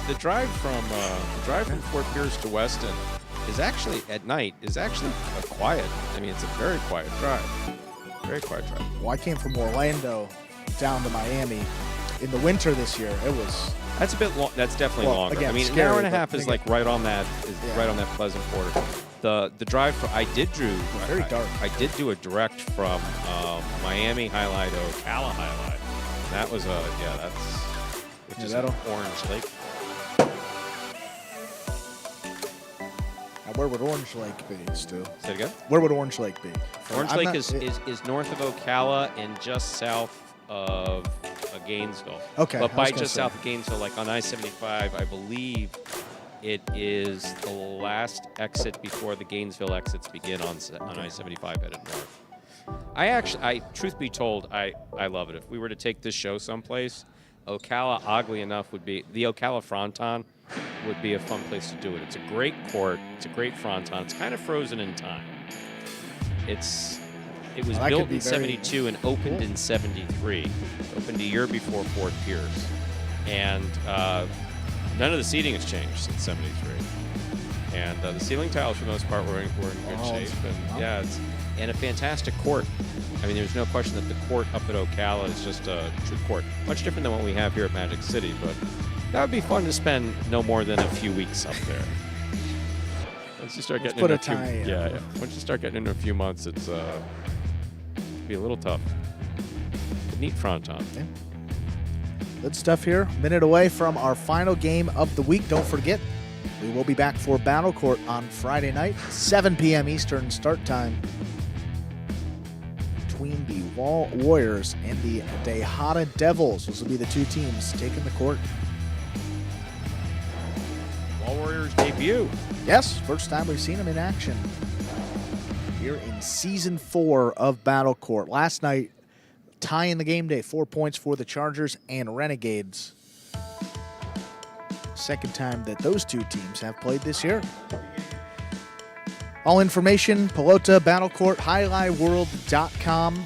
The drive from Fort Pierce to Weston is actually, at night, a quiet. I mean, it's a very quiet drive. Very quiet drive. Well, I came from Orlando down to Miami in the winter this year. It was That's a bit long. That's definitely longer. Again, I mean, scary, an hour and a but half is like right on that. Right on that pleasant border. The drive from I did very dark. I did do a direct from Miami highlight to Ocala highlight. That was which is Orange Lake. Now, where would Orange Lake be, Stu? Say it again? Where would Orange Lake be? Orange Lake is north of Ocala and just south of Gainesville. Okay. But by just south of Gainesville, like on I-75, I believe it is the last exit before the Gainesville exits begin on I-75 headed north. Truth be told, I love it. If we were to take this show someplace, Ocala, oddly enough, would be the Ocala Fronton would be a fun place to do it. It's a great court. It's a great fronton. It's kind of frozen in time. It was built in 72 and opened in 73. Opened a year before Fort Pierce. And none of the seating has changed since 73. And the ceiling tiles, for the most part, were in good shape. And and a fantastic court. I mean, there's no question that the court up at Ocala is just a true court. Much different than what we have here at Magic City, but that would be fun to spend no more than a few weeks up there. Once you start getting into once you start getting into a few months, it's be a little tough. But neat fronton. Yeah. Good stuff here. Minute away from our final game of the week. Don't forget, we will be back for Battle Court on Friday night, 7 p.m. Eastern start time, between the Wall Warriors and the Tejada Devils. Those will be the two teams taking the court. Wall Warriors debut. Yes, first time we've seen them in action here in Season 4 of Battle Court. Last night, tie in the game day, 4 points for the Chargers and Renegades. Second time that those two teams have played this year. All information, Pelota, Battle Court, highlightworld.com.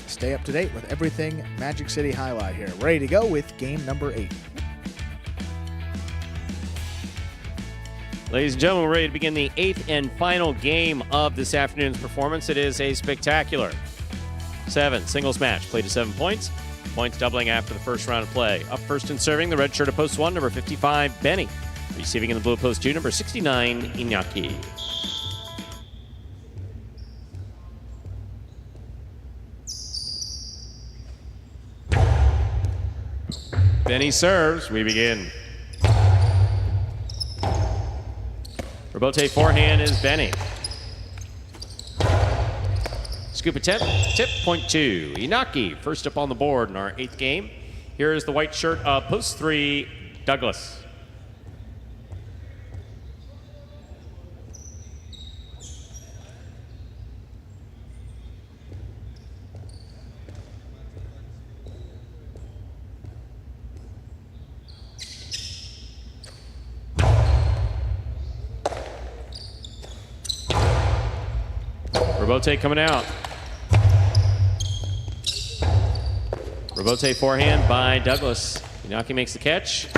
Stay up to date with everything Magic City Highlight here. Ready to go with game number 8. Ladies and gentlemen, we're ready to begin the 8th and final game of this afternoon's performance. It is a spectacular 7 singles match, played to 7 points. Points doubling after the first round of play. Up first and serving, the red shirt of post 1, number 55, Benny. Receiving in the blue of post 2, number 69, Iñaki. Benny serves. We begin. Rebote forehand is Benny. Scoop attempt, tip, point 2. Iñaki, first up on the board in our 8th game. Here is the white shirt of post 3, Douglas. Rebote coming out. Rebote forehand by Douglas. Iñaki makes the catch.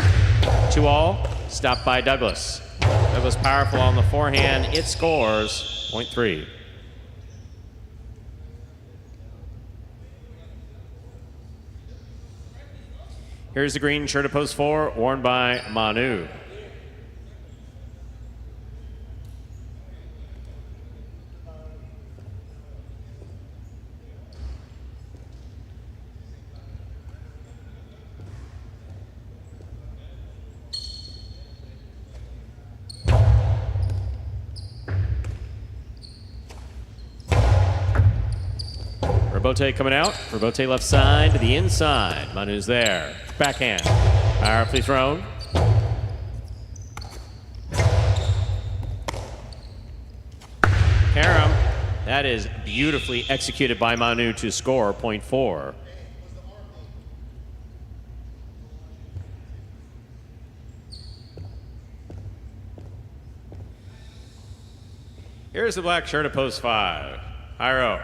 2-all. Stopped by Douglas. Douglas powerful on the forehand. It scores. Point 3. Here's the green shirt of post 4, worn by Manu. Rebote coming out. Rebote left side to the inside. Manu's there. Backhand. Powerfully thrown. Karam. That is beautifully executed by Manu to score. Point 4. Here's the black shirt of post 5. Hyro.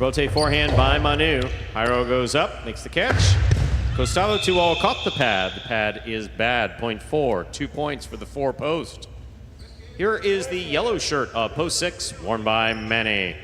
Rebote forehand by Manu. Jairo goes up, makes the catch. Costalo 2-all caught the pad. The pad is bad. Point 4. 2 points for the 4 post. Here is the yellow shirt of post 6, worn by Manny.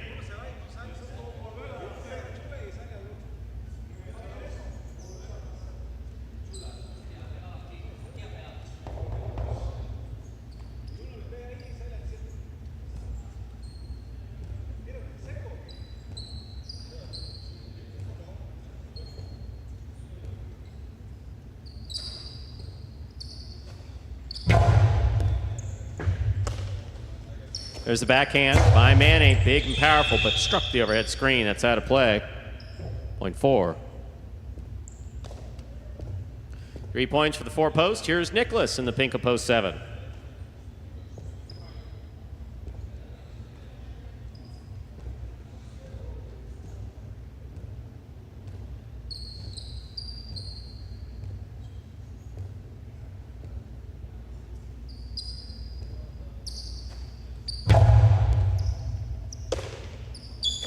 There's the backhand by Manny, big and powerful, but struck the overhead screen. That's out of play. Point 4. 3 points for the 4 post. Here's Nicholas in the pink of post 7.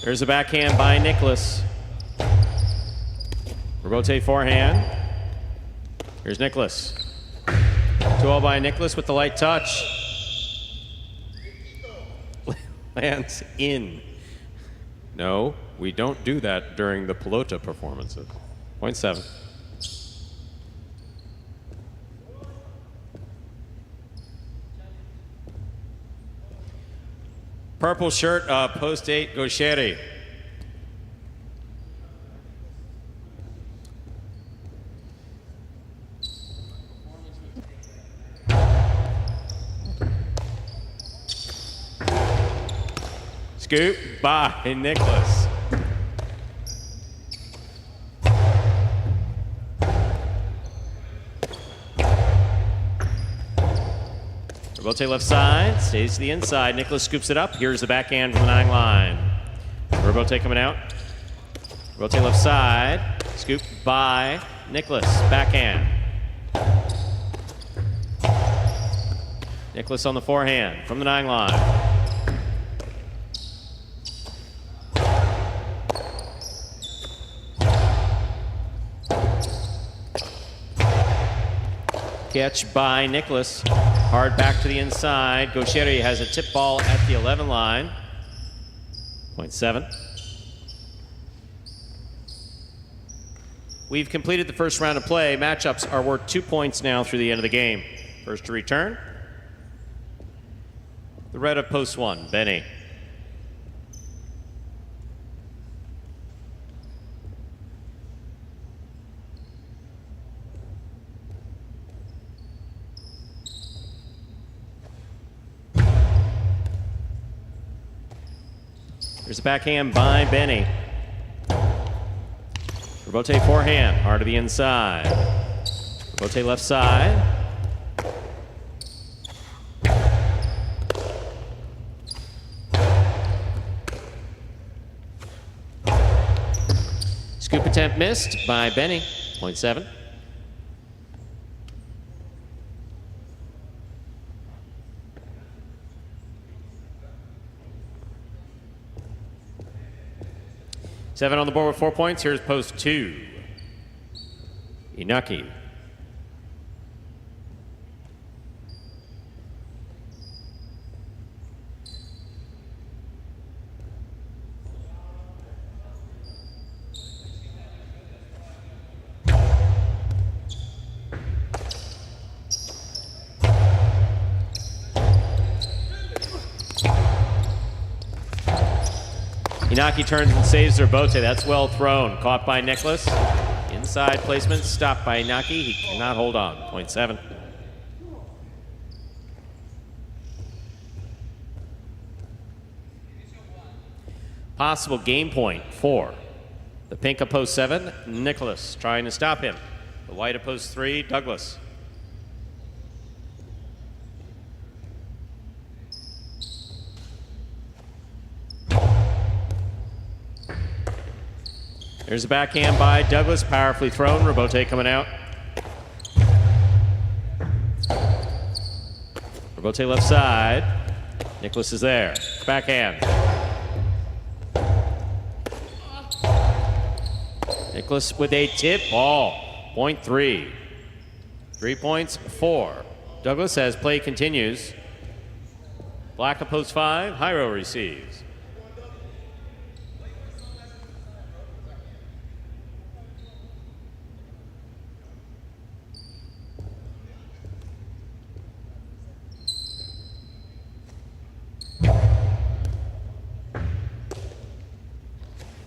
There's a backhand by Nicholas. Rebote forehand. Here's Nicholas. 2-all by Nicholas with the light touch. Lands in. No, we don't do that during the Pelota performances. Point 7. Purple shirt, post 8, Gaucheri. Scoop by Nicholas. Rebote left side, stays to the inside. Nicholas scoops it up. Here's the backhand from the 9 line. Rebote coming out. Rebote left side, scoop by Nicholas. Backhand. Nicholas on the forehand from the 9 line. Catch by Nicholas. Hard back to the inside. Gaucheri has a tip ball at the 11 line. Point 7. We've completed the first round of play. Matchups are worth 2 points now through the end of the game. First to return. The red of post 1, Benny. There's a backhand by Benny. Rebote forehand, hard to the inside. Rebote left side. Scoop attempt missed by Benny. Point 7. Seven on the board with 4 points. Here's post 2. Inaki. Inaki turns and saves Rebote. That's well thrown. Caught by Nicholas. Inside placement. Stopped by Inaki. He cannot hold on. Point 7. Possible game point for the pink of post 7, Nicholas trying to stop him. The white of post 3, Douglas. There's a backhand by Douglas, powerfully thrown. Rebote coming out. Rebote left side. Nicholas is there. Backhand. Douglas with a tip ball. Point 3. 3 points, 4. Douglas as play continues. Black at post 5. Jairo receives.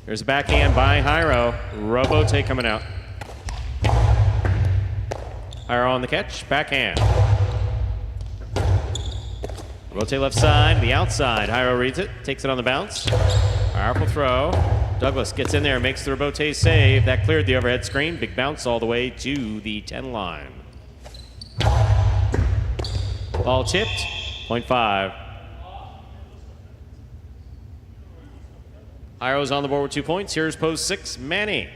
There's a backhand by Jairo. Robote coming out. Jairo on the catch. Backhand. Robote left side, the outside. Jairo reads it, takes it on the bounce. Powerful throw. Douglas gets in there, makes the Robote save. That cleared the overhead screen. Big bounce all the way to the 10 line. Ball chipped. Point 5. Jairo's on the board with 2 points. Here's post 6, Manny.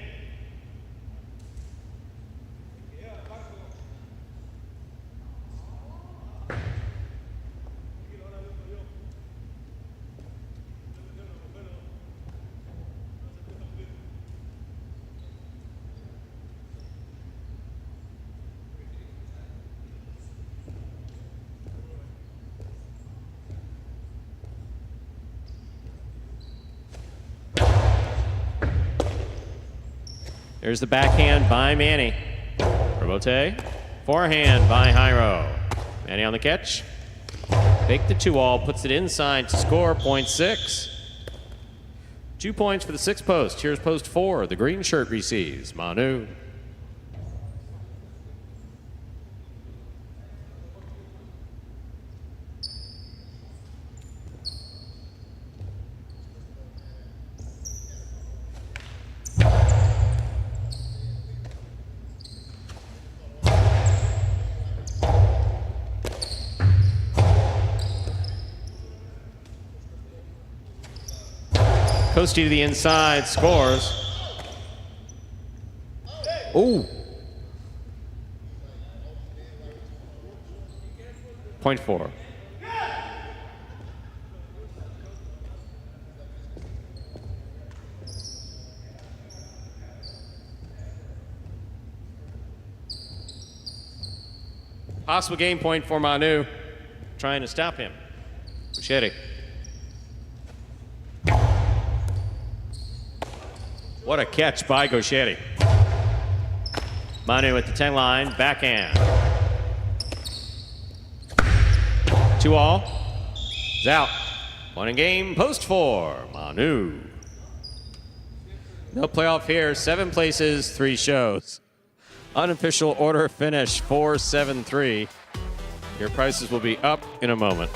There's the backhand by Manny. Robote. Forehand by Jairo. Manny on the catch. Fake the 2-all, puts it inside to score. Point 6. 2 points for the 6 post. Here's post 4. The green shirt receives. Manu. Coastie to the inside, scores. Ooh. Point 4. Possible game point for Manu. Trying to stop him. Buchetti. What a catch by Gauchetti. Manu at the 10 line, backhand. 2-all. It's out. One in game, post 4, Manu. No playoff here, 7 places, 3 shows. Unofficial order finish 4-7-3. Your prices will be up in a moment.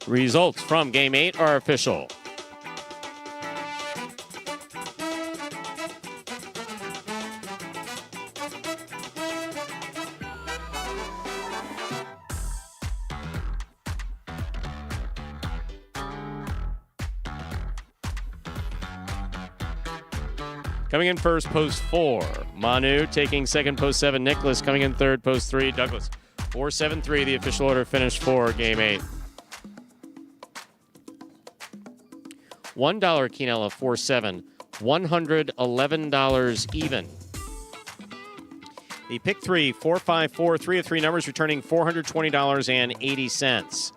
Results from Game 8 are official. Coming in first, post 4, Manu. Taking second, post 7, Nicholas. Coming in third, post 3, Douglas. 4-7-3, the official order finished for Game 8. $1 Quinella, 4-7, $111 even. The pick 3, 4-5-4, 3 of 3 numbers returning $420.80.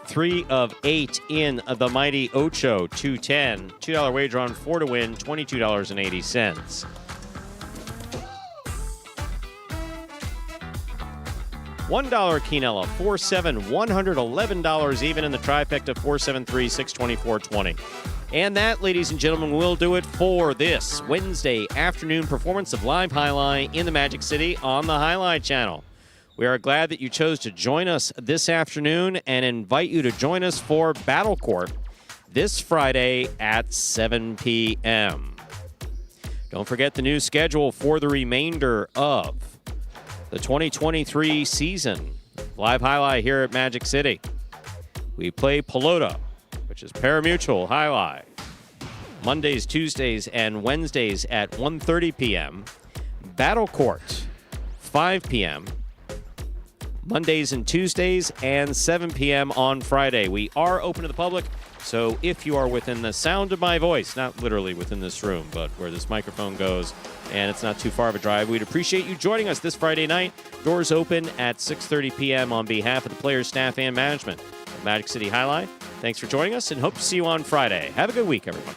3 of 8 in the mighty Ocho, 210. $2 wager on 4 to win, $22.80. $1 Quinella, 4-7, $111 even in the trifecta, 4-7-3, $624.20. And that, ladies and gentlemen, will do it for this Wednesday afternoon performance of Live Highlight in the Magic City on the Highlight Channel. We are glad that you chose to join us this afternoon and invite you to join us for Battle Court this Friday at 7 p.m. Don't forget the new schedule for the remainder of the 2023 season. Live highlight here at Magic City. We play Pelota, which is Parimutuel highlight. Mondays, Tuesdays, and Wednesdays at 1:30 p.m. Battle Court, 5 p.m. Mondays and Tuesdays, and 7 p.m. on Friday. We are open to the public, so if you are within the sound of my voice, not literally within this room, but where this microphone goes, and it's not too far of a drive, we'd appreciate you joining us this Friday night. Doors open at 6:30 p.m. on behalf of the players, staff, and management of Magic City Highlight. Thanks for joining us, and hope to see you on Friday. Have a good week, everyone.